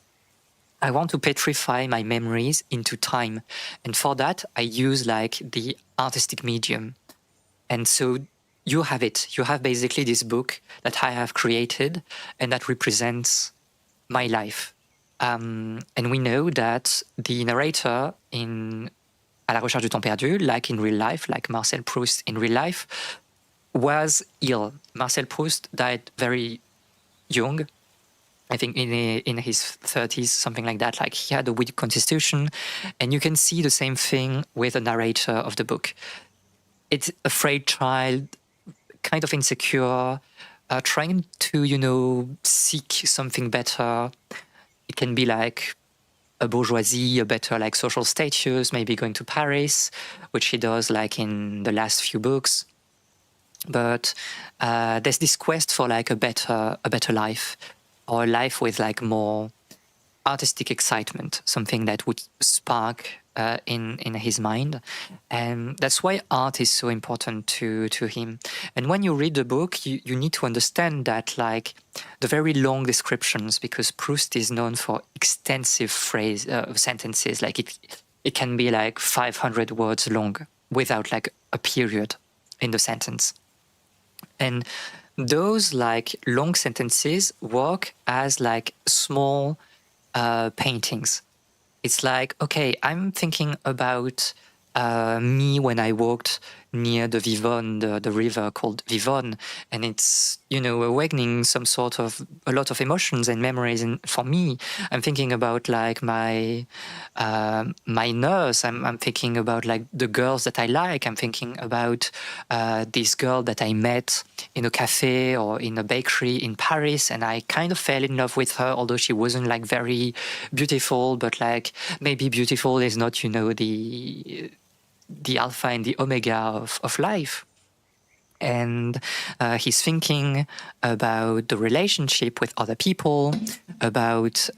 I want to petrify my memories into time, and for that I use like the artistic medium. And so you have it. You have basically this book that I have created and that represents my life. And we know that the narrator in À la recherche du temps perdu, like in real life, like Marcel Proust in real life, was ill. Marcel Proust died very young, I think in his 30s, something like that. Like he had a weak constitution, and you can see the same thing with the narrator of the book. It's a afraid child, kind of insecure, trying to, seek something better. It can be like a bourgeoisie, a better like social status, maybe going to Paris, which he does like in the last few books. But there's this quest for like a better life, or a life with like more artistic excitement, something that would spark in his mind. And that's why art is so important to him. And when you read the book, you need to understand that like the very long descriptions, because Proust is known for extensive sentences, like it can be like 500 words long without like a period in the sentence. And those like long sentences work as like small paintings. It's like, okay, I'm thinking about me when I walked near the Vivonne, the river called Vivonne, and it's awakening a lot of emotions and memories. And for me, I'm thinking about like my nurse. I'm thinking about like the girls that I like. I'm thinking about this girl that I met in a cafe or in a bakery in Paris, and I kind of fell in love with her, although she wasn't like very beautiful. But like maybe beautiful is not the alpha and the omega of life. And he's thinking about the relationship with other people, about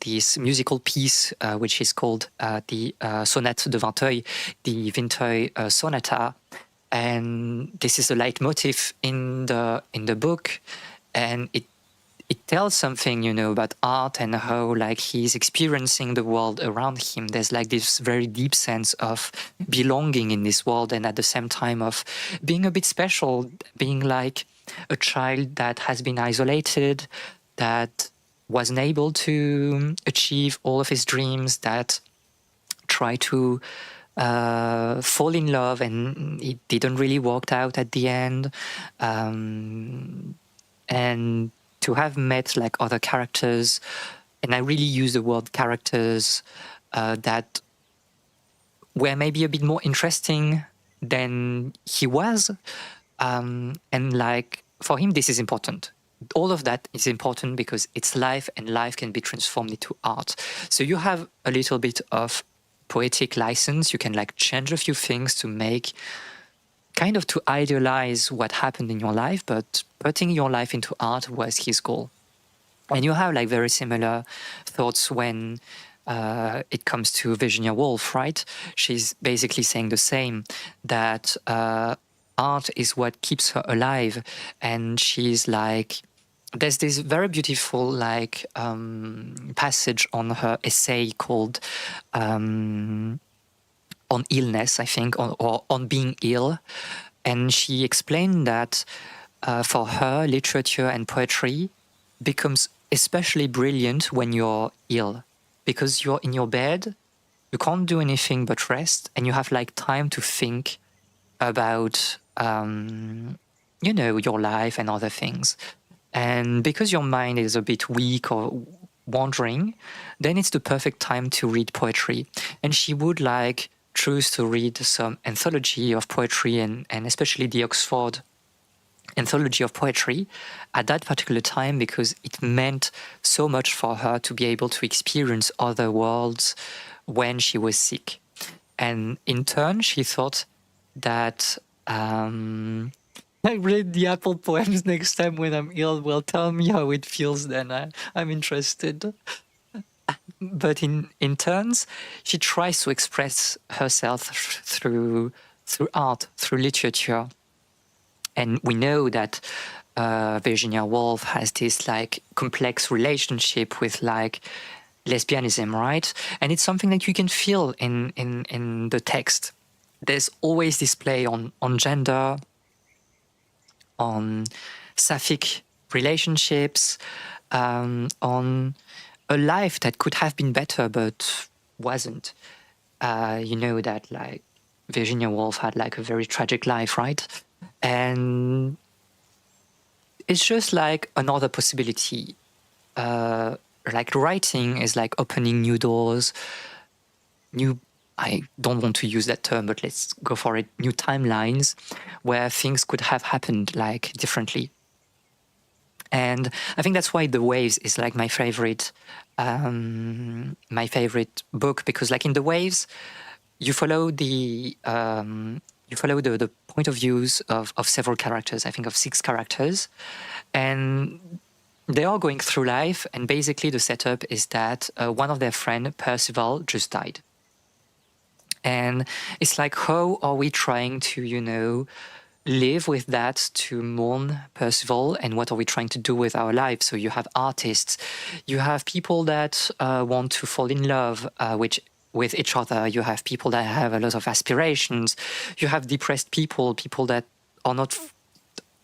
this musical piece, which is called the Sonate de Vinteuil, the Vinteuil Sonata. And this is a leitmotif in the book, and it tells something, about art and how like he's experiencing the world around him. There's like this very deep sense of belonging in this world, and at the same time of being a bit special, being like a child that has been isolated, that wasn't able to achieve all of his dreams, that try to fall in love, and it didn't really work out at the end. And to have met like other characters, and I really use the word characters that were maybe a bit more interesting than he was. And like for him, this is important. All of that is important because it's life, and life can be transformed into art. So you have a little bit of poetic license. You can like change a few things to make kind of to idealize what happened in your life, but putting your life into art was his goal. And you have like very similar thoughts when it comes to Virginia Woolf, right? She's basically saying the same, that art is what keeps her alive. And she's like, there's this very beautiful like passage on her essay called on illness, I think, or on being ill. And she explained that for her, literature and poetry becomes especially brilliant when you're ill, because you're in your bed, you can't do anything but rest, and you have like time to think about, your life and other things. And because your mind is a bit weak or wandering, then it's the perfect time to read poetry. And she would like choose to read some anthology of poetry, and especially the Oxford anthology of poetry at that particular time, because it meant so much for her to be able to experience other worlds when she was sick. And in turn, she thought that I read the Apple poems next time when I'm ill. Well, tell me how it feels then. I'm interested. But in turns, she tries to express herself through art, through literature. And we know that Virginia Woolf has this like complex relationship with like lesbianism, right? And it's something that you can feel in the text. There's always this play on gender, on sapphic relationships, on a life that could have been better but wasn't. You know that like Virginia Woolf had like a very tragic life, right? And it's just like another possibility. Like writing is like opening new doors, I don't want to use that term, but let's go for it, new timelines where things could have happened like differently. And I think that's why The Waves is like my favorite book, because like in The Waves, you follow the point of views of several characters. I think of 6 characters, and they are going through life. And basically, the setup is that one of their friends, Percival, just died. And it's like, how are we trying to, live with that, to mourn Percival, and what are we trying to do with our lives? So you have artists, you have people that want to fall in love, with each other. You have people that have a lot of aspirations. You have depressed people that are not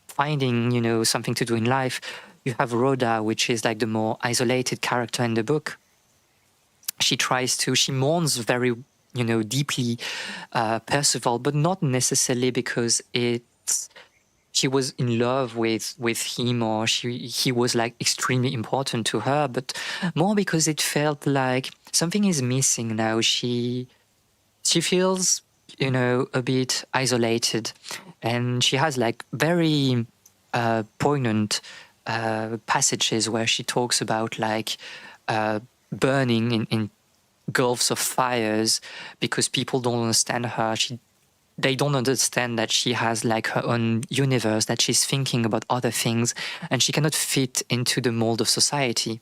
finding, something to do in life. You have Rhoda, which is like the more isolated character in the book. She mourns very, deeply Percival, but not necessarily because she was in love with him, or he was like extremely important to her, but more because it felt like something is missing now. She feels, a bit isolated, and she has like very poignant passages where she talks about like burning in gulfs of fires because people don't understand her. They don't understand that she has like her own universe, that she's thinking about other things, and she cannot fit into the mold of society.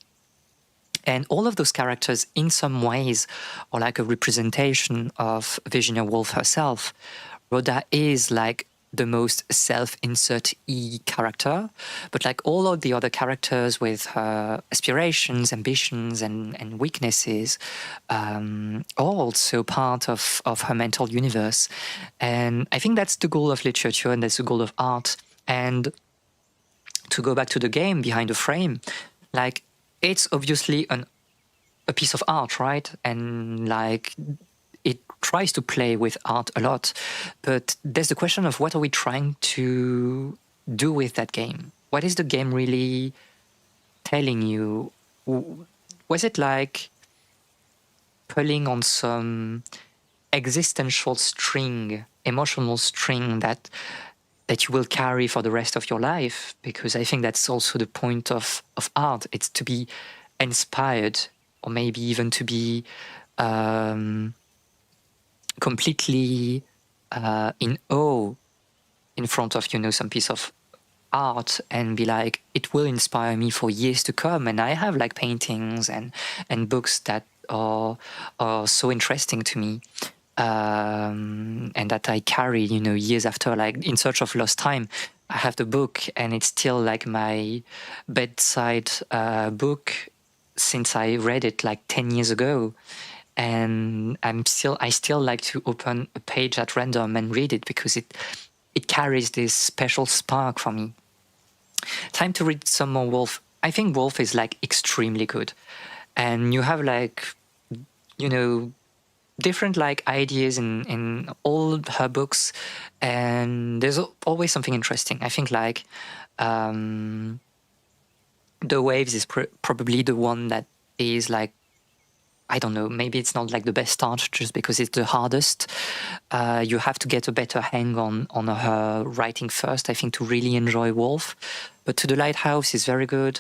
And all of those characters, in some ways, are like a representation of Virginia Woolf herself. Rhoda is like the most self-insert-y character, but like all of the other characters with her aspirations, ambitions, and weaknesses are also part of her mental universe. And I think that's the goal of literature, and that's the goal of art. And to go back to the game Behind the Frame, like it's obviously a piece of art, right? And like it tries to play with art a lot, but there's the question of what are we trying to do with that game? What is the game really telling you? Was it like pulling on some existential string, emotional string that you will carry for the rest of your life? Because I think that's also the point of art. It's to be inspired, or maybe even to be completely in awe in front of, some piece of art and be like, it will inspire me for years to come. And I have like paintings and books that are so interesting to me, and that I carry, years after, like In Search of Lost Time. I have the book and it's still like my bedside book since I read it like 10 years ago. And I still like to open a page at random and read it because it carries this special spark for me. Time to read some more Wolf. I think Wolf is like extremely good, and you have like, different like ideas in all her books, and there's always something interesting. I think like The Waves is probably the one that is like, I don't know, maybe it's not like the best start just because it's the hardest. You have to get a better hang on her writing first, I think, to really enjoy Wolf. But To the Lighthouse is very good.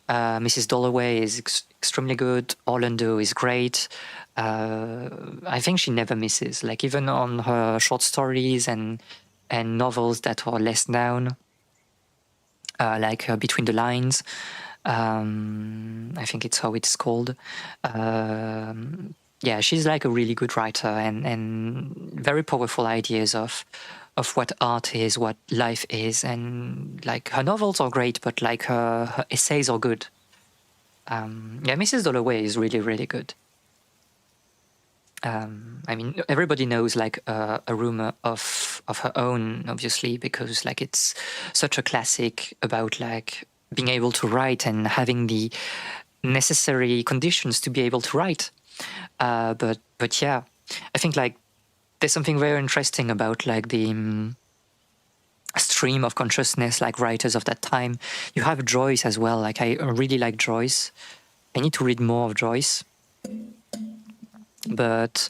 Mrs. Dalloway is extremely good. Orlando is great. I think she never misses, like even on her short stories and novels that are less known, like Between the Lines. I think it's how it's called. Yeah, she's like a really good writer and very powerful ideas of what art is, what life is, and like her novels are great, but like her essays are good. Yeah, Mrs. Dalloway is really, really good. I mean, everybody knows like A Room of Her Own, obviously, because like it's such a classic about like being able to write and having the necessary conditions to be able to write. But yeah, I think like there's something very interesting about like the stream of consciousness, like writers of that time. You have Joyce as well. Like I really like Joyce. I need to read more of Joyce. But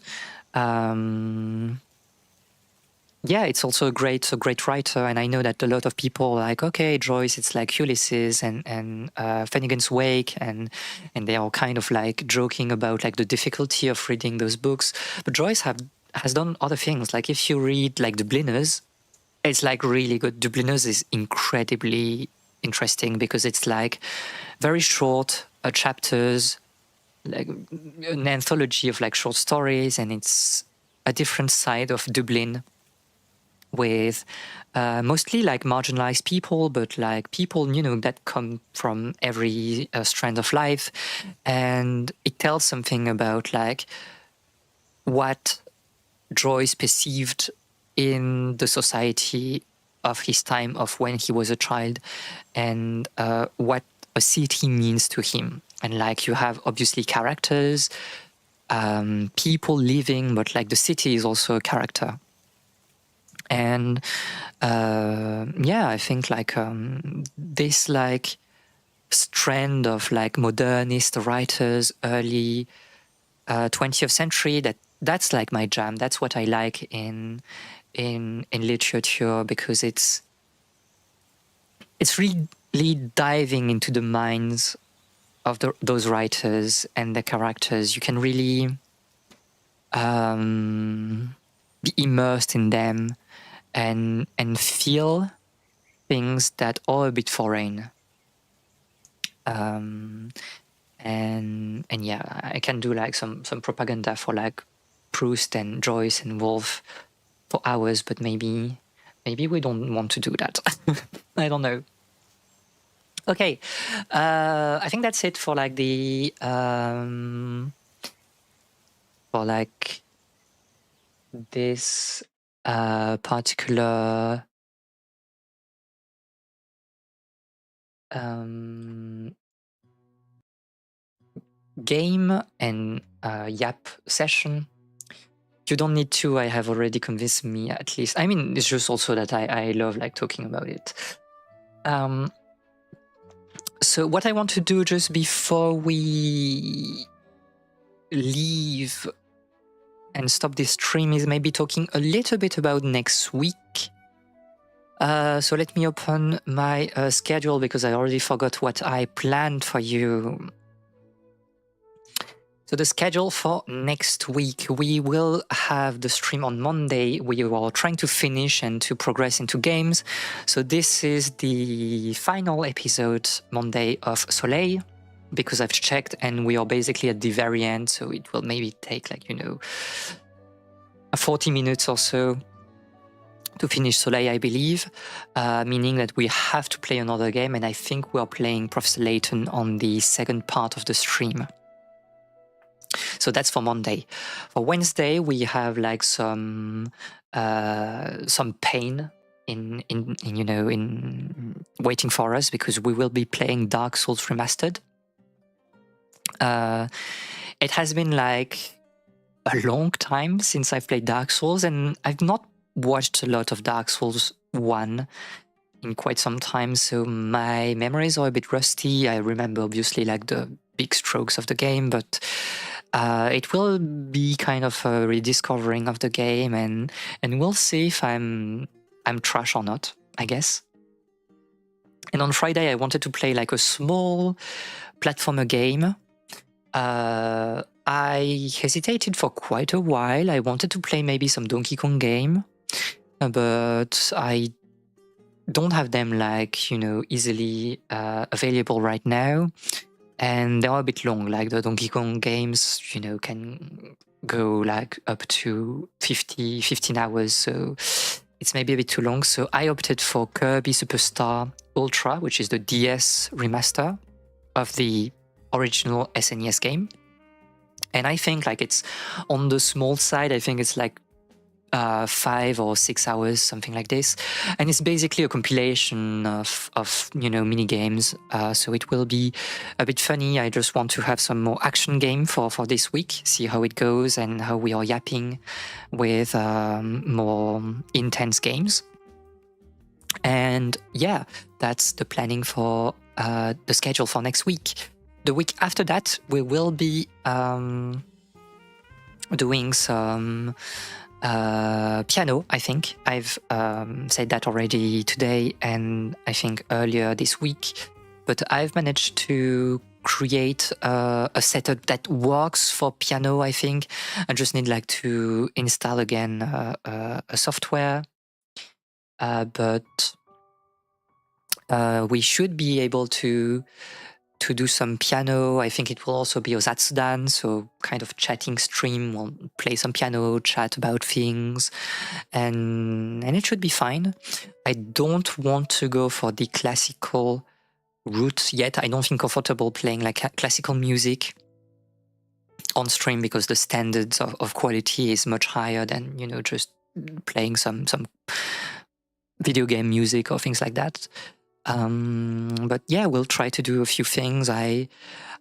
yeah, it's also a great writer, and I know that a lot of people are like, okay, Joyce, it's like Ulysses and Finnegan's Wake, and they are kind of like joking about like the difficulty of reading those books. But Joyce has done other things. Like if you read like Dubliners, it's like really good. Dubliners is incredibly interesting because it's like very short chapters, like an anthology of like short stories, and it's a different side of Dublin with mostly like marginalized people, but like people, that come from every strand of life. And it tells something about like what Joyce perceived in the society of his time, of when he was a child, and what a city means to him. And like you have obviously characters, people living, but like the city is also a character. And yeah, I think like this like strand of like modernist writers, early 20th century, that's like my jam. That's what I like in literature, because it's really diving into the minds of those writers and the characters. You can really be immersed in them and feel things that are a bit foreign. And yeah, I can do like some propaganda for like Proust and Joyce and Woolf for hours, but maybe we don't want to do that. I don't know. Okay, I think that's it for like the for like this particular game and Yap session. You don't need to. I have already convinced me, at least. I mean, it's just also that I love like talking about it. So what I want to do just before we leave and stop this stream is maybe talking a little bit about next week. So let me open my schedule because I already forgot what I planned for you. So the schedule for next week, we will have the stream on Monday. We are trying to finish and to progress into games. So this is the final episode Monday of Soleil, because I've checked and we are basically at the very end. So it will maybe take 40 minutes or so to finish Soleil, I believe, meaning that we have to play another game. And I think we are playing Professor Layton on the second part of the stream. So that's for Monday. For Wednesday, we have some pain in waiting for us because we will be playing Dark Souls Remastered. It has been a long time since I've played Dark Souls, and I've not watched a lot of Dark Souls 1 in quite some time, so my memories are a bit rusty. I remember obviously the big strokes of the game, but it will be kind of a rediscovering of the game, and we'll see if I'm trash or not, I guess. And on Friday, I wanted to play a small platformer game. I hesitated for quite a while. I wanted to play maybe some Donkey Kong game, but I don't have them easily available right now. And they are a bit long, the Donkey Kong games, can go up to 15 hours. So it's maybe a bit too long. So I opted for Kirby Superstar Ultra, which is the DS remaster of the original SNES game. And I think it's on the small side. I think it's 5 or 6 hours, something like this. And it's basically a compilation of mini games. So it will be a bit funny. I just want to have some more action game for this week, see how it goes and how we are yapping with more intense games. And yeah, that's the planning for the schedule for next week. The week after that, we will be doing some piano, I think. I've said that already today and I think earlier this week, but I've managed to create a setup that works for piano, I think. I just need to install again a software, but we should be able to do some piano. I think it will also be Ozatsudan, so kind of chatting stream. We'll play some piano, chat about things, and it should be fine. I don't want to go for the classical route yet. I don't feel comfortable playing classical music on stream because the standards of quality is much higher than just playing some video game music or things like that. But yeah, we'll try to do a few things. I'm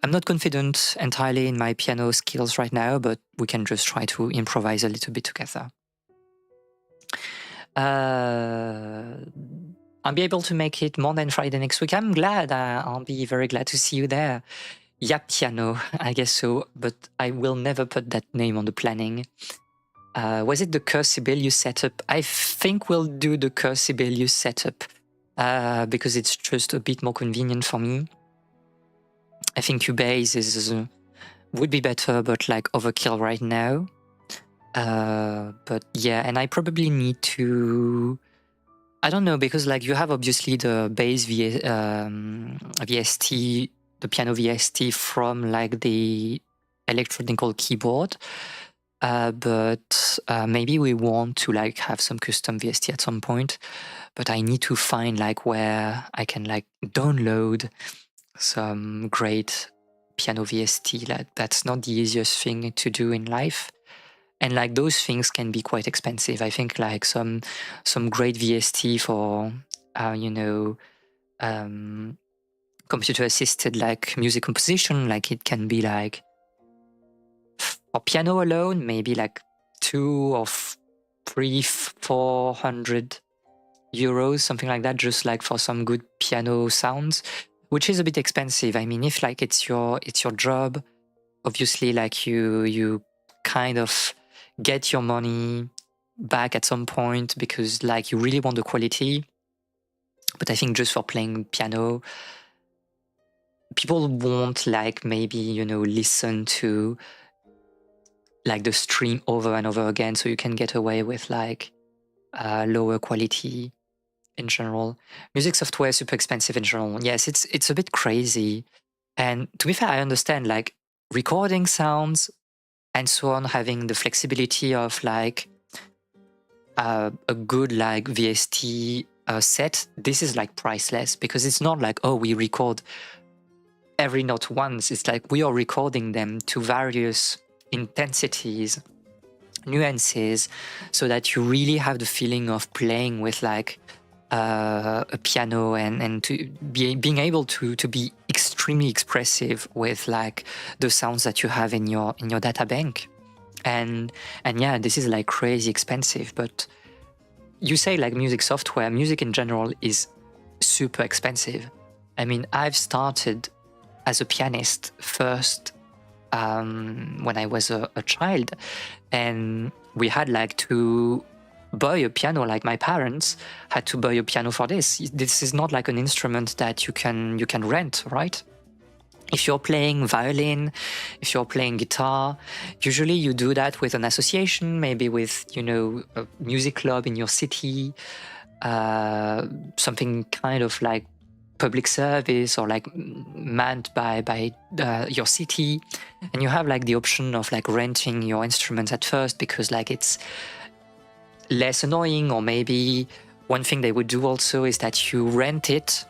not confident entirely in my piano skills right now, but we can just try to improvise a little bit together. I'll be able to make it more than Friday next week. I'm glad. I'll be very glad to see you there. Yeah, piano, I guess so, but I will never put that name on the planning. Was it the Curse Sibelius setup? I think we'll do the Curse Sibelius setup. Because it's just a bit more convenient for me. I think Cubase would be better, but overkill right now. But yeah, and I probably need to, I don't know, because you have obviously the bass VST, the piano VST from the electronical keyboard. But maybe we want to have some custom VST at some point. But I need to find where I can download some great piano VST. That's not the easiest thing to do in life, and those things can be quite expensive. I think some great VST for computer assisted music composition, it can be for piano alone maybe 2 or 3, 400 euros, something like that, just like for some good piano sounds, which is a bit expensive. I mean, if like it's your job, obviously like you kind of get your money back at some point because like you really want the quality. But I think just for playing piano, people won't like maybe, you know, listen to like the stream over and over again, so you can get away with like lower quality in general. Music software is super expensive in general. Yes, it's a bit crazy. And to be fair, I understand like recording sounds and so on, having the flexibility of like a good like VST set. This is like priceless because it's not like, oh, we record every note once. It's like we are recording them to various intensities, nuances, so that you really have the feeling of playing with like a piano and to being able to be extremely expressive with like the sounds that you have in your data bank. And yeah, this is like crazy expensive. But you say like music software, music in general is super expensive. I mean, I've started as a pianist first when I was a child, and we had like to buy a piano. Like my parents had to buy a piano for this. This is not like an instrument that you can rent, right? If you're playing violin, if you're playing guitar, usually you do that with an association, maybe with, you know, a music club in your city, something kind of like public service or like manned by your city. And you have like the option of like renting your instruments at first because like it's less annoying. Or maybe one thing they would do also is that you rent it,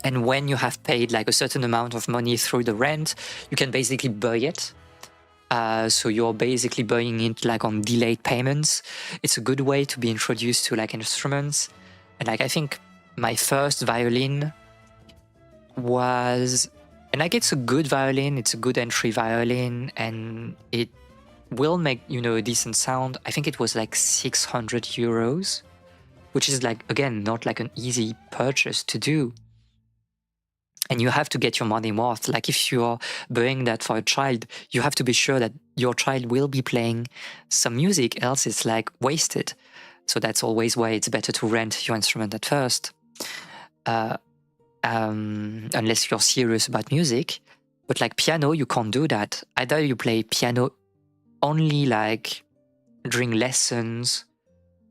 and when you have paid like a certain amount of money through the rent, you can basically buy it. So you're basically buying it like on delayed payments. It's a good way to be introduced to like instruments. And like I think my first violin was, and like it's a good violin, it's a good entry violin, and it will make, you know, a decent sound. I think it was like 600 euros, which is like, again, not like an easy purchase to do. And you have to get your money worth. Like if you're buying that for a child, you have to be sure that your child will be playing some music, else it's like wasted. So that's always why it's better to rent your instrument at first. Unless you're serious about music. But like piano, you can't do that. Either you play piano only like during lessons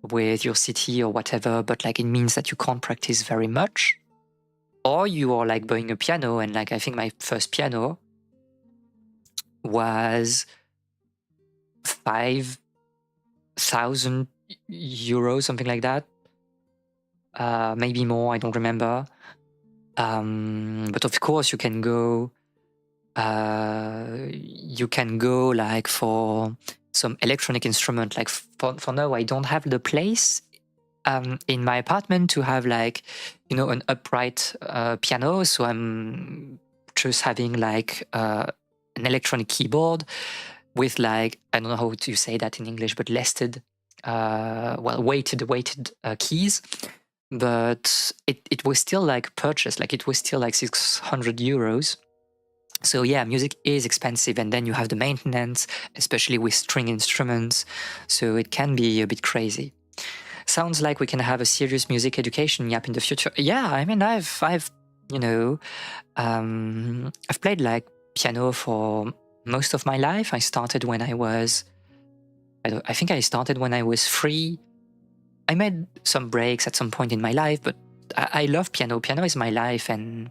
with your city or whatever, but like it means that you can't practice very much. Or you are like buying a piano, and like I think my first piano was 5,000 euros, something like that. Maybe more, I don't remember. But of course you can go like for some electronic instrument. Like for now, I don't have the place in my apartment to have like, you know, an upright piano. So I'm just having like an electronic keyboard with like, I don't know how to say that in English, but weighted keys. But it was still like purchased, like it was still like 600 euros. So yeah, music is expensive, and then you have the maintenance, especially with string instruments. So it can be a bit crazy. Sounds like we can have a serious music education in the future. Yeah, I mean, I've you know, I've played like piano for most of my life. I started when I was, I think I started when I was 3. I made some breaks at some point in my life, but I love piano. Piano is my life, and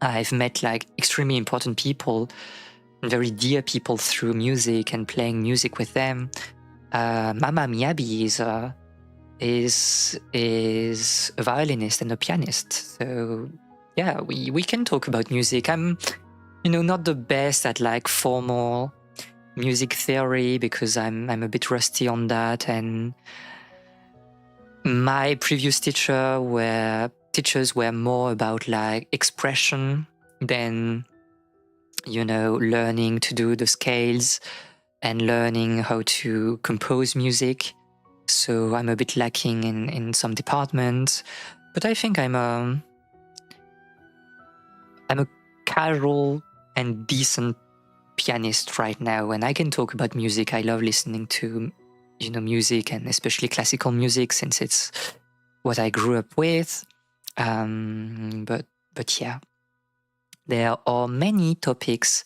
I've met like extremely important people, very dear people through music and playing music with them. Mama Miyabi is a violinist and a pianist. So yeah, we can talk about music. I'm, you know, not the best at like formal music theory because I'm a bit rusty on that, and my previous teachers were more about like expression than, you know, learning to do the scales. and learning how to compose music. So I'm a bit lacking in some departments, but I think I'm a casual and decent pianist right now, and I can talk about music. I love listening to, music, and especially classical music, since it's what I grew up with. But yeah, there are many topics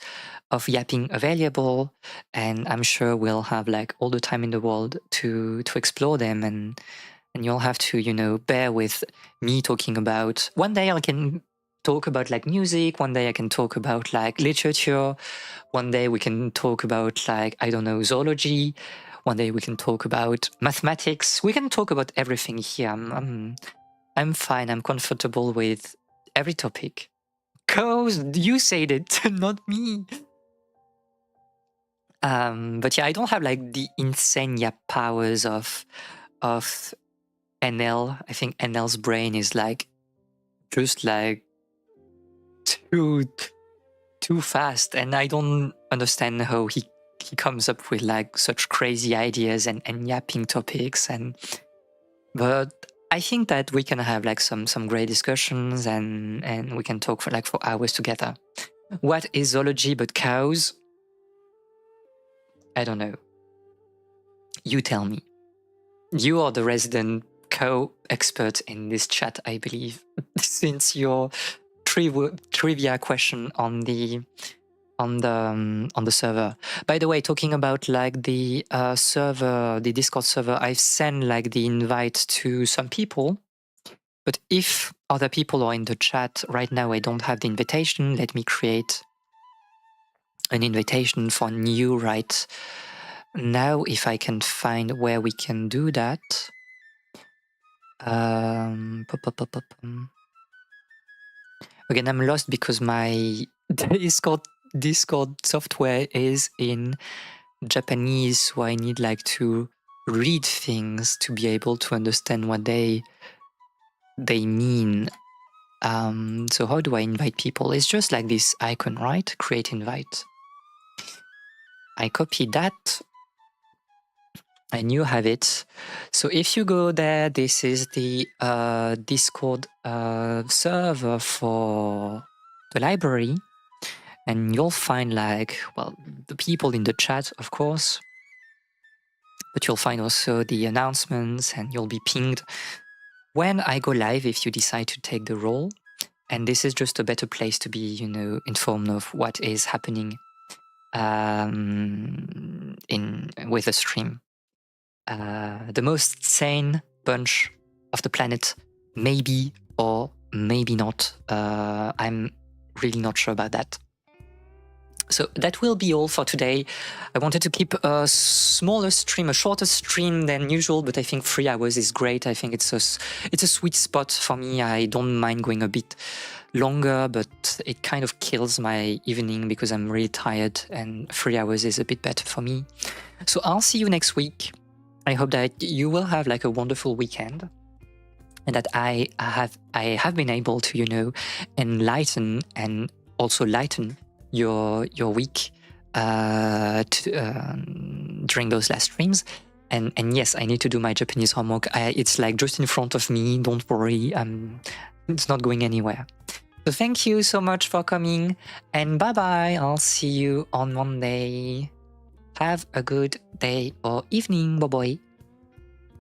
of yapping available, and I'm sure we'll have like all the time in the world to explore them, and you'll have to bear with me talking about. One day I can talk about like music, one day I can talk about like literature, one day we can talk about like, I don't know, zoology, one day we can talk about mathematics. We can talk about everything here. I'm fine. I'm comfortable with every topic. Cause you said it, not me. But yeah, I don't have like the insane powers of NL. I think NL's brain is like just like too fast, and I don't understand how he comes up with like such crazy ideas and yapping topics. But I think that we can have like some great discussions, and we can talk for hours together. What is zoology but cows? I don't know. You tell me. You are the resident cow expert in this chat, I believe, since your trivia question on the server. By the way, talking about like the server, the Discord server, I've sent like the invite to some people. But if other people are in the chat right now, I don't have the invitation. Let me create an invitation for new right now, if I can find where we can do that. Again, I'm lost because my Discord software is in Japanese, so I need like to read things to be able to understand what they mean. So how do I invite people? It's just like this icon, right? Create invite. I copy that, and you have it. So if you go there, this is the Discord server for the library, and you'll find like, well, the people in the chat, of course, but you'll find also the announcements, and you'll be pinged when I go live if you decide to take the role. And this is just a better place to be, informed of what is happening with the stream. The most sane bunch of the planet, maybe or maybe not. I'm really not sure about that. So that will be all for today. I wanted to keep a smaller stream, a shorter stream than usual, but I think 3 hours is great. I think it's a sweet spot for me. I don't mind going a bit longer, but it kind of kills my evening because I'm really tired, and 3 hours is a bit better for me. So I'll see you next week. I hope that you will have like a wonderful weekend, and that I have been able to, enlighten and also lighten your week during those last streams. And yes, I need to do my Japanese homework. It's like just in front of me. Don't worry, it's not going anywhere. So thank you so much for coming, and bye-bye. I'll see you on Monday. Have a good day or evening. Bye-bye.